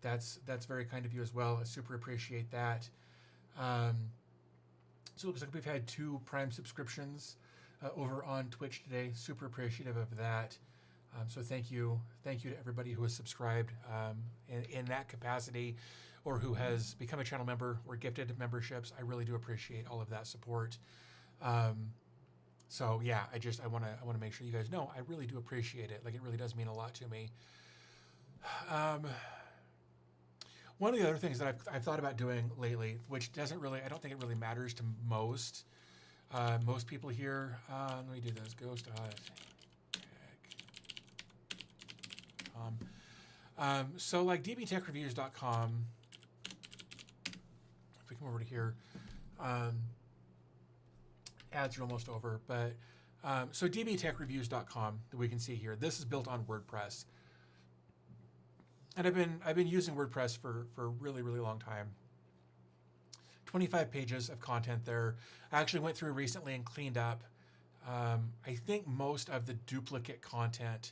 That's very kind of you as well. I super appreciate that. So it looks like we've had 2 Prime subscriptions over on Twitch today. Super appreciative of that. So thank you to everybody who has subscribed in that capacity, or who has become a channel member or gifted memberships. I really do appreciate all of that support. So yeah, I want to make sure you guys know I really do appreciate it. Like, it really does mean a lot to me. One of the other things that I've thought about doing lately, which I don't think it really matters to most people here. Let me do this. So like dbtechreviews.com, if we come over to here, ads are almost over, but so dbtechreviews.com that we can see here, this is built on WordPress. And I've been using WordPress for a really, really long time. 25 pages of content there. I actually went through recently and cleaned up, I think, most of the duplicate content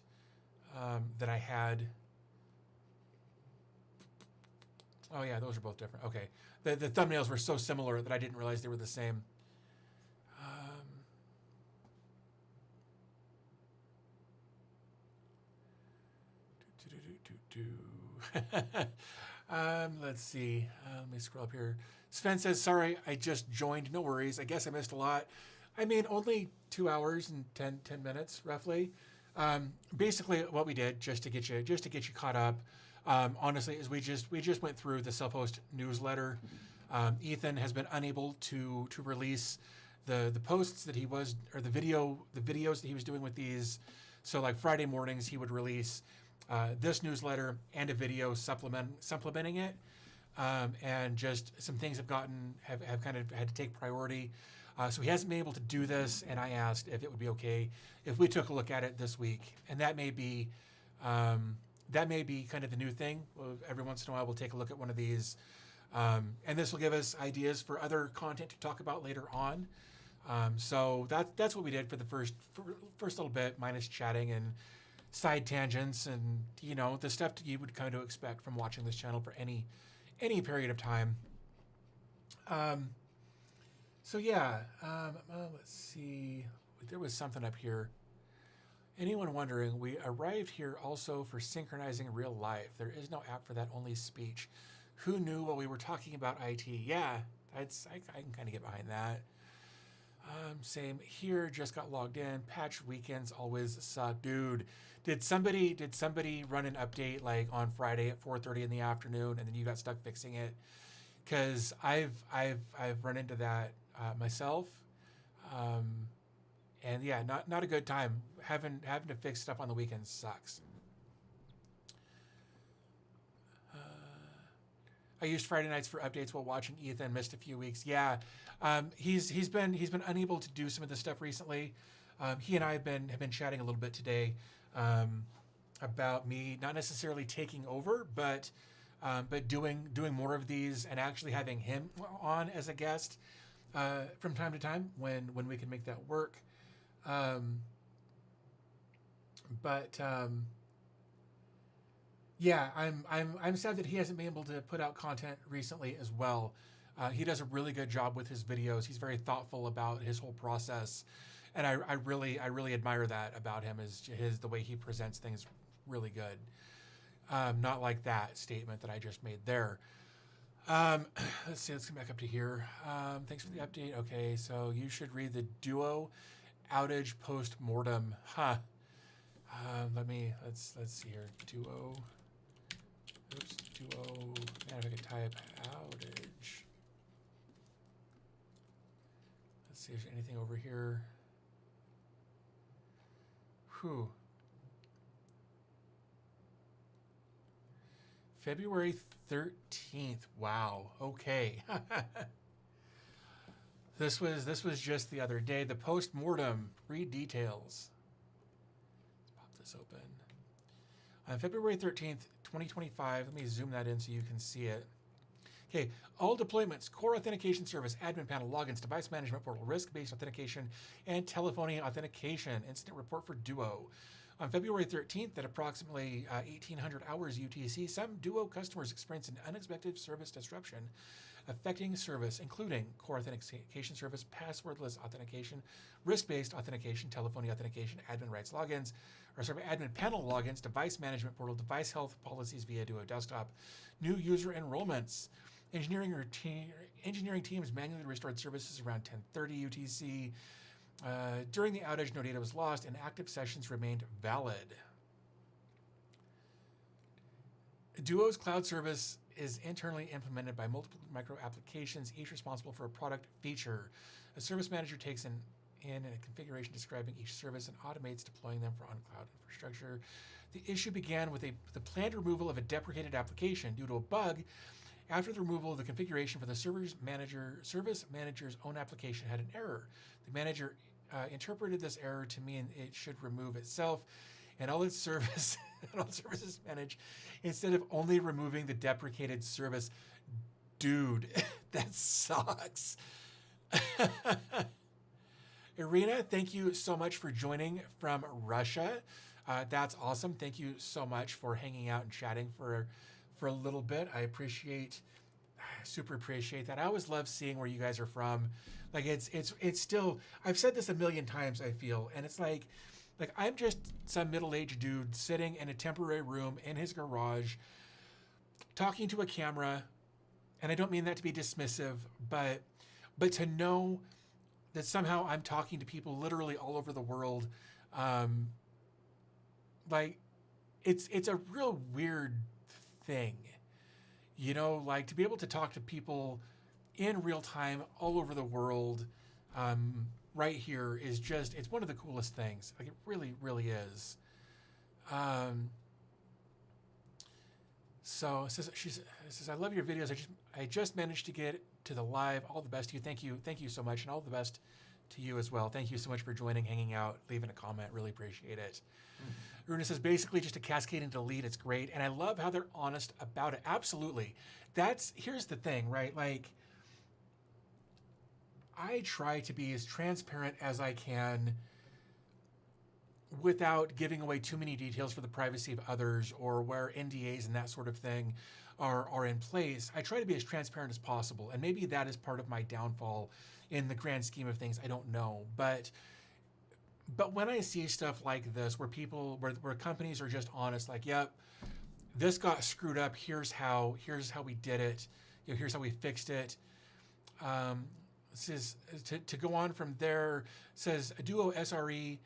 that I had. Oh yeah, those are both different. Okay. The thumbnails were so similar that I didn't realize they were the same. Let's see. Let me scroll up here. Sven says, sorry, I just joined. No worries. I guess I missed a lot. I mean, only 2 hours and 10 minutes, roughly. Basically, what we did just to get you caught up, honestly, is we just went through the self-host newsletter. Ethan has been unable to release the posts that he was, or the videos that he was doing with these. So like Friday mornings, he would release this newsletter and a video supplementing it. And just some things have kind of had to take priority. So he hasn't been able to do this, and I asked if it would be okay if we took a look at it this week. And that may be kind of the new thing. Every once in a while, we'll take a look at one of these, and this will give us ideas for other content to talk about later on. So that's what we did for the first little bit, minus chatting and side tangents and the stuff that you would kind of expect from watching this channel for any period of time. So yeah, let's see. There was something up here. Anyone wondering, we arrived here also for synchronizing real life. There is no app for that, only speech. Who knew while we were talking about IT? Yeah, I can kind of get behind that. Same here, just got logged in. Patch weekends always suck. Dude, did somebody run an update like on Friday at 4:30 in the afternoon and then you got stuck fixing it? Because I've run into that myself. And yeah, not a good time. Having to fix stuff on the weekends sucks. I used Friday nights for updates while watching Ethan. Missed a few weeks. Yeah, he's been unable to do some of this stuff recently. He and I have been chatting a little bit today about me not necessarily taking over, but doing more of these and actually having him on as a guest from time to time when we can make that work. Yeah, I'm sad that he hasn't been able to put out content recently as well. He does a really good job with his videos. He's very thoughtful about his whole process, and I really admire that about him. Is the way he presents things really good. Not like that statement that I just made there. Let's see. Let's come back up to here. Thanks for the update. Okay, so you should read the Duo outage post-mortem. Huh. Let's see here. Duo. Oops. Duo. Man, if I could type outage. Let's see if there's anything over here. Whew. February 13th. Wow. Okay. This was just the other day. The post-mortem. Read details. Let's pop this open. On February 13th, 2025. Let me zoom that in so you can see it. Okay, all deployments, core authentication service, admin panel, logins, device management portal, risk-based authentication, and telephony authentication. Incident report for Duo. On February 13th, at approximately 1800 hours UTC, some Duo customers experienced an unexpected service disruption affecting service, including core authentication service, passwordless authentication, risk-based authentication, telephony authentication, admin rights logins, admin panel logins, device management portal, device health policies via Duo desktop, new user enrollments. Engineering teams manually restored services around 10:30 UTC. During the outage, no data was lost and active sessions remained valid. Duo's cloud service is internally implemented by multiple micro applications, each responsible for a product feature. A service manager takes in a configuration describing each service and automates deploying them for on-cloud infrastructure. The issue began with the planned removal of a deprecated application due to a bug. After the removal of the configuration for the service manager's own application had an error. The manager interpreted this error to mean it should remove itself and all its service and all services managed instead of only removing the deprecated service. Dude, that sucks. Irina, thank you so much for joining from Russia. That's awesome. Thank you so much for hanging out and chatting for a little bit. I super appreciate that. I always love seeing where you guys are from. Like it's still, I've said this a million times, I feel, and it's like I'm just some middle-aged dude sitting in a temporary room in his garage talking to a camera, and I don't mean that to be dismissive, but to know that somehow I'm talking to people literally all over the world, like it's a real weird thing, you know, like to be able to talk to people in real time all over the world, right here is just, it's one of the coolest things. Like it really, really is. So she says, I love your videos. I just managed to get to the live. All the best to you. Thank you so much, and all the best to you as well. Thank you so much for joining, hanging out, leaving a comment. Really appreciate it. Runa says, basically just a cascading delete. It's great, and I love how they're honest about it. Absolutely. Here's the thing, right? Like, I try to be as transparent as I can without giving away too many details for the privacy of others, or where NDAs and that sort of thing are in place. I try to be as transparent as possible, and maybe that is part of my downfall in the grand scheme of things. I don't know, but when I see stuff like this, where companies are just honest, like, yep, this got screwed up. Here's how we did it. You know, here's how we fixed it. Says to go on from there. Says Duo SRE.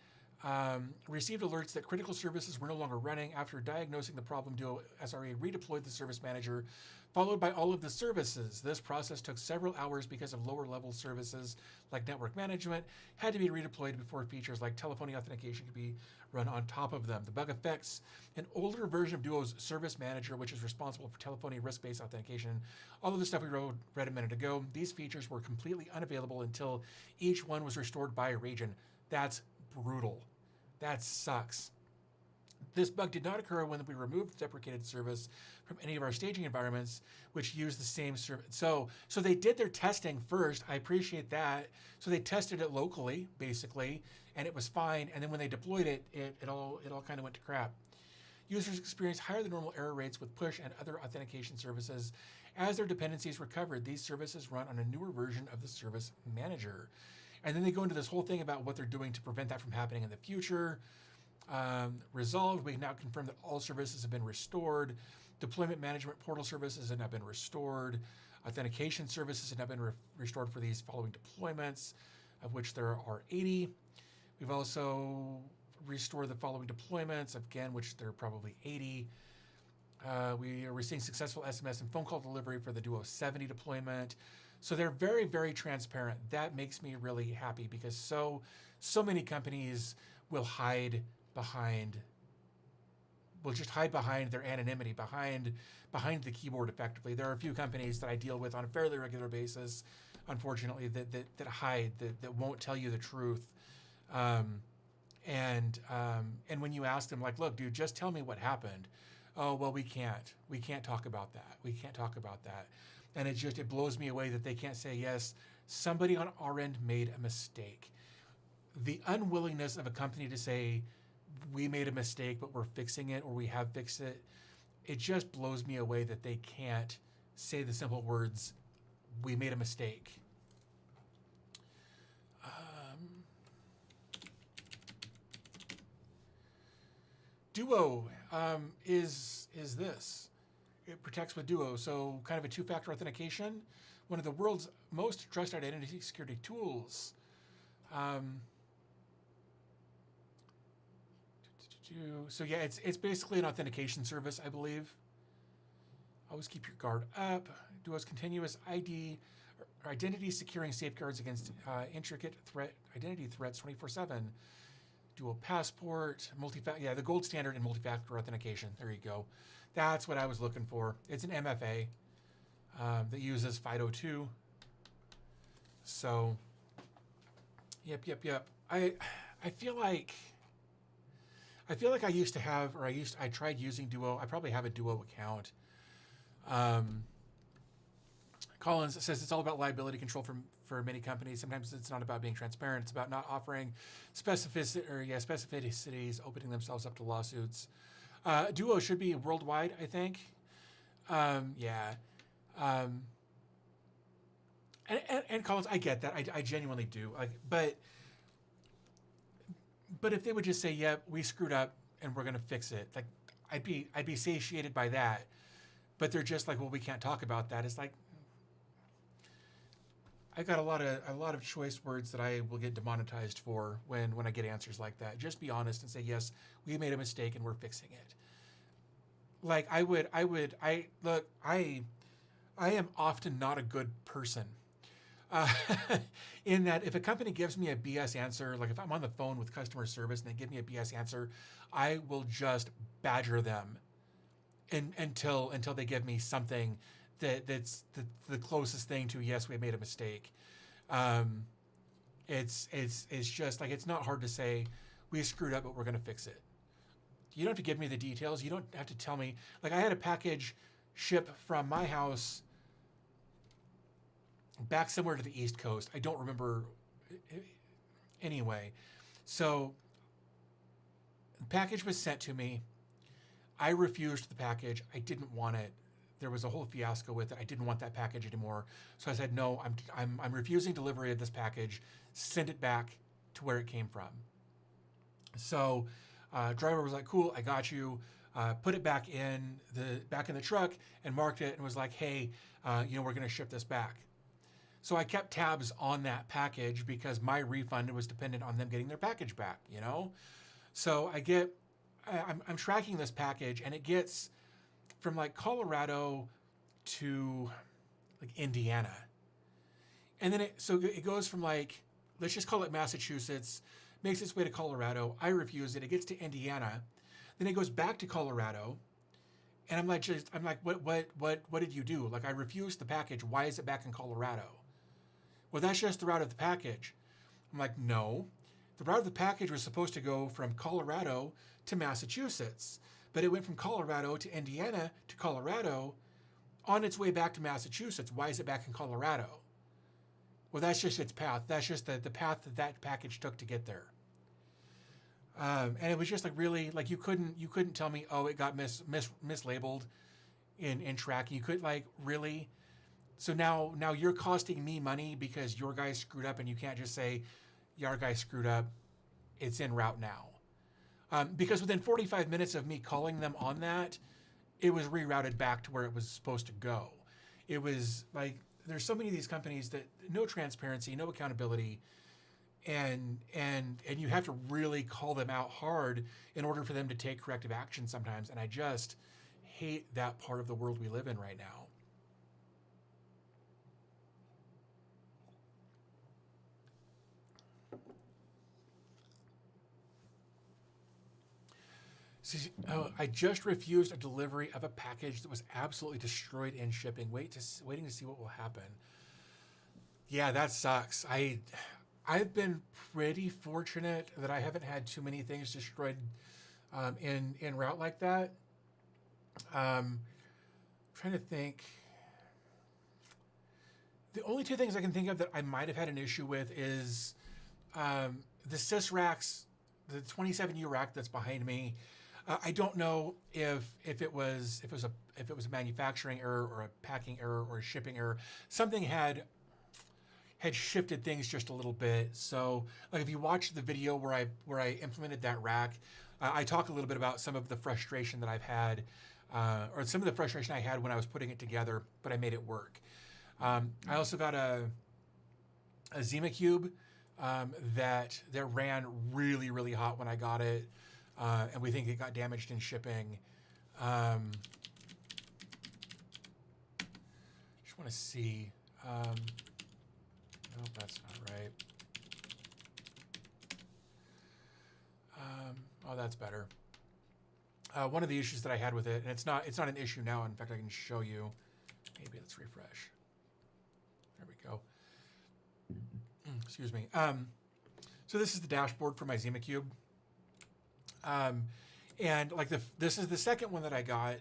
Received alerts that critical services were no longer running. After diagnosing the problem, Duo SRE redeployed the service manager, followed by all of the services. This process took several hours because of lower level services like network management had to be redeployed before features like telephony authentication could be run on top of them. The bug affects an older version of Duo's service manager, which is responsible for telephony risk-based authentication. All of the stuff we read a minute ago, these features were completely unavailable until each one was restored by a region. That's brutal. That sucks. This bug did not occur when we removed the deprecated service from any of our staging environments, which used the same service. So they did their testing first. I appreciate that. So they tested it locally, basically, and it was fine. And then when they deployed it, it all kind of went to crap. Users experienced higher than normal error rates with push and other authentication services. As their dependencies recovered, these services run on a newer version of the service manager. And then they go into this whole thing about what they're doing to prevent that from happening in the future. Resolved, we can now confirm that all services have been restored. Deployment management portal services have now been restored. Authentication services have now been restored for these following deployments, of which there are 80. We've also restored the following deployments, again, which there are probably 80. We're seeing successful SMS and phone call delivery for the Duo 70 deployment. So they're very, very transparent. That makes me really happy, because so many companies will just hide behind their anonymity, behind the keyboard effectively. There are a few companies that I deal with on a fairly regular basis, unfortunately, that hide, that won't tell you the truth. And when you ask them, like, look, dude, just tell me what happened. Oh, well, we can't talk about that. We can't talk about that. And it blows me away that they can't say, yes, somebody on our end made a mistake. The unwillingness of a company to say, we made a mistake, but we're fixing it, or we have fixed it, it just blows me away that they can't say the simple words, we made a mistake. Duo is this. It protects with Duo, so kind of a two-factor authentication, one of the world's most trusted identity security tools. So yeah, it's basically an authentication service, I believe. Always keep your guard up. Duo's continuous ID, or identity securing safeguards against intricate identity threats 24/7. Duo passport, the gold standard in multi-factor authentication. There you go. That's what I was looking for. It's an MFA that uses FIDO2. So, yep. I feel like I feel like I used to have, or I tried using Duo. I probably have a Duo account. Collins says it's all about liability control for many companies. Sometimes it's not about being transparent. It's about not offering specificities, opening themselves up to lawsuits. Duo should be worldwide, I think. Yeah. And Collins, I get that. I genuinely do. But if they would just say, "Yeah, we screwed up and we're gonna fix it," like I'd be satiated by that. But they're just like, "Well, we can't talk about that." It's like I got a lot of choice words that I will get demonetized for when I get answers like that. Just be honest and say, "Yes, we made a mistake and we're fixing it." Like I am often not a good person. In that if a company gives me a BS answer, like if I'm on the phone with customer service and they give me a BS answer, I will just badger them until they give me something that's the closest thing to, yes, we made a mistake. It's just like, it's not hard to say we screwed up, but we're going to fix it. You don't have to give me the details. You don't have to tell me. Like I had a package ship from my house back somewhere to the East Coast. I don't remember. Anyway, so the package was sent to me. I refused the package. I didn't want it. There was a whole fiasco with it. I didn't want that package anymore. So I said, no, I'm refusing delivery of this package. Send it back to where it came from. So driver was like, cool, I got you. Put it back in the truck and marked it and was like, hey, we're going to ship this back. So I kept tabs on that package because my refund was dependent on them getting their package back, So I'm tracking this package and it gets from like Colorado to like Indiana. And then it goes from like, let's just call it Massachusetts, makes its way to Colorado. I refuse it. It gets to Indiana. Then it goes back to Colorado. And I'm like, what did you do? Like I refused the package. Why is it back in Colorado? Well, that's just the route of the package. I'm like, no. The route of the package was supposed to go from Colorado to Massachusetts, but it went from Colorado to Indiana to Colorado on its way back to Massachusetts. Why is it back in Colorado? Well, that's just its path. That's just the path that package took to get there. And it was just like really, like you couldn't tell me, oh, it got mislabeled in tracking. You could like really. So now you're costing me money because your guy screwed up, and you can't just say, your guy screwed up. It's en route now. Because within 45 minutes of me calling them on that, it was rerouted back to where it was supposed to go. It was like, there's so many of these companies that no transparency, no accountability, and you have to really call them out hard in order for them to take corrective action sometimes. And I just hate that part of the world we live in right now. I just refused a delivery of a package that was absolutely destroyed in shipping. Waiting to see what will happen. Yeah, that sucks. I've been pretty fortunate that I haven't had too many things destroyed in route like that. Trying to think. The only two things I can think of that I might have had an issue with is the sys racks, the 27U rack that's behind me. I don't know if it was a manufacturing error or a packing error or a shipping error. Something had shifted things just a little bit. So, like if you watch the video where I implemented that rack, I talk a little bit about some of the frustration that I've had, or some of the frustration I had when I was putting it together, but I made it work. I also got a ZimaCube that ran really, really hot when I got it. And we think it got damaged in shipping. Just want to see. Nope, that's not right. Oh, that's better. One of the issues that I had with it, and it's not an issue now. In fact, I can show you. Maybe let's refresh. There we go. Excuse me. So this is the dashboard for my ZimaCube. And like this is the second one that I got,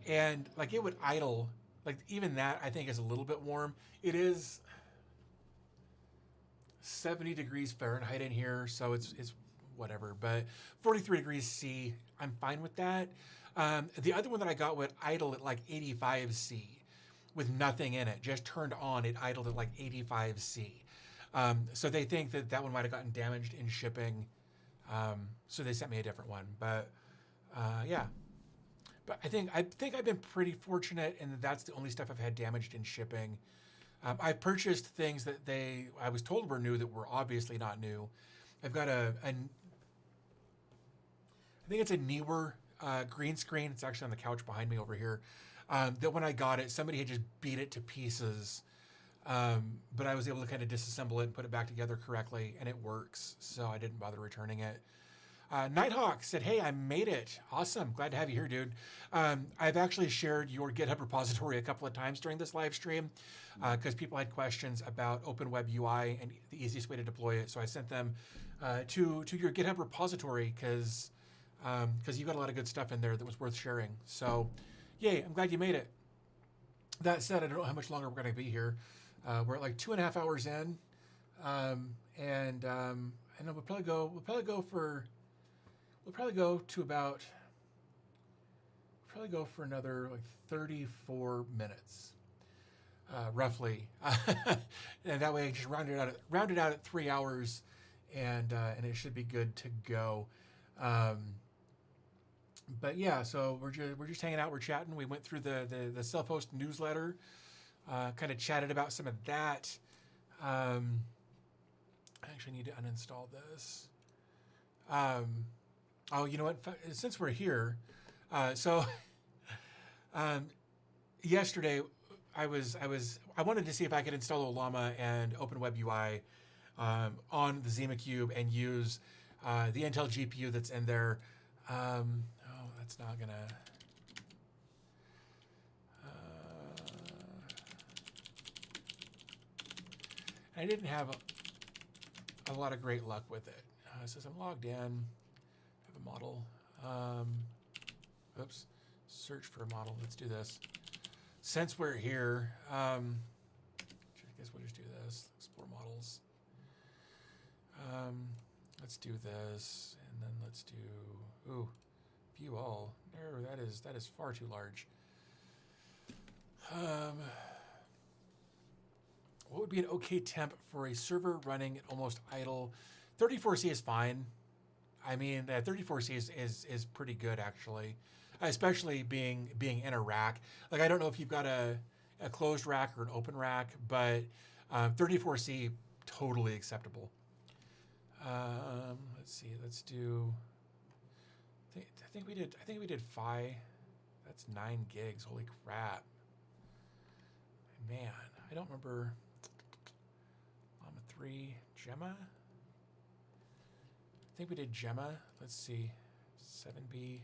and like it would idle. Like even that I think is a little bit warm. It is 70 degrees Fahrenheit in here, so it's whatever. But 43 degrees C, I'm fine with that. The other one that I got would idle at like 85 C with nothing in it, just turned on. It idled at like 85 C. So they think that that one might have gotten damaged in shipping. So they sent me a different one, but yeah. But I think I've been pretty fortunate, and that's the only stuff I've had damaged in shipping. I've purchased things that I was told were new that were obviously not new. I've got I think it's a newer green screen. It's actually on the couch behind me over here. That when I got it, somebody had just beat it to pieces. But I was able to kind of disassemble it and put it back together correctly, and it works. So I didn't bother returning it. NightHawk said, "Hey, I made it. Awesome. Glad to have you here, dude." I've actually shared your GitHub repository a couple of times during this live stream because people had questions about Open Web UI and the easiest way to deploy it. So I sent them to your GitHub repository because you got a lot of good stuff in there that was worth sharing. So, yay, I'm glad you made it. That said, I don't know how much longer we're going to be here. We're at like 2.5 hours in, and I know we'll probably go for another like 34 minutes, roughly, and that way I just round it out at 3 hours, and it should be good to go. But yeah, so we're just hanging out, we're chatting. We went through the self-host newsletter, kind of chatted about some of that. I actually need to uninstall this. Oh, you know what? Since we're here, yesterday I wanted to see if I could install Llama and Open Web UI on the ZimaCube and use the Intel GPU that's in there. That's not gonna. I didn't have a lot of great luck with it. It says I'm logged in. I have a model. Oops. Search for a model. Let's do this. Since we're here, I guess we'll just do this. Explore models. Let's do this, and then let's do view all. No, that is far too large. What would be an okay temp for a server running at almost idle? 34C is fine. I mean, 34C is pretty good actually, especially being in a rack. Like I don't know if you've got a closed rack or an open rack, but 34C totally acceptable. Let's see. Let's do. I think we did Phi. That's 9 gigs. Holy crap! Man, I don't remember. Llama 3 Gemma. I think we did Gemma. Let's see. 7B.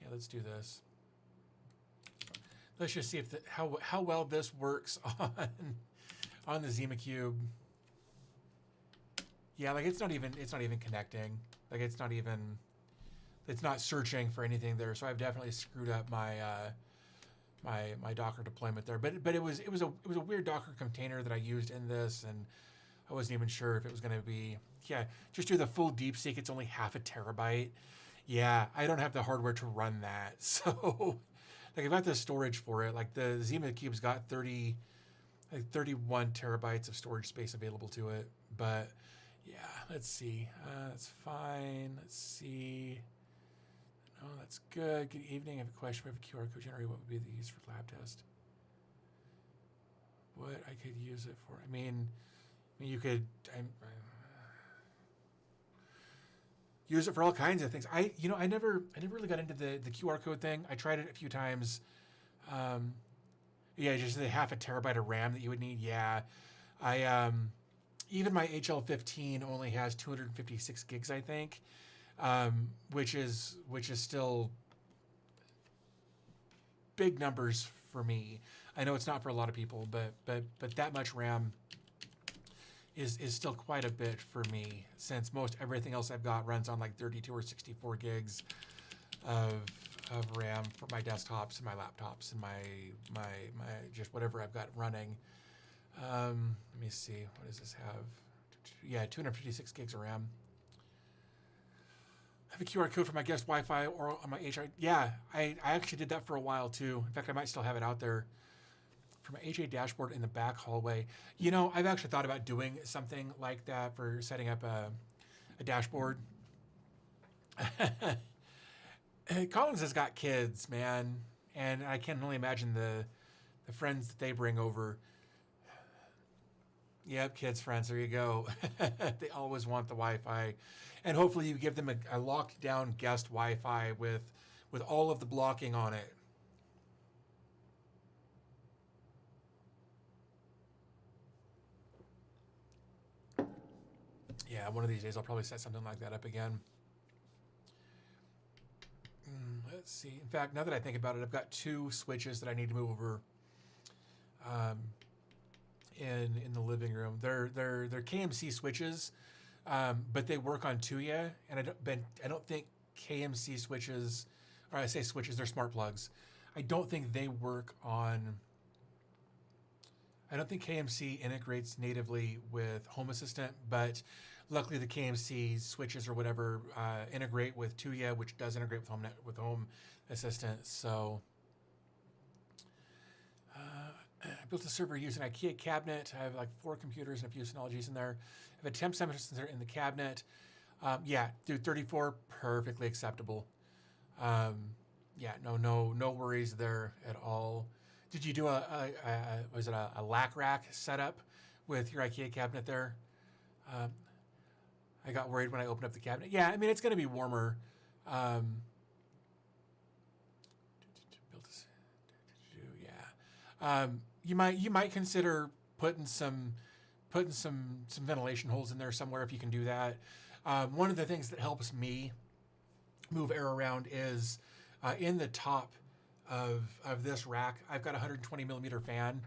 Yeah, let's do this. Let's just see if how well this works on the ZimaCube. Yeah, like it's not even connecting. Like it's not searching for anything there. So I've definitely screwed up my my Docker deployment there. But it was a weird Docker container that I used in this, and I wasn't even sure if it was going to be. Yeah, just do the full DeepSeek. It's only 0.5 TB. Yeah, I don't have the hardware to run that. So like I've got the storage for it. Like the ZimaCube's got 31 terabytes of storage space available to it. But yeah, let's see. That's fine. Let's see. No, that's good. Good evening. I have a question. We have a QR code generator. What would be the use for lab test? What I could use it for? I mean you could use it for all kinds of things. I never really got into the QR code thing. I tried it a few times. Yeah, just the 0.5 TB of RAM that you would need. Yeah, I even my HL15 only has 256 gigs, I think, which is still big numbers for me. I know it's not for a lot of people, but that much RAM is still quite a bit for me, since most everything else I've got runs on like 32 or 64 gigs of RAM for my desktops and my laptops and my just whatever I've got running. Let me see, what does this have? Yeah, 256 gigs of RAM. I have a QR code for my guest Wi-Fi or on my HI. Yeah, I actually did that for a while too. In fact, I might still have it out there for my HA dashboard in the back hallway. You know, I've actually thought about doing something like that for setting up a dashboard. Collins has got kids, man, and I can only imagine the friends that they bring over. Yep, kids, friends, there you go. They always want the Wi-Fi. And hopefully you give them a locked down guest Wi-Fi with all of the blocking on it. Yeah, one of these days I'll probably set something like that up again. Let's see. In fact, now that I think about it, I've got 2 switches that I need to move over in the living room. They're KMC switches, but they work on Tuya, and I don't think KMC switches, or I say switches, they're smart plugs. I don't think they work on. I don't think KMC integrates natively with Home Assistant, but luckily the KMC switches or whatever integrate with Tuya, which does integrate with Home Assistant. So I built a server using an IKEA cabinet. I have like 4 computers and a few Synologies in there. I have a temp sensor in the cabinet. Yeah, dude, 34, perfectly acceptable. Yeah, no worries there at all. Did you do was it a lac rack setup with your IKEA cabinet there? I got worried when I opened up the cabinet. Yeah, I mean, it's going to be warmer. Yeah. You might consider putting some ventilation holes in there somewhere if you can do that. One of the things that helps me move air around is in the top of this rack, I've got a 120 millimeter fan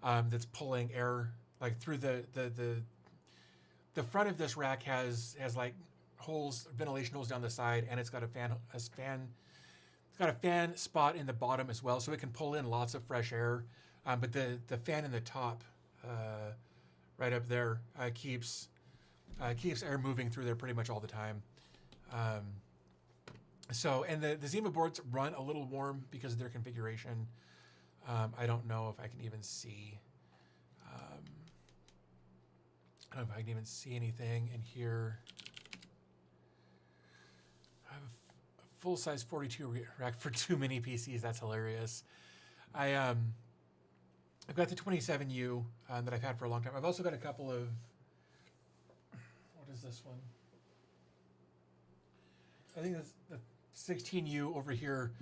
that's pulling air like through the front of this rack has like holes, ventilation holes down the side, and it's got a fan spot in the bottom as well, so it can pull in lots of fresh air. But the fan in the top, right up there, keeps air moving through there pretty much all the time. So, and the Zima boards run a little warm because of their configuration. I don't know if I can even see. I don't know if I can even see anything in here. I have a full-size 42 rack for 2 mini PCs. That's hilarious. I've got the 27U that I've had for a long time. I've also got a couple of. What is this one? I think that's the 16U over here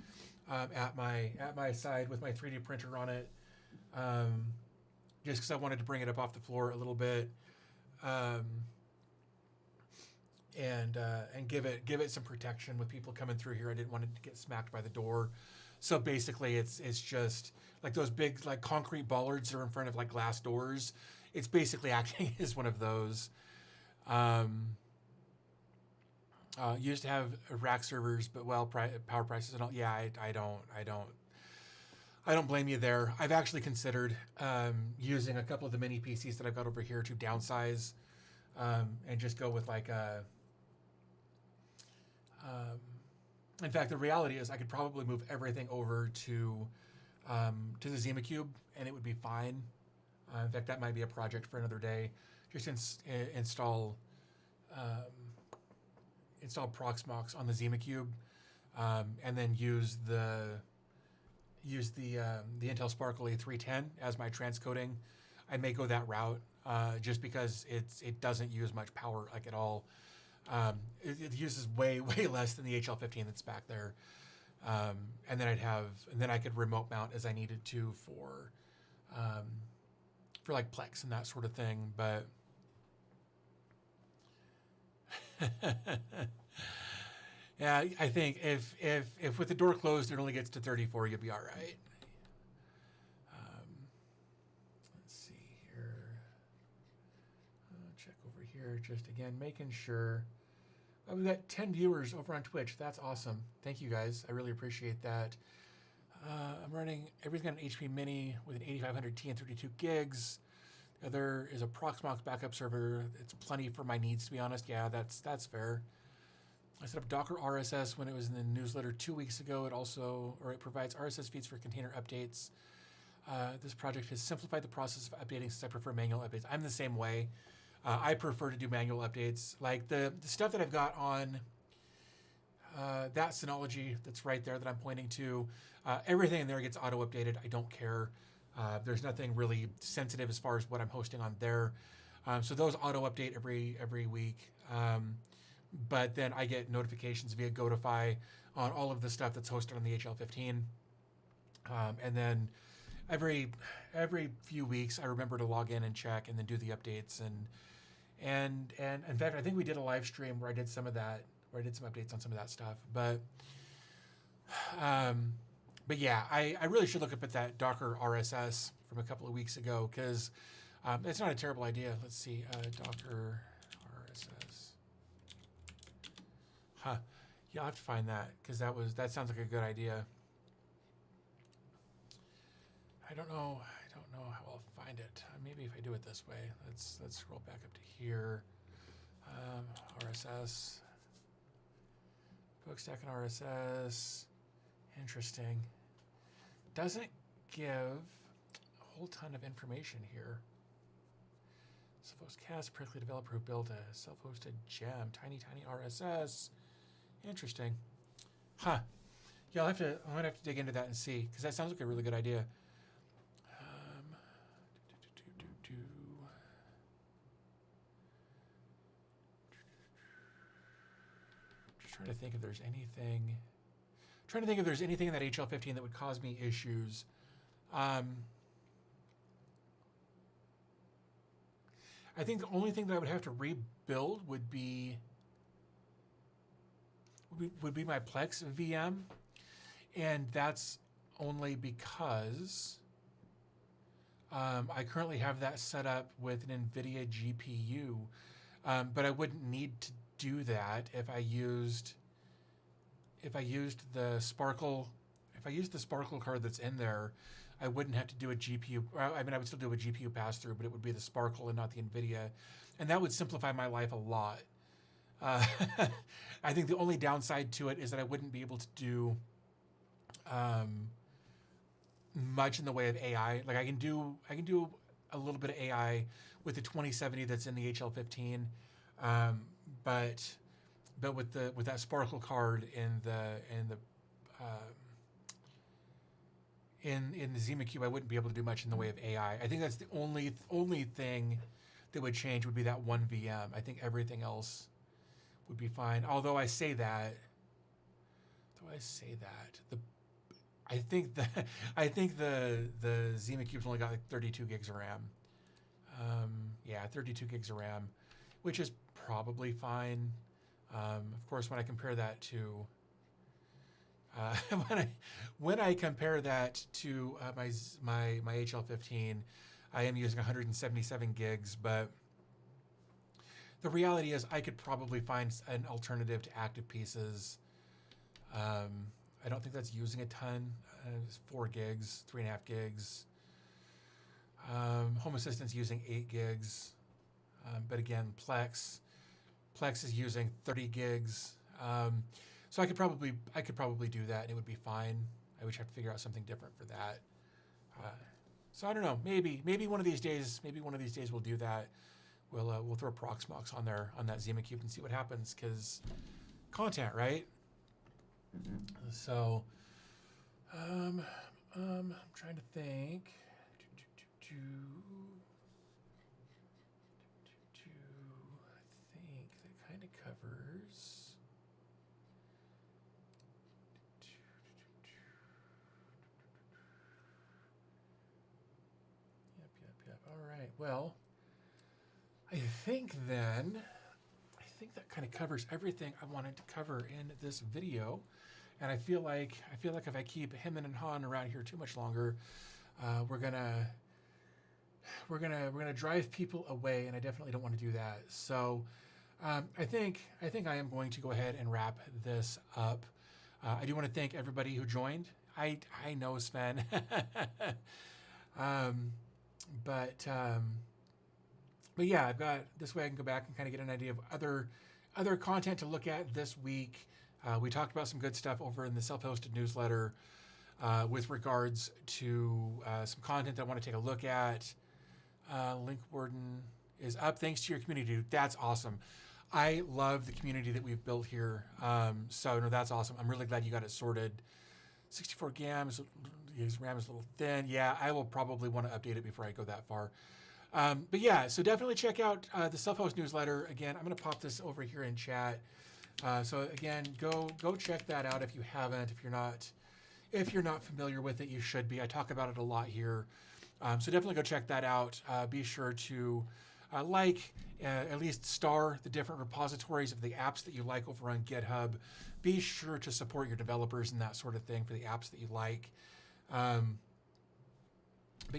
at my side with my 3D printer on it, just because I wanted to bring it up off the floor a little bit, and give it some protection with people coming through here. I didn't want it to get smacked by the door, so basically it's just like those big like concrete bollards that are in front of like glass doors. It's basically acting as one of those. Used to have rack servers, but power prices and all. Yeah, I don't blame you there. I've actually considered using a couple of the mini PCs that I've got over here to downsize and just go with like a. In fact, the reality is I could probably move everything over to the Zima Cube, and it would be fine. In fact, that might be a project for another day. Just install Proxmox on the Zima Cube, and then use the Intel Sparkle A310 as my transcoding. I may go that route just because it doesn't use much power like at all. It uses way less than the HL15 that's back there, and then I could remote mount as I needed to for like Plex and that sort of thing, but. Yeah, I think if with the door closed it only gets to 34, you'll be all right. Let's see here. here, just again, making sure. Oh, we've got 10 viewers over on Twitch. That's awesome. Thank you guys. I really appreciate that. I'm running everything on an HP Mini with an 8500T and 32 gigs. The other is a Proxmox backup server. It's plenty for my needs, to be honest. Yeah, that's fair. I set up Docker RSS when it was in the newsletter 2 weeks ago. It provides RSS feeds for container updates. This project has simplified the process of updating since I prefer manual updates. I'm the same way. I prefer to do manual updates. Like the stuff that I've got on that Synology that's right there that I'm pointing to, everything in there gets auto-updated. I don't care. There's nothing really sensitive as far as what I'm hosting on there. So those auto-update every week. But then I get notifications via Gotify on all of the stuff that's hosted on the HL15. And then every few weeks I remember to log in and check and then do the updates and in fact I think we did a live stream where I did some of that, where I did some updates on some of that stuff. But yeah, I really should look up at that Docker RSS from a couple of weeks ago, because it's not a terrible idea. Let's see, Docker RSS. Huh. You'll have to find that, because that sounds like a good idea. I don't know how I'll find it. Maybe if I do it this way. Let's scroll back up to here. RSS. Bookstack and RSS. Interesting. Doesn't give a whole ton of information here. Self-host Cast, prickly developer who built a self-hosted gem, tiny RSS. Interesting. Huh. Yeah, I'm gonna have to dig into that and see, because that sounds like a really good idea. Just trying to think if there's anything. Trying to think if there's anything in that HL15 that would cause me issues. I think the only thing that I would have to rebuild would be my Plex VM, and that's only because I currently have that set up with an NVIDIA GPU, but I wouldn't need to do that if I used the Sparkle. If I used the Sparkle card that's in there, I wouldn't have to do a GPU. I mean, I would still do a GPU pass-through, but it would be the Sparkle and not the NVIDIA, and that would simplify my life a lot. I think the only downside to it is that I wouldn't be able to do much in the way of AI. Like I can do a little bit of AI with the 2070 that's in the HL15, but with that Sparkle card in the ZimaCube, I wouldn't be able to do much in the way of AI. I think that's the only thing that would change would be that one VM. I think everything else would be fine. Although I say that, I think the ZimaCube's only got like 32 gigs of RAM. 32 gigs of RAM, which is probably fine. Of course, when I compare that to when I compare that to my HL15, I am using 177 gigs, but the reality is I could probably find an alternative to active pieces. I don't think that's using a ton. It's 4 gigs, 3.5 gigs. Home Assistant's using 8 gigs. But again, Plex is using 30 gigs. So I could probably do that and it would be fine. I would have to figure out something different for that. So I don't know. Maybe one of these days we'll do that. We'll throw Proxmox on there on that ZimaCube and see what happens, because content, right? So I'm trying to think. I think that kind of covers. Yep. All right. Well, I think that kind of covers everything I wanted to cover in this video. And I feel like if I keep him and Han around here too much longer, we're gonna we're gonna drive people away, and I definitely don't want to do that. So I think I am going to go ahead and wrap this up. I do want to thank everybody who joined. I know Sven, but yeah, I've got this way I can go back and kind of get an idea of other content to look at this week. We talked about some good stuff over in the self-hosted newsletter with regards to some content that I want to take a look at. Link warden is up. Thanks to your community, dude. That's awesome. I love the community that we've built here. So no, that's awesome. I'm really glad you got it sorted. 64 gams, his RAM is a little thin. Yeah, I will probably want to update it before I go that far. But yeah, so definitely check out the self-host newsletter. Again, I'm going to pop this over here in chat. So again, go check that out if you haven't. If you're not familiar with it, you should be. I talk about it a lot here. So definitely go check that out. Be sure to at least star the different repositories of the apps that you like over on GitHub. Be sure to support your developers and that sort of thing for the apps that you like. But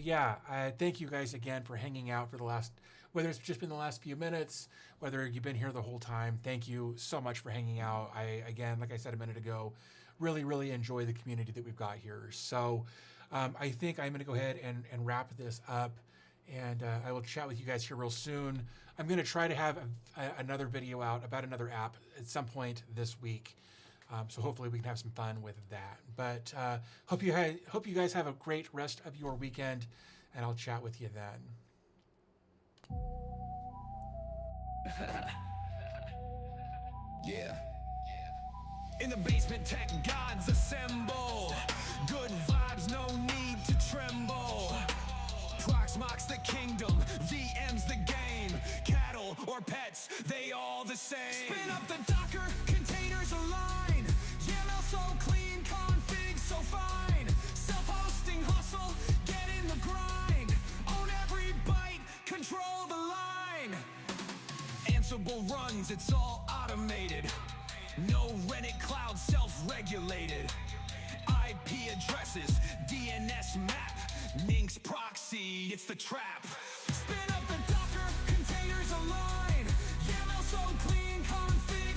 yeah, thank you guys again for hanging out for the last, whether it's just been the last few minutes, whether you've been here the whole time. Thank you so much for hanging out. Again, like I said a minute ago, really enjoy the community that we've got here. So I think I'm going to go ahead and wrap this up, and I will chat with you guys here real soon. I'm going to try to have another video out about another app at some point this week. So hopefully we can have some fun with that. But hope you guys have a great rest of your weekend, and I'll chat with you then.
Yeah. In the basement, tech gods assemble. Good vibes, no need to tremble. Prox mocks the kingdom, VM's the game. Cattle or pets, they all the same. Spin up the Docker, containers align. YAML so clean, config so fine. Self-hosting hustle, get in the grind. Own every byte, control the line. Ansible runs, it's all automated. No Rennet cloud, self-regulated. IP addresses, DNS map. Ning's proxy, it's the trap.